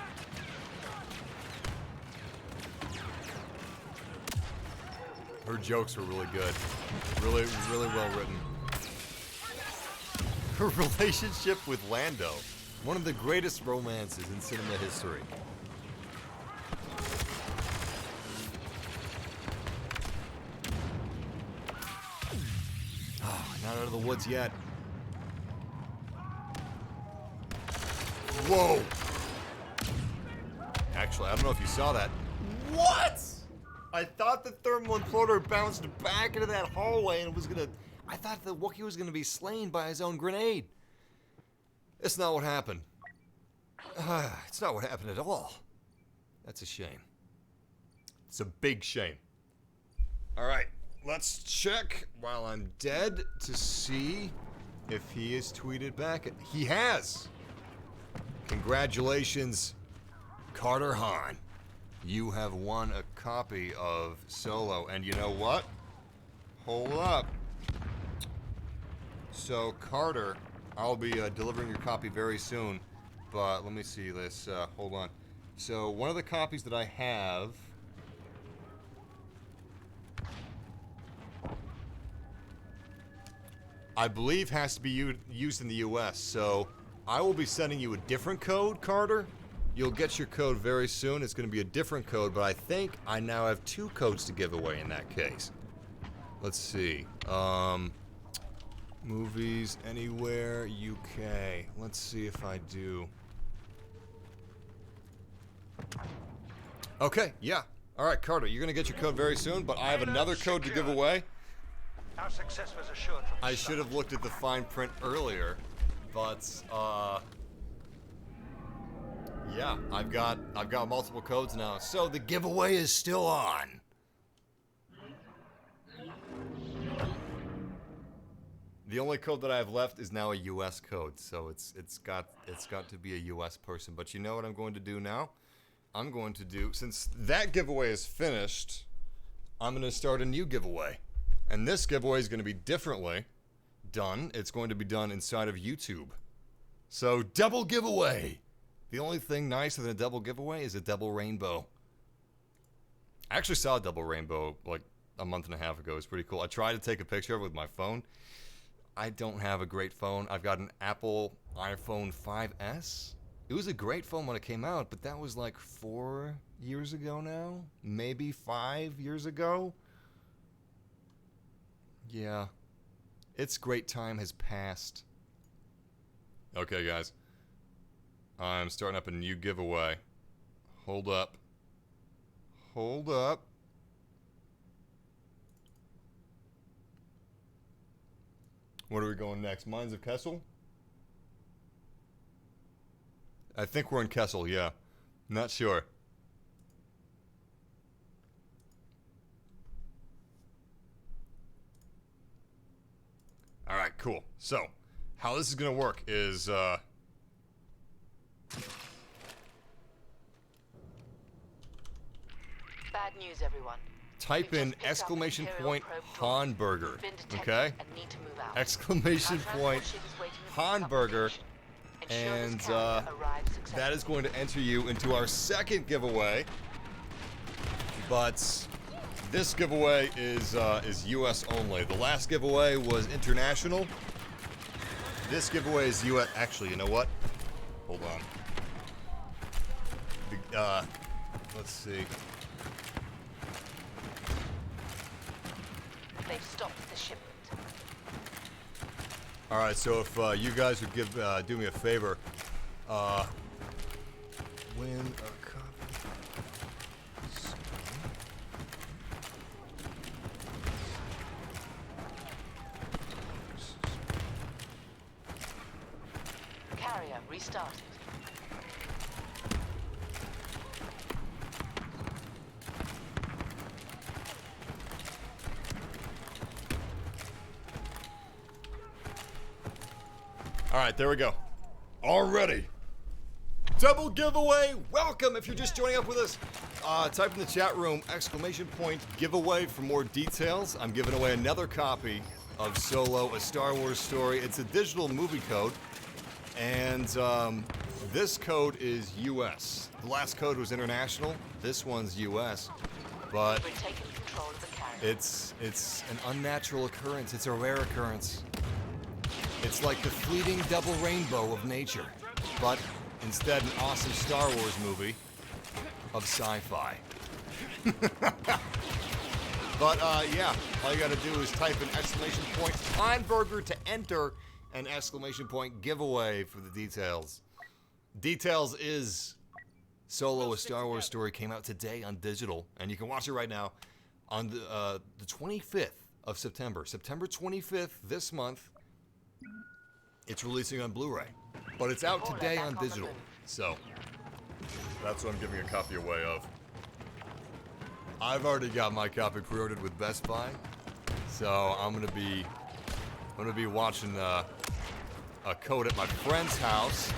Her jokes were really good. Really well written. Her relationship with Lando. One of the greatest romances in cinema history. Oh, not out of the woods yet. Whoa! Actually, I don't know if you saw that. What? I thought the thermal imploder bounced back into that hallway and was gonna... I thought the Wookiee was gonna be slain by his own grenade. It's not what happened. It's not what happened at all. That's a shame. It's a big shame. Alright, let's check while I'm dead to see if he has tweeted back. He has! Congratulations, Carter Han. You have won a copy of Solo, and you know what? Hold up. So, Carter, I'll be delivering your copy very soon, but let me see this. Hold on. So, one of the copies that I have... I believe has to be used in the US, so I will be sending you a different code, Carter. You'll get your code very soon. It's going to be a different code, but I think I now have 2 codes to give away in that case. Let's see. Movies, anywhere, UK. Let's see if I do. Okay, yeah. All right, Carter, you're going to get your code very soon, but I have another code to give away. Our success was assured from the I should have looked at the fine print earlier, but yeah, I've got multiple codes now, so the giveaway is still on. The only code that I have left is now a US code, so it's got to be a US person. But you know what I'm going to do now? I'm going to do, since that giveaway is finished, I'm going to start a new giveaway. And this giveaway is going to be differently done. It's going to be done inside of YouTube. So, double giveaway! The only thing nicer than a double giveaway is a double rainbow. I actually saw a double rainbow like a month and a half ago. It was pretty cool. I tried to take a picture of it with my phone. I don't have a great phone. I've got an Apple iPhone 5S. It was a great phone when it came out, but that was like 4 years ago now? Maybe 5 years ago? Yeah. Its great time has passed. Okay, guys. I'm starting up a new giveaway. Hold up. Hold up. Where are we going next? Mines of Kessel? I think we're in Kessel, yeah. Not sure. Alright, cool. So, how this is gonna work is, Bad news, everyone. type We've in just picked up exclamation Imperial point probe droid. Hamburger, We've been detected okay? and need to move out. Exclamation Our point transport ship is waiting at the pickup Hamburger, location. Ensure this and carrier arrives that is successfully. going to enter you into our second giveaway. But this giveaway is U.S. only. The last giveaway was international. This giveaway is U.S. Actually, you know what? Hold on. Let's see. They've stopped the shipment. All right, so if you guys would do me a favor, win a copy. Carrier restarted. All right, there we go. Already. Double giveaway. Welcome if you're just joining up with us. Type in the chat room exclamation point giveaway for more details. I'm giving away another copy of Solo, a Star Wars story. It's a digital movie code, and this code is US. The last code was international. This one's US, but We've taken control of the carrier. it's an unnatural occurrence. It's a rare occurrence. It's like the fleeting double rainbow of nature, but instead an awesome Star Wars movie of sci-fi. But yeah, all you gotta do is type an exclamation point Hamburger to enter an exclamation point giveaway for the details. Details is Solo, a Star Wars story, came out today on digital, and you can watch it right now on the 25th of September. September 25th this month. It's releasing on Blu-ray, but it's out today on digital, so that's what I'm giving a copy away of. I've already got my copy pre-ordered with Best Buy, so I'm gonna be watching a code at my friend's house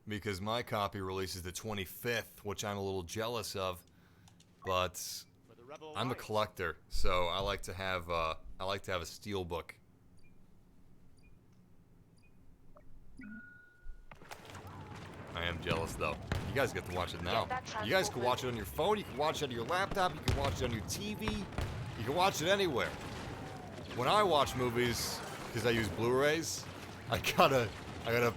because my copy releases the 25th, which I'm a little jealous of, but I'm a collector, so I like to have a steelbook. I am jealous though. You guys get to watch it now. You guys can watch it on your phone, you can watch it on your laptop, you can watch it on your TV, you can watch it anywhere. When I watch movies, because I use Blu-rays, I gotta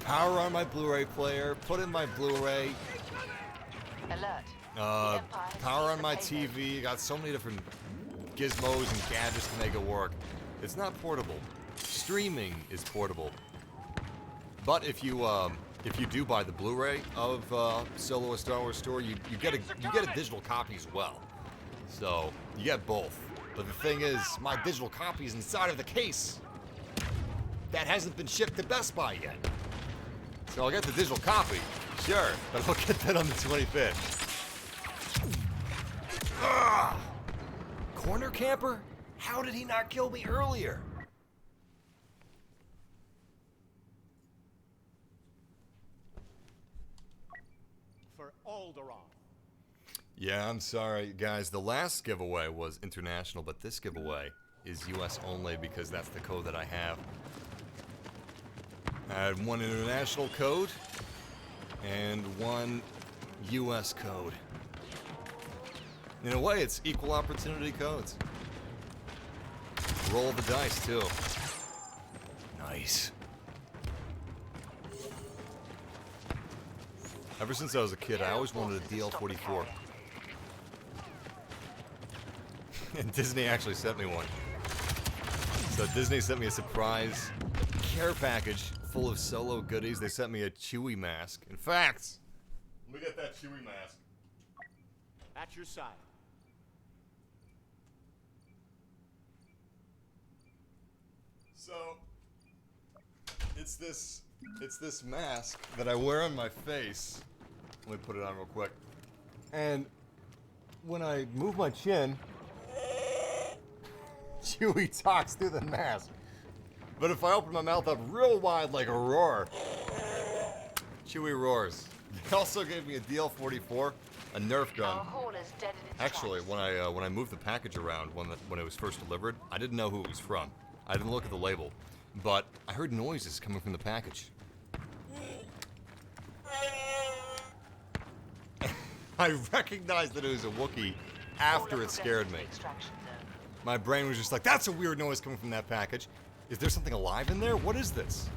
power on my Blu-ray player, put in my Blu-ray, Alert. power on my TV. Got so many different gizmos and gadgets to make it work. It's not portable. Streaming is portable. But if you do buy the Blu-ray of Solo, a Star Wars story, you get a digital copy as well. So you get both. But the thing is, my digital copy is inside of the case. That hasn't been shipped to Best Buy yet. So I'll get the digital copy, sure, but I'll get that on the 25th. Ugh! Corner camper? How did he not kill me earlier? For Alderaan. Yeah, I'm sorry, guys. The last giveaway was international, but this giveaway is US only because that's the code that I have. I had one international code and one US code. In a way, it's equal opportunity codes. Roll the dice, too. Nice. Ever since I was a kid, I always wanted a DL-44. And Disney actually sent me one. So Disney sent me a surprise care package full of solo goodies. They sent me a Chewie mask. In fact, look at that Chewie mask. At your side. So, it's this mask that I wear on my face. Let me put it on real quick. And when I move my chin, Chewie talks through the mask. But if I open my mouth up real wide like a roar, Chewie roars. They also gave me a DL-44, a Nerf gun. Our hauler's dead in its Actually, tracks. when I moved the package around when it was first delivered, I didn't know who it was from. I didn't look at the label, but I heard noises coming from the package. I recognized that it was a Wookiee after it scared me. My brain was just like, that's a weird noise coming from that package. Is there something alive in there? What is this?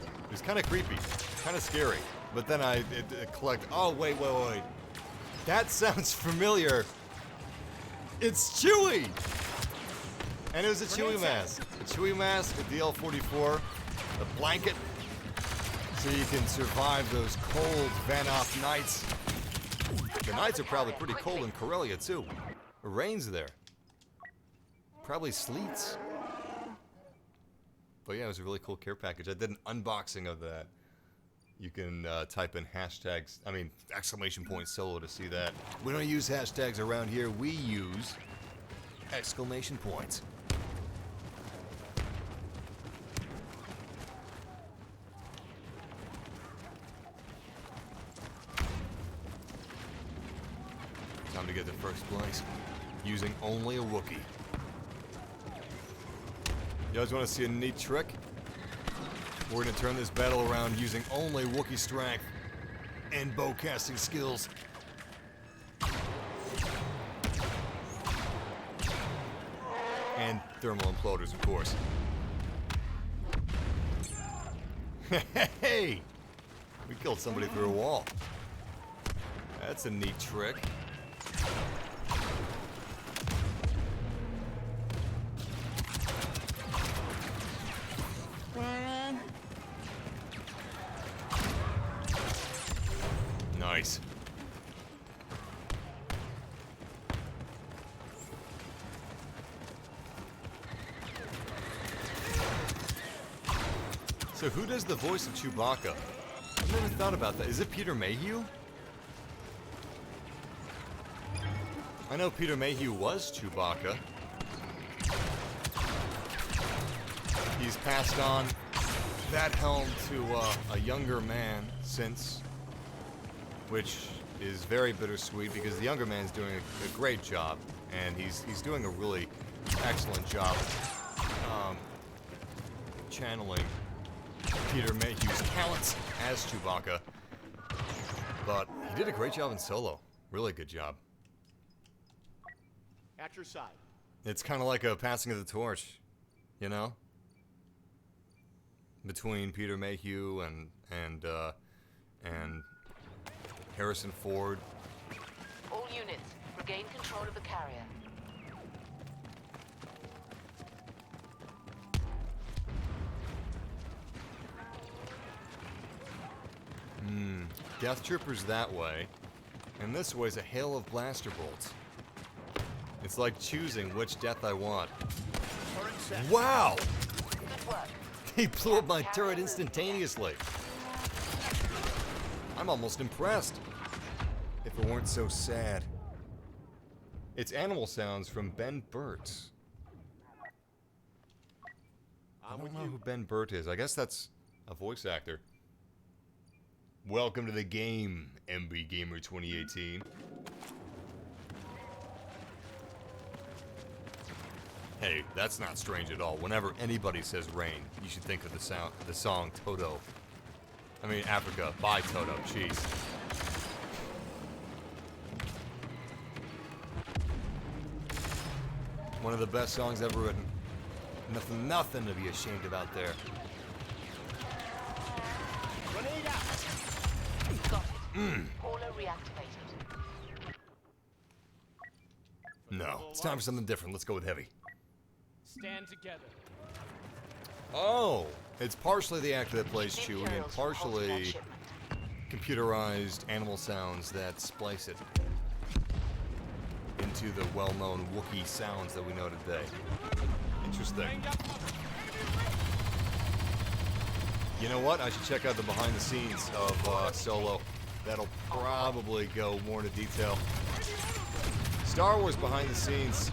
It was kind of creepy, kind of scary. But then it clicked. Oh, wait. That sounds familiar. It's Chewie! And it was a Chewie mask. A Chewie mask, a DL-44, a blanket, so you can survive those cold Vanoff nights. The nights are probably pretty cold in Corellia, too. It rains there. Probably sleets. But yeah, it was a really cool care package. I did an unboxing of that. You can type in hashtags, exclamation point solo to see that. We don't use hashtags around here. We use exclamation points. Time to get to first place. Using only a Wookiee. You guys want to see a neat trick? We're going to turn this battle around using only Wookiee strength and bow casting skills. And thermal imploders, of course. Hey! We killed somebody through a wall. That's a neat trick. Nice. So who does the voice of Chewbacca? I've never thought about that. Is it Peter Mayhew? I know Peter Mayhew was Chewbacca. He's passed on that helm to a younger man since, which is very bittersweet because the younger man's doing a great job, and he's doing a really excellent job channeling Peter Mayhew's talents as Chewbacca. But he did a great job in Solo. Really good job. At your side. It's kind of like a passing of the torch, you know? Between Peter Mayhew and Harrison Ford. All units, regain control of the carrier. Death Troopers that way, and this way is a hail of blaster bolts. It's like choosing which death I want. Wow! Good work. He blew up my turret instantaneously. I'm almost impressed. If it weren't so sad. It's animal sounds from Ben Burt. I don't know who Ben Burt is. I guess that's a voice actor. Welcome to the game, MB Gamer 2018. Hey, that's not strange at all. Whenever anybody says rain, you should think of the song Toto. I mean, Africa by Toto. Jeez. One of the best songs ever written. Nothing to be ashamed about there. Grenade out. Got it. Hauler reactivated. No, it's time for something different. Let's go with heavy. Stand together. Oh, it's partially the actor that plays The Chewie and Imperials were halting that partially shipment. computerized animal sounds that splice it into the well-known Wookiee sounds that we know today. Interesting. You know what? I should check out the behind the scenes of Solo. That'll probably go more into detail. Star Wars behind the scenes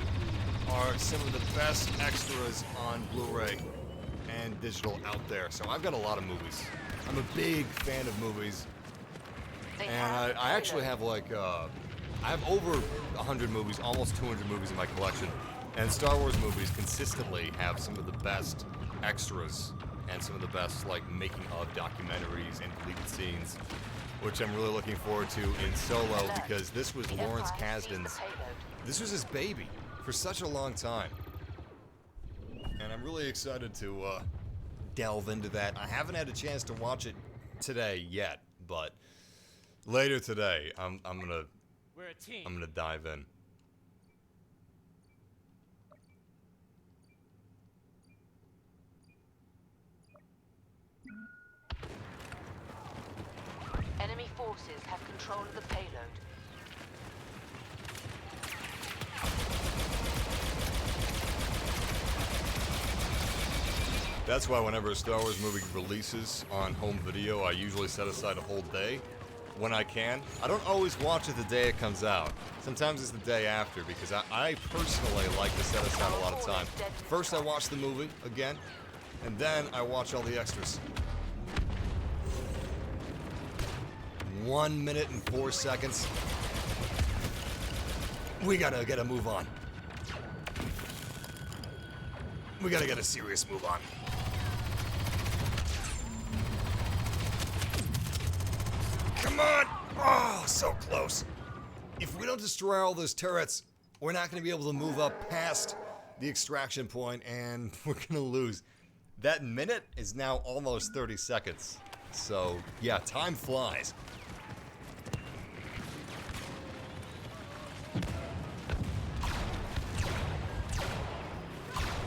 are some of the best extras on Blu-ray and digital out there. So I've got a lot of movies. I'm a big fan of movies. And I actually have like, I have over 100 movies, almost 200 movies in my collection. And Star Wars movies consistently have some of the best extras and some of the best, like, making of documentaries and deleted scenes, which I'm really looking forward to in Solo, because this was Lawrence Kasdan's, this was his baby for such a long time. And I'm really excited to delve into that. I haven't had a chance to watch it today yet, but later today, I'm gonna dive in. Enemy forces have control of the payload. That's why whenever a Star Wars movie releases on home video, I usually set aside a whole day when I can. I don't always watch it the day it comes out. Sometimes it's the day after, because I personally like to set aside a lot of time. First I watch the movie again, and then I watch all the extras. 1 minute and 4 seconds. We gotta get a move on. We gotta get a serious move on. Come on! Oh, so close. If we don't destroy all those turrets, we're not gonna be able to move up past the extraction point, and we're gonna lose. That minute is now almost 30 seconds. So, yeah, time flies.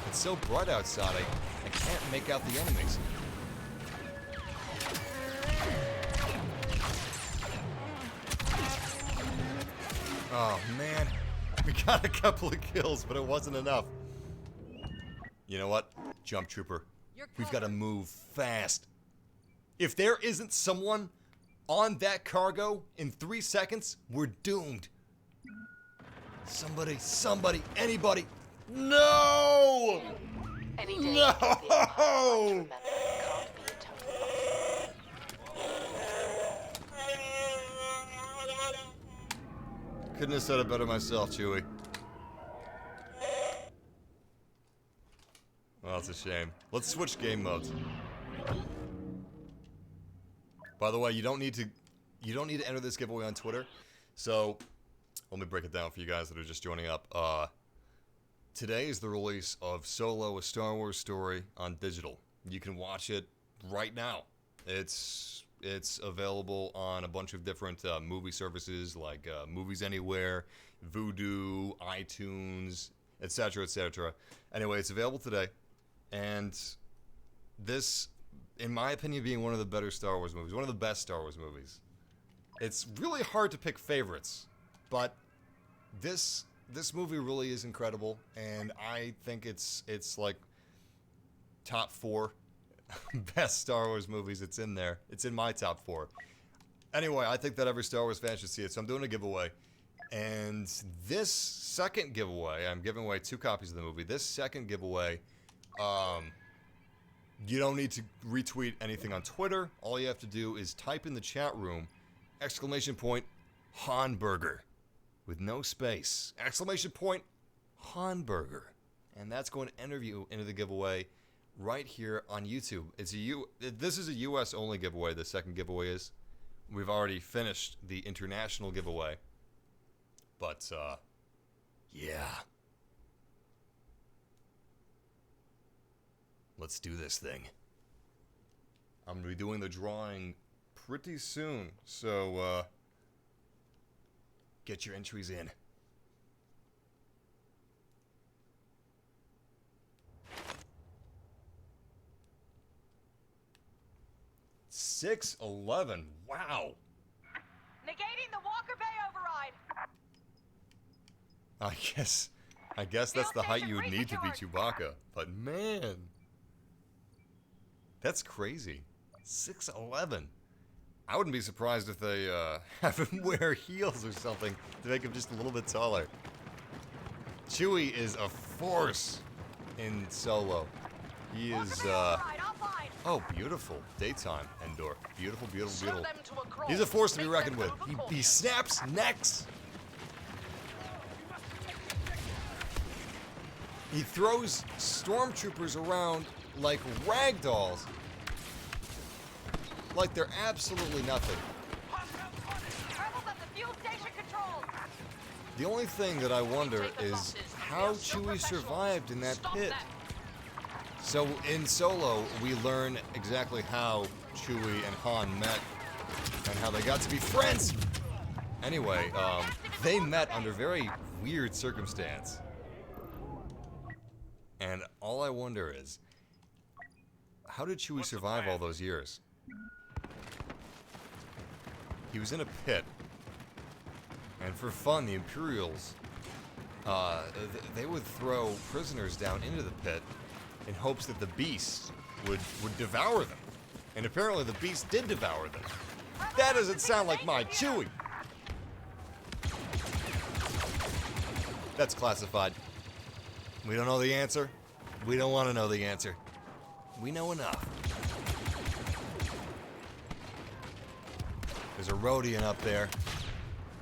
It's so bright outside, I can't make out the enemies. Oh man, we got a couple of kills, but it wasn't enough. You know what? Jump Trooper, we've got to move fast. If there isn't someone on that cargo in 3 seconds, we're doomed. Somebody, anybody. No! No! Couldn't have said it better myself, Chewie. Well, that's a shame. Let's switch game modes. By the way, you don't need to enter this giveaway on Twitter. So, let me break it down for you guys that are just joining up. Today is the release of Solo: A Star Wars Story on digital. You can watch it right now. It's available on a bunch of different movie services like Movies Anywhere, Vudu, iTunes, etc., etc. Anyway, it's available today, and this, in my opinion, being one of the better Star Wars movies, one of the best Star Wars movies. It's really hard to pick favorites, but this movie really is incredible, and I think it's like top 4 best Star Wars movies. It's in there. It's in my top 4. Anyway, I think that every Star Wars fan should see it, so I'm doing a giveaway. And this second giveaway, I'm giving away 2 copies of the movie. This second giveaway, you don't need to retweet anything on Twitter. All you have to do is type in the chat room, !Hanburger, with no space, !Hanburger. And that's going to enter you into the giveaway right here on YouTube. This is a US only giveaway. The second giveaway is. We've already finished the international giveaway. But yeah. Let's do this thing. I'm going to be doing the drawing pretty soon, so get your entries in. 6'11". Wow. Negating the Walker Bay override. I guess that's the height you would need to be Chewbacca. But man, that's crazy. 6'11". I wouldn't be surprised if they have him wear heels or something to make him just a little bit taller. Chewie is a force in Solo. He is, oh, beautiful. Daytime, Endor. Beautiful, beautiful, beautiful. He's a force to be reckoned with. He snaps necks. He throws stormtroopers around like rag dolls. Like they're absolutely nothing. The only thing that I wonder is how Chewie survived in that pit. So in Solo, we learn exactly how Chewie and Han met and how they got to be friends. Anyway, they met under very weird circumstance. And all I wonder is, how did Chewie survive all those years? He was in a pit, and for fun, the Imperials, they would throw prisoners down into the pit in hopes that the beast would devour them. And apparently the beast did devour them. That doesn't sound like my Chewie! That's classified. We don't know the answer. We don't want to know the answer. We know enough. There's a Rhodian up there.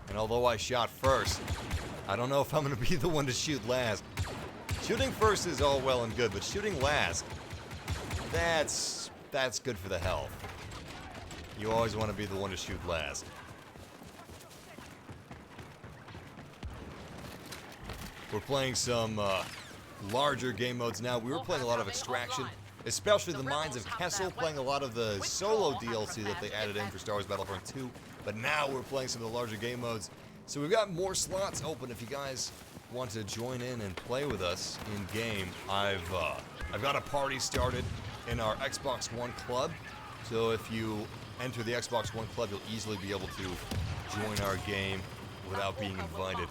And although I shot first, I don't know if I'm going to be the one to shoot last. Shooting first is all well and good, but shooting last, that's good for the health. You always want to be the one to shoot last. We're playing some larger game modes now. We were playing a lot of Extraction, especially the Mines of Kessel, playing a lot of the Solo DLC that they added in for Star Wars Battlefront 2. But now we're playing some of the larger game modes. So we've got more slots open if you guys want to join in and play with us in game. I've got a party started in our Xbox One club. So if you enter the Xbox One club, you'll easily be able to join our game without being invited.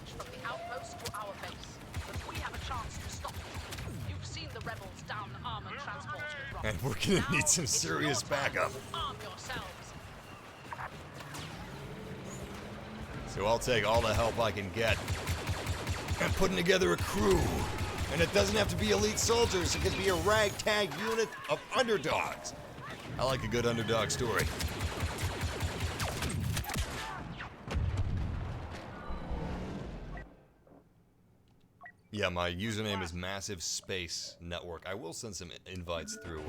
And we're gonna need some serious backup. So I'll take all the help I can get. I'm putting together a crew. And it doesn't have to be elite soldiers, it can be a ragtag unit of underdogs. I like a good underdog story. Yeah, my username is Massive Space Network. I will send some invites through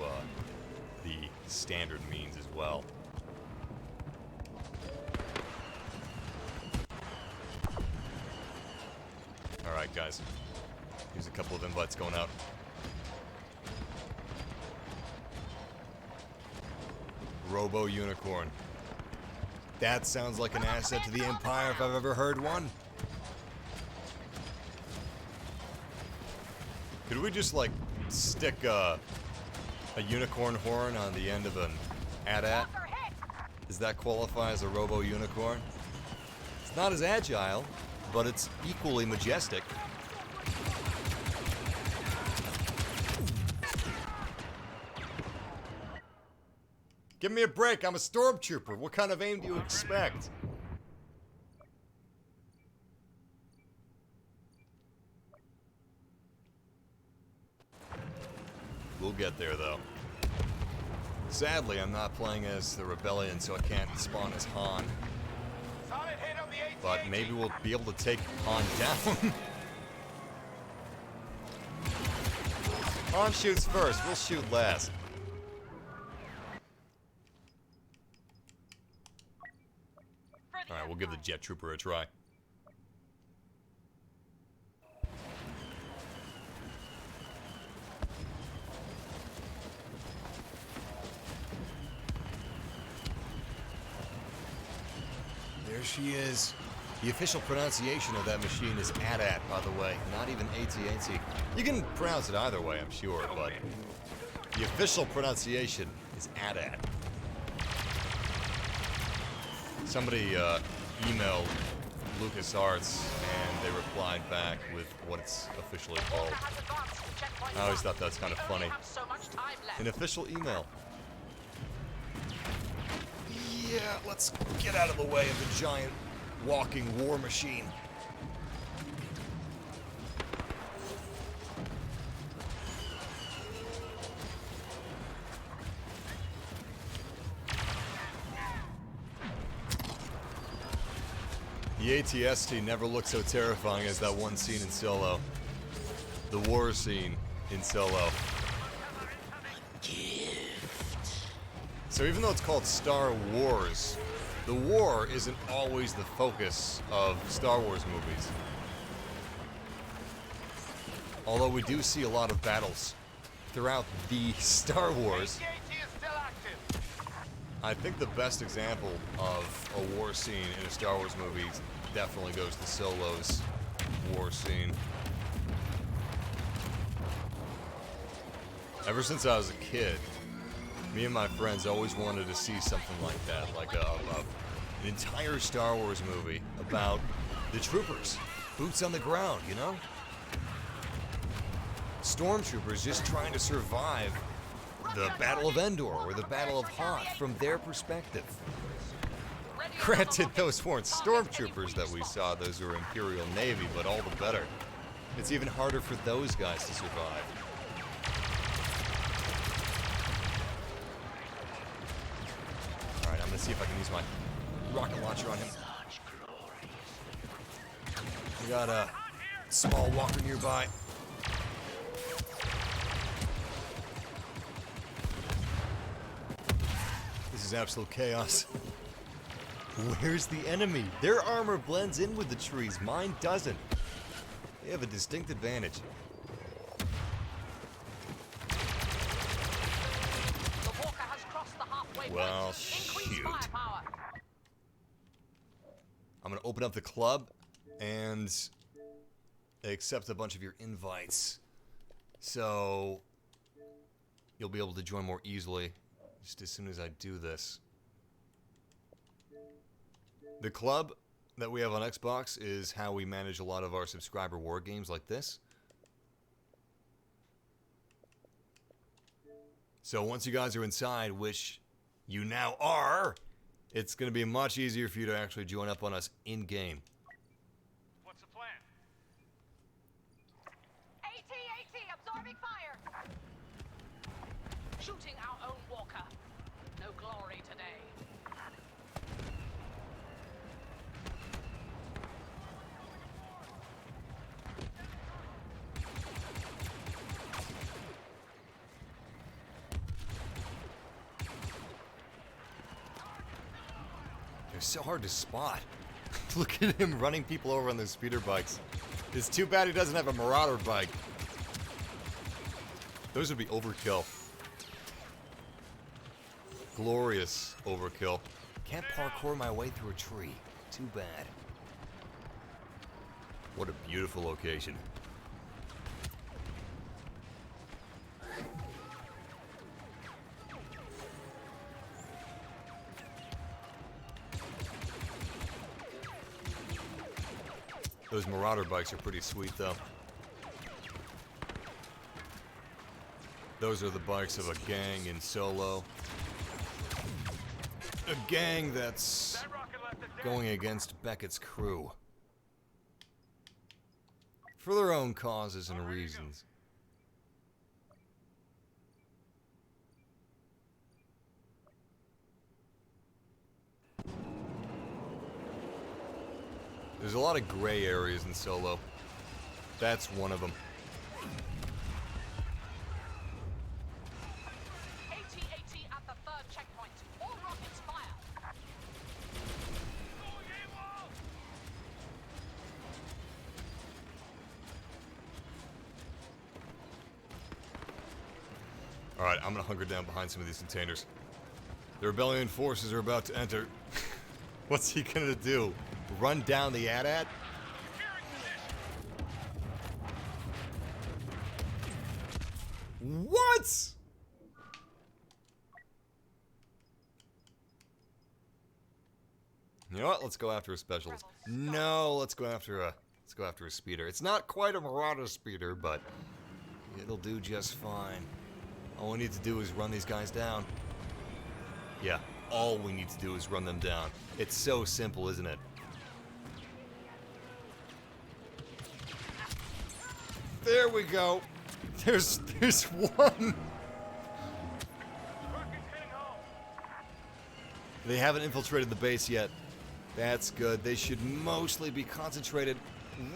the standard means as well. Alright, guys. Here's a couple of invites going out. Robo Unicorn. That sounds like an asset to the Empire if I've ever heard one. Could we just, like, stick a unicorn horn on the end of an AT-AT? Does that qualify as a Robo Unicorn? It's not as agile, but it's equally majestic. Give me a break, I'm a stormtrooper. What kind of aim do you expect? We'll get there, though. Sadly, I'm not playing as the Rebellion, so I can't spawn as Han. But maybe we'll be able to take Han down. Han shoots first, we'll shoot last. Alright, we'll give the Jet Trooper a try. There she is. The official pronunciation of that machine is AT-AT, by the way, not even AT-AT. You can pronounce it either way, I'm sure, but the official pronunciation is AT-AT. Somebody emailed LucasArts, and they replied back with what it's officially called. I always thought that's kind of funny. An official email. Yeah, let's get out of the way of the giant walking war machine. The ATST never looked so terrifying as that one scene in Solo. The war scene in Solo. So even though it's called Star Wars, the war isn't always the focus of Star Wars movies. Although we do see a lot of battles throughout the Star Wars. I think the best example of a war scene in a Star Wars movie definitely goes to Solo's war scene. Ever since I was a kid, me and my friends always wanted to see something like that, like an entire Star Wars movie about the troopers, boots on the ground, you know? Stormtroopers just trying to survive the Battle of Endor or the Battle of Hoth from their perspective. Granted, those weren't stormtroopers that we saw, those were Imperial Navy, but all the better. It's even harder for those guys to survive. Alright, I'm gonna see if I can use my rocket launcher on him. We got a small walker nearby. This is absolute chaos. Where's the enemy? Their armor blends in with the trees. Mine doesn't. They have a distinct advantage. Well, shoot. I'm gonna open up the club and accept a bunch of your invites. So you'll be able to join more easily just as soon as I do this. The club that we have on Xbox is how we manage a lot of our subscriber war games like this. So once you guys are inside, which you now are, it's going to be much easier for you to actually join up on us in-game. What's the plan? AT, absorbing fire! Shooting our own walker. No glory today. They're so hard to spot. Look at him running people over on those speeder bikes. It's too bad he doesn't have a Marauder bike. Those would be overkill. Glorious overkill. Can't parkour my way through a tree. Too bad. What a beautiful location. Those Marauder bikes are pretty sweet, though. Those are the bikes of a gang in Solo. A gang that's going against Beckett's crew. For their own causes and reasons. There's a lot of gray areas in Solo. That's one of them. AT at the third checkpoint. All rockets fire. Alright, I'm gonna hunker down behind some of these containers. The rebellion forces are about to enter. What's he gonna do? Run down the AT-AT? What? You know what? Let's go after a specialist. No, let's go after a speeder. It's not quite a Marauder speeder, but it'll do just fine. All we need to do is run these guys down. Yeah, all we need to do is run them down. It's so simple, isn't it? There we go. There's one. They haven't infiltrated the base yet. That's good. They should mostly be concentrated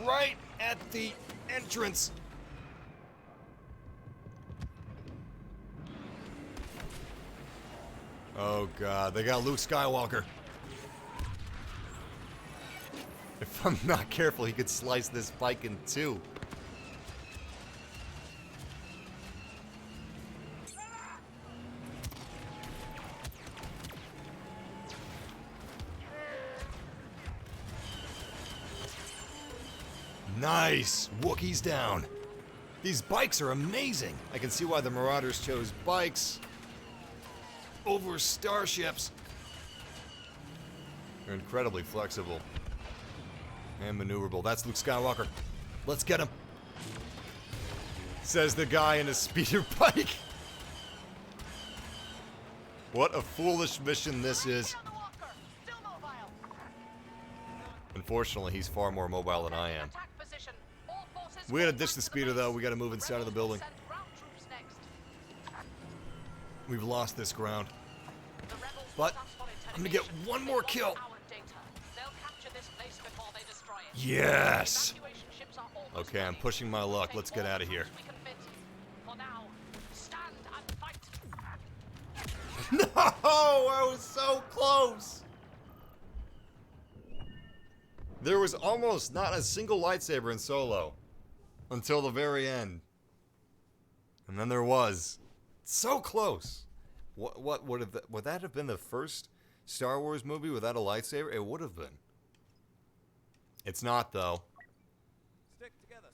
right at the entrance. Oh god, they got Luke Skywalker. If I'm not careful, he could slice this bike in two. Nice! Wookiee's down. These bikes are amazing. I can see why the Marauders chose bikes over starships. They're incredibly flexible and maneuverable. That's Luke Skywalker. Let's get him. Says the guy in a speeder bike. What a foolish mission this is. Unfortunately, he's far more mobile than I am. We gotta ditch the speeder, though. We gotta move inside of the building. We've lost this ground. But I'm gonna get one more kill. Yes! Okay, I'm pushing my luck. Let's get out of here. No! I was so close! There was almost not a single lightsaber in Solo until the very end. And then there was. So close. What would that have been the first Star Wars movie without a lightsaber? It would have been. It's not, though.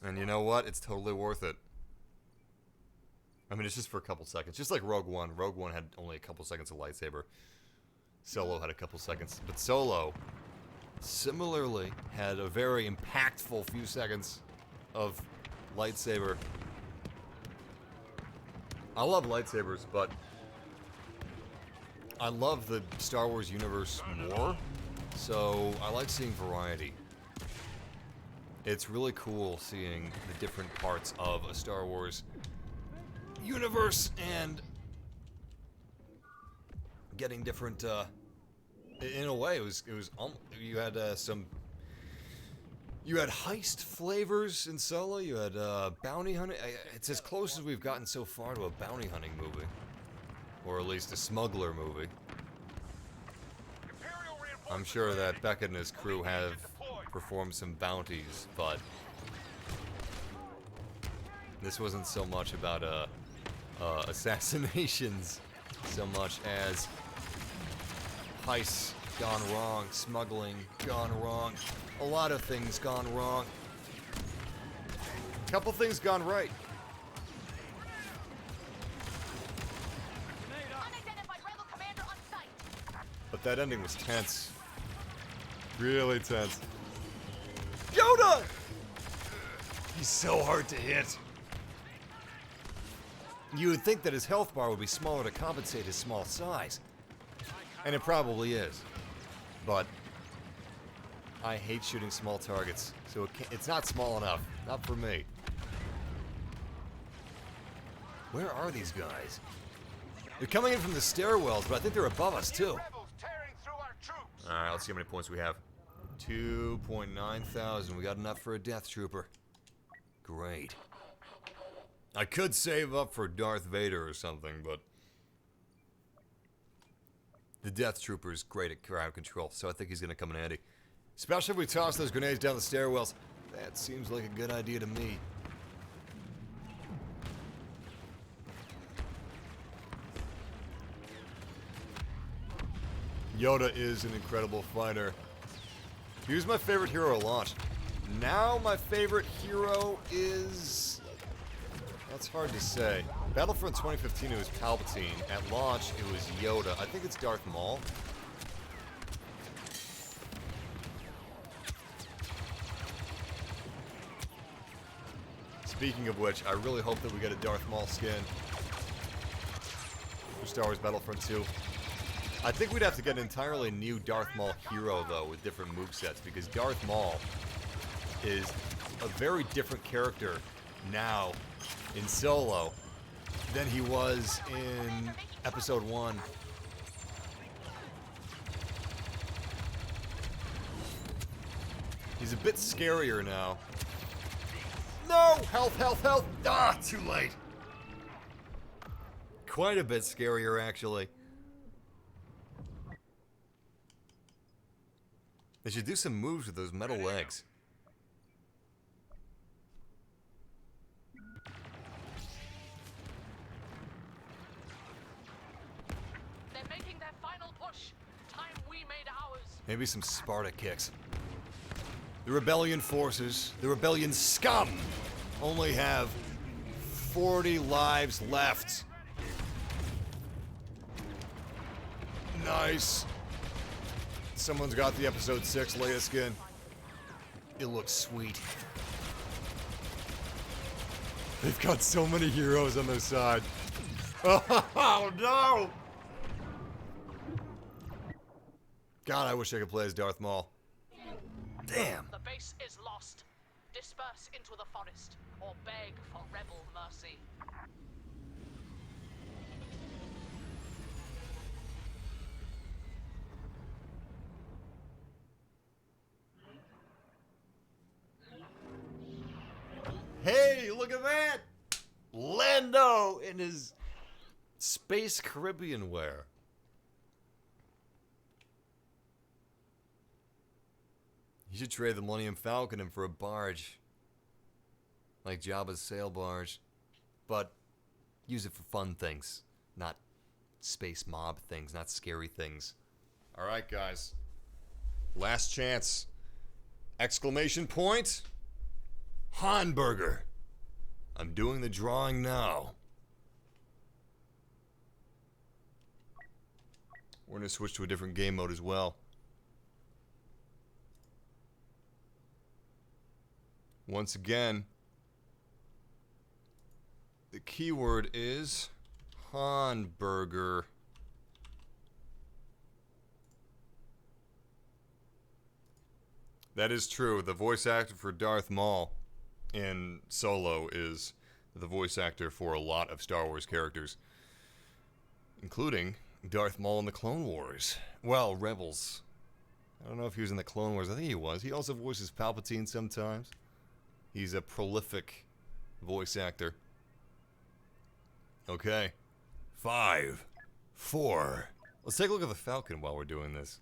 And you know what? It's totally worth it. I mean, it's just for a couple seconds. Just like Rogue One. Rogue One had only a couple seconds of lightsaber. Solo had a couple seconds. But Solo similarly had a very impactful few seconds of lightsaber. I love lightsabers, but I love the Star Wars universe more, so I like seeing variety. It's really cool seeing the different parts of a Star Wars universe and getting different, in a way, it was you had you had heist flavors in Solo, you had bounty hunting. It's as close as we've gotten so far to a bounty hunting movie. Or at least a smuggler movie. I'm sure that Beckett and his crew have performed some bounties, but this wasn't so much about assassinations so much as heists gone wrong, smuggling gone wrong, a lot of things gone wrong, a couple things gone right. But that ending was tense. Really tense. Yoda! He's so hard to hit. You would think that his health bar would be smaller to compensate his small size. And it probably is. But I hate shooting small targets, so it's not small enough. Not for me. Where are these guys? They're coming in from the stairwells, but I think they're above us too. Alright, let's see how many points we have. 2.9 thousand. We got enough for a Death Trooper. Great. I could save up for Darth Vader or something, but the Death Trooper is great at crowd control, so I think he's going to come in handy. Especially if we toss those grenades down the stairwells. That seems like a good idea to me. Yoda is an incredible fighter. He was my favorite hero at launch. Now my favorite hero is... That's hard to say. Battlefront 2015, it was Palpatine. At launch, it was Yoda. I think it's Darth Maul. Speaking of which, I really hope that we get a Darth Maul skin for Star Wars Battlefront 2. I think we'd have to get an entirely new Darth Maul hero, though, with different movesets, because Darth Maul is a very different character now in Solo than he was in Episode 1. He's a bit scarier now. No! Health, health, health! Ah, too late. Quite a bit scarier, actually. They should do some moves with those metal legs. They're making their final push. Time we made ours. Maybe some Sparta kicks. The rebellion forces, the rebellion scum, only have 40 lives left. Nice. Someone's got the episode 6 Leia skin. It looks sweet. They've got so many heroes on their side. Oh no! God, I wish I could play as Darth Maul. Damn. The base is lost. Disperse into the forest or beg for rebel mercy. Hey, look at that! Lando in his Space Caribbean wear. You should trade the Millennium Falcon in for a barge. Like Jabba's sail barge. But use it for fun things. Not space mob things, not scary things. Alright, guys. Last chance. Exclamation point. Hamburger. I'm doing the drawing now. We're going to switch to a different game mode as well. Once again, the keyword is Hamburger. That is true. The voice actor for Darth Maul in Solo is the voice actor for a lot of Star Wars characters, including Darth Maul in the Clone Wars. Well, Rebels. I don't know if he was in the Clone Wars. I think he was. He also voices Palpatine sometimes. He's a prolific voice actor. Okay. 5, 4. Let's take a look at the Falcon while we're doing this.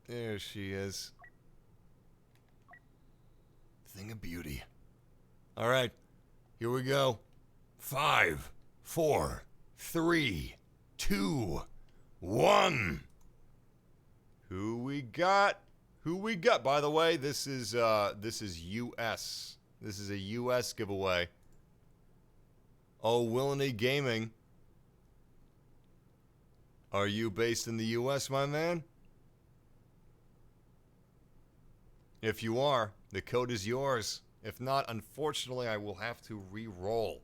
There she is. Thing of beauty. Alright. Here we go. 5, 4, 3, 2, 1. Who we got? Who we got? By the way, this is US. This is a US giveaway. Oh, Willany Gaming. Are you based in the US, my man? If you are, the code is yours. If not, unfortunately, I will have to re-roll.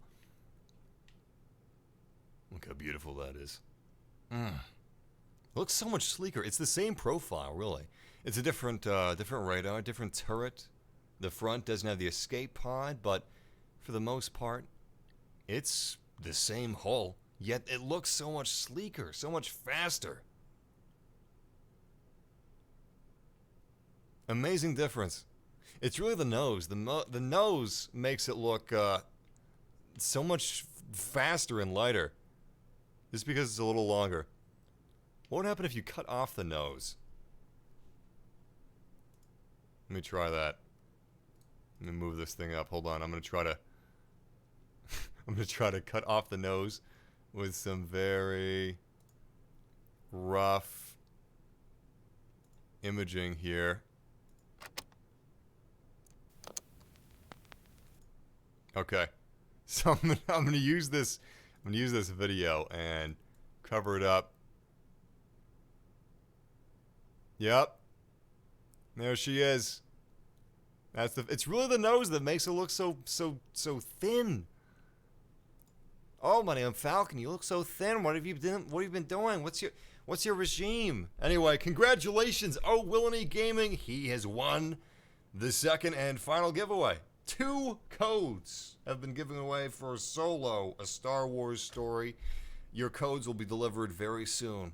Look how beautiful that is. Looks so much sleeker. It's the same profile, really. It's a different radar, different turret. The front doesn't have the escape pod, but for the most part, it's the same hull. Yet it looks so much sleeker, so much faster. Amazing difference. It's really the nose. The nose makes it look so much faster and lighter. Just because it's a little longer. What would happen if you cut off the nose? Let me try that. Let me move this thing up. Hold on. I'm gonna try to I'm gonna try to cut off the nose with some very rough imaging here. Okay. So I'm gonna use this video and cover it up. Yep. There she is. It's really the nose that makes it look so thin. Oh, my name Falcon. You look so thin. What have you been doing? What's your regime? Anyway, congratulations. Oh, Willany Gaming. He has won the second and final giveaway. 2 codes have been given away for Solo, a Star Wars story. Your codes will be delivered very soon.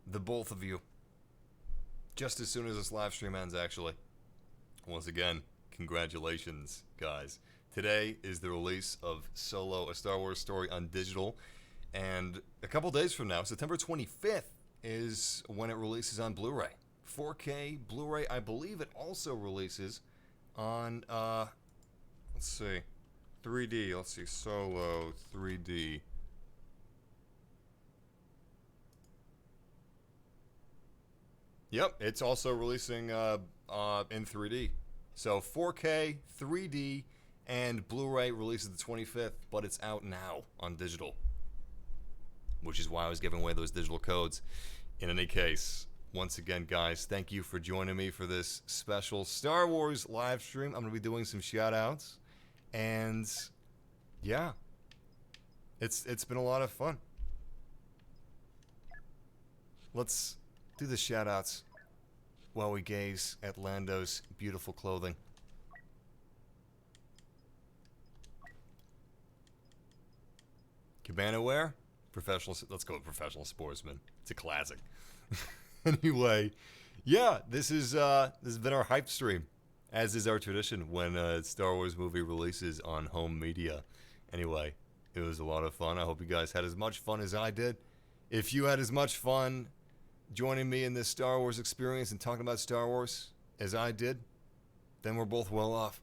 The both of you. Just as soon as this live stream ends, actually. Once again, congratulations, guys. Today is the release of Solo, a Star Wars story on digital. And a couple days from now, September 25th, is when it releases on Blu-ray. 4K Blu-ray. I believe it also releases on, let's see, 3D. Let's see, Solo 3D. Yep, it's also releasing in 3D. So 4K, 3D, and Blu-ray releases the 25th, but it's out now on digital. Which is why I was giving away those digital codes. In any case, once again, guys, thank you for joining me for this special Star Wars live stream. I'm going to be doing some shout-outs. And, yeah, it's been a lot of fun. Let's do the shout-outs while we gaze at Lando's beautiful clothing. Cabana wear? Professional. Let's go with professional sportsman. It's a classic. Anyway, yeah, this has been our hype stream, as is our tradition when a Star Wars movie releases on home media. Anyway, it was a lot of fun. I hope you guys had as much fun as I did. If you had as much fun joining me in this Star Wars experience and talking about Star Wars as I did, then we're both well off.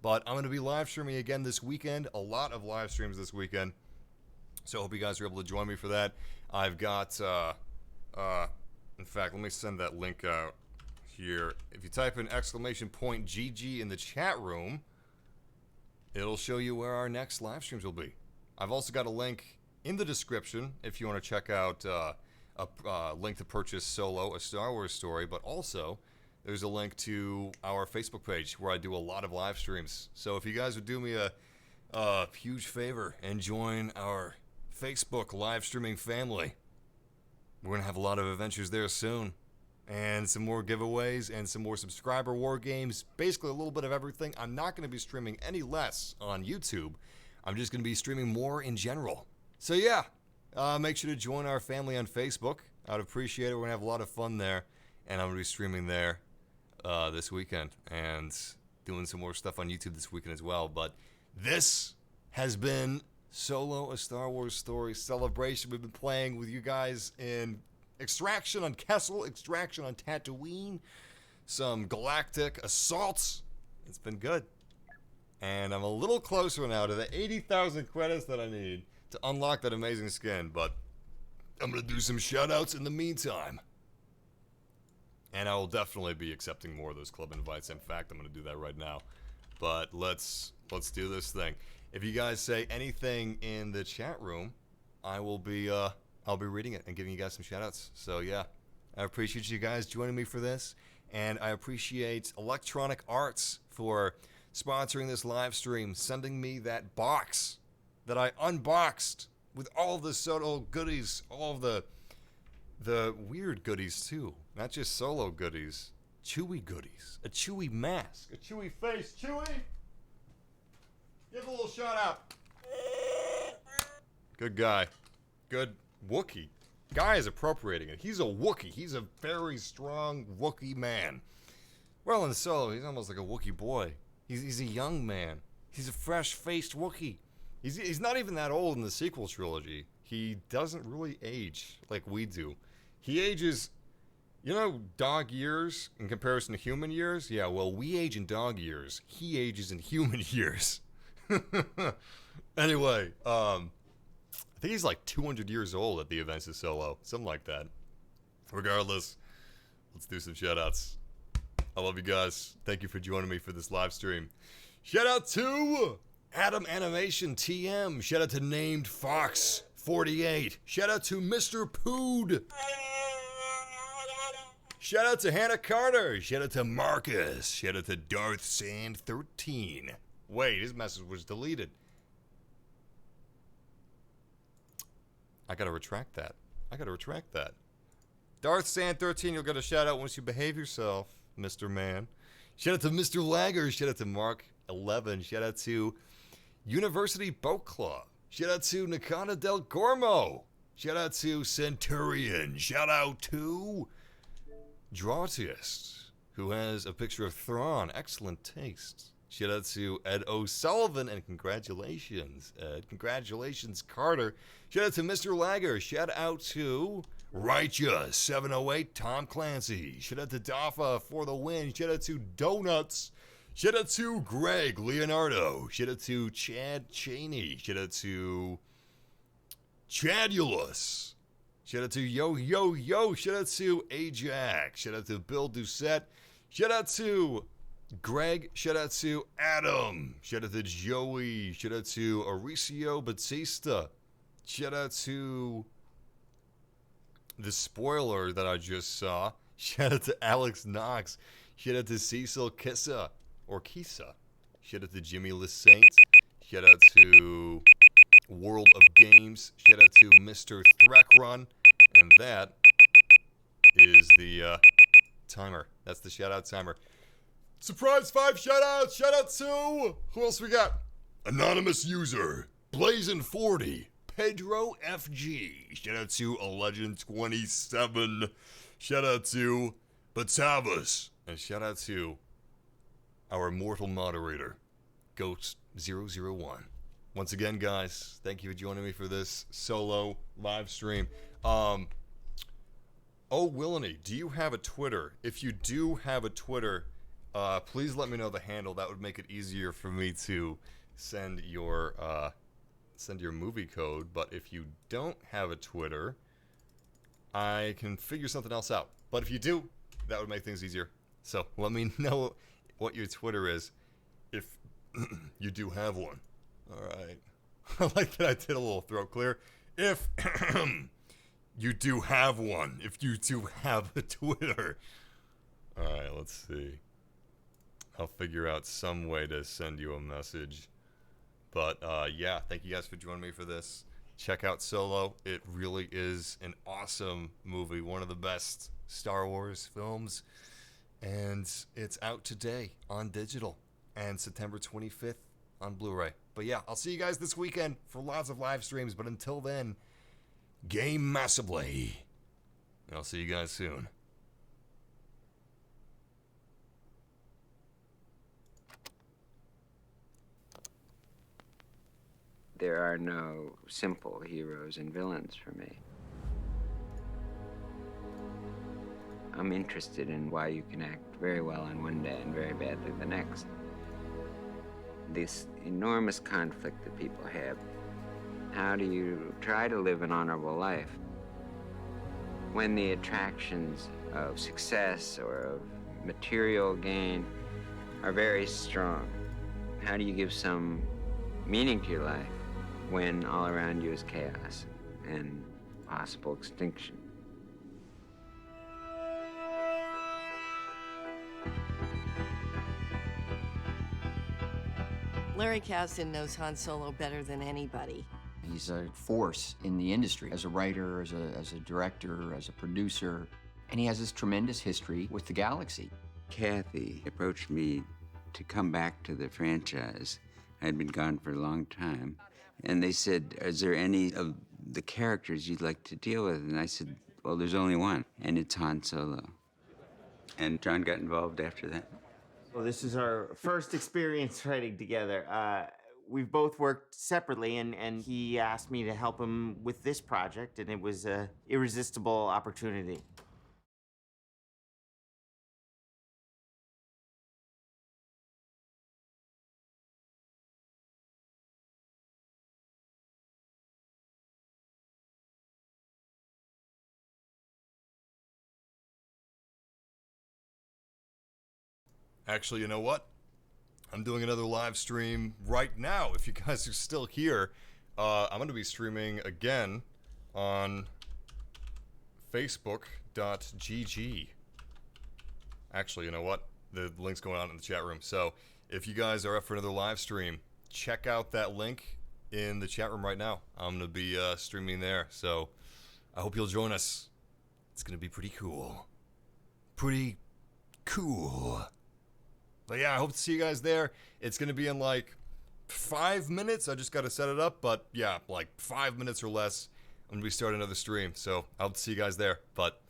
But I'm going to be live streaming again this weekend. A lot of live streams this weekend. So I hope you guys are able to join me for that. I've got, in fact, let me send that link out here. If you type in !GG in the chat room, it'll show you where our next live streams will be. I've also got a link in the description if you want to check out a link to purchase Solo, a Star Wars story, but also there's a link to our Facebook page where I do a lot of live streams. So if you guys would do me a huge favor and join our Facebook live streaming family, we're going to have a lot of adventures there soon. And some more giveaways and some more subscriber war games. Basically a little bit of everything. I'm not going to be streaming any less on YouTube. I'm just going to be streaming more in general. So yeah, make sure to join our family on Facebook. I'd appreciate it. We're going to have a lot of fun there. And I'm going to be streaming there this weekend. And doing some more stuff on YouTube this weekend as well. But this has been Solo, a Star Wars story celebration. We've been playing with you guys in Extraction on Kessel, Extraction on Tatooine, some galactic assaults. It's been good. And I'm a little closer now to the 80,000 credits that I need to unlock that amazing skin, but I'm going to do some shoutouts in the meantime. And I will definitely be accepting more of those club invites. In fact, I'm going to do that right now. But let's do this thing. If you guys say anything in the chat room, I'll be reading it and giving you guys some shoutouts. So yeah, I appreciate you guys joining me for this, and I appreciate Electronic Arts for sponsoring this live stream, sending me that box that I unboxed with all of the Solo goodies, all of the weird goodies too, not just Solo goodies, Chewie goodies, a Chewie mask, a Chewie face, Chewie. Give a little shout out. Good guy. Good Wookiee. Guy is appropriating it. He's a Wookiee. He's a very strong Wookiee man. Well, in Solo, he's almost like a Wookiee boy. He's a young man. He's a fresh-faced Wookiee. He's not even that old in the sequel trilogy. He doesn't really age like we do. He ages, you know, dog years in comparison to human years? Yeah, well, we age in dog years. He ages in human years. Anyway, I think he's like 200 years old at the events of Solo. Something like that. Regardless, let's do some shoutouts. I love you guys. Thank you for joining me for this live stream. Shout out to Adam Animation TM. Shout out to Named Fox 48. Shout out to Mr. Pood. Shout out to Hannah Carter. Shout out to Marcus. Shout out to Darth Sand 13. Wait, his message was deleted. I gotta retract that. Darth Sand 13, you'll get a shout out once you behave yourself, Mr. Man. Shout out to Mr. Lagger. Shout out to Mark 11. Shout out to University Boat Club. Shout out to Nakana Del Gormo. Shout out to Centurion. Shout out to Drawtist, who has a picture of Thrawn. Excellent taste. Shout out to Ed O'Sullivan, and congratulations, Ed. Congratulations, Carter. Shout out to Mr. Lagger. Shout out to Righteous 708, Tom Clancy. Shout out to Dafa for the win. Shout out to Donuts. Shout out to Greg Leonardo. Shout out to Chad Cheney. Shout out to Chadulus. Shout out to Yo Yo Yo. Shout out to Ajax. Shout out to Bill Doucette. Shout out to Greg. Shout out to Adam. Shout out to Joey. Shout out to Mauricio Batista. Shout out to the spoiler that I just saw. Shout out to Alex Knox. Shout out to Cecil Kissa. Or Kisa. Shout out to Jimmy LeSaint. Shout out to World of Games. Shout out to Mr. Threkrun. And that is the timer. That's the shout out timer. Surprise 5 shout outs. Shout out to, who else we got? Anonymous user, Blazin40, Pedro FG. Shout out to A Legend 27. Shout out to Batavus. And shout out to our immortal moderator, Ghost001. Once again, guys, thank you for joining me for this solo live stream. Oh, Willany, do you have a Twitter? If you do have a Twitter, please let me know the handle. That would make it easier for me to send your movie code. But if you don't have a Twitter, I can figure something else out. But if you do, that would make things easier. So let me know what your Twitter is, if you do have one. All right. I like that I did a little throat clear. If you do have one. If you do have a Twitter. All right, let's see. I'll figure out some way to send you a message. But, yeah, thank you guys for joining me for this. Check out Solo. It really is an awesome movie. One of the best Star Wars films. And it's out today on digital. And September 25th on Blu-ray. But yeah, I'll see you guys this weekend for lots of live streams. But until then, game massively. And I'll see you guys soon. There are no simple heroes and villains for me. I'm interested in why you can act very well on one day and very badly the next. This enormous conflict that people have. How do you try to live an honorable life when the attractions of success or of material gain are very strong? How do you give some meaning to your life when all around you is chaos and possible extinction? Larry Kasdan knows Han Solo better than anybody. He's a force in the industry as a writer, as a director, as a producer, and he has this tremendous history with the galaxy. Kathy approached me to come back to the franchise. I'd been gone for a long time. And they said, is there any of the characters you'd like to deal with? And I said, well, there's only one, and it's Han Solo. And John got involved after that. Well, this is our first experience writing together. We've both worked separately, and he asked me to help him with this project, and it was an irresistible opportunity. Actually, you know what? I'm doing another live stream right now. If you guys are still here, I'm going to be streaming again on Facebook.gg. Actually, you know what? The link's going on in the chat room. So if you guys are up for another live stream, check out that link in the chat room right now. I'm going to be streaming there. So I hope you'll join us. It's going to be pretty cool. Pretty cool. But yeah, I hope to see you guys there. It's going to be in like 5 minutes. I just got to set it up. But yeah, like 5 minutes or less, I'm going to be starting another stream. So I hope to see you guys there. But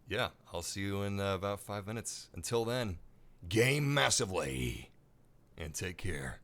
yeah, I'll see you in about 5 minutes. Until then, game massively and take care.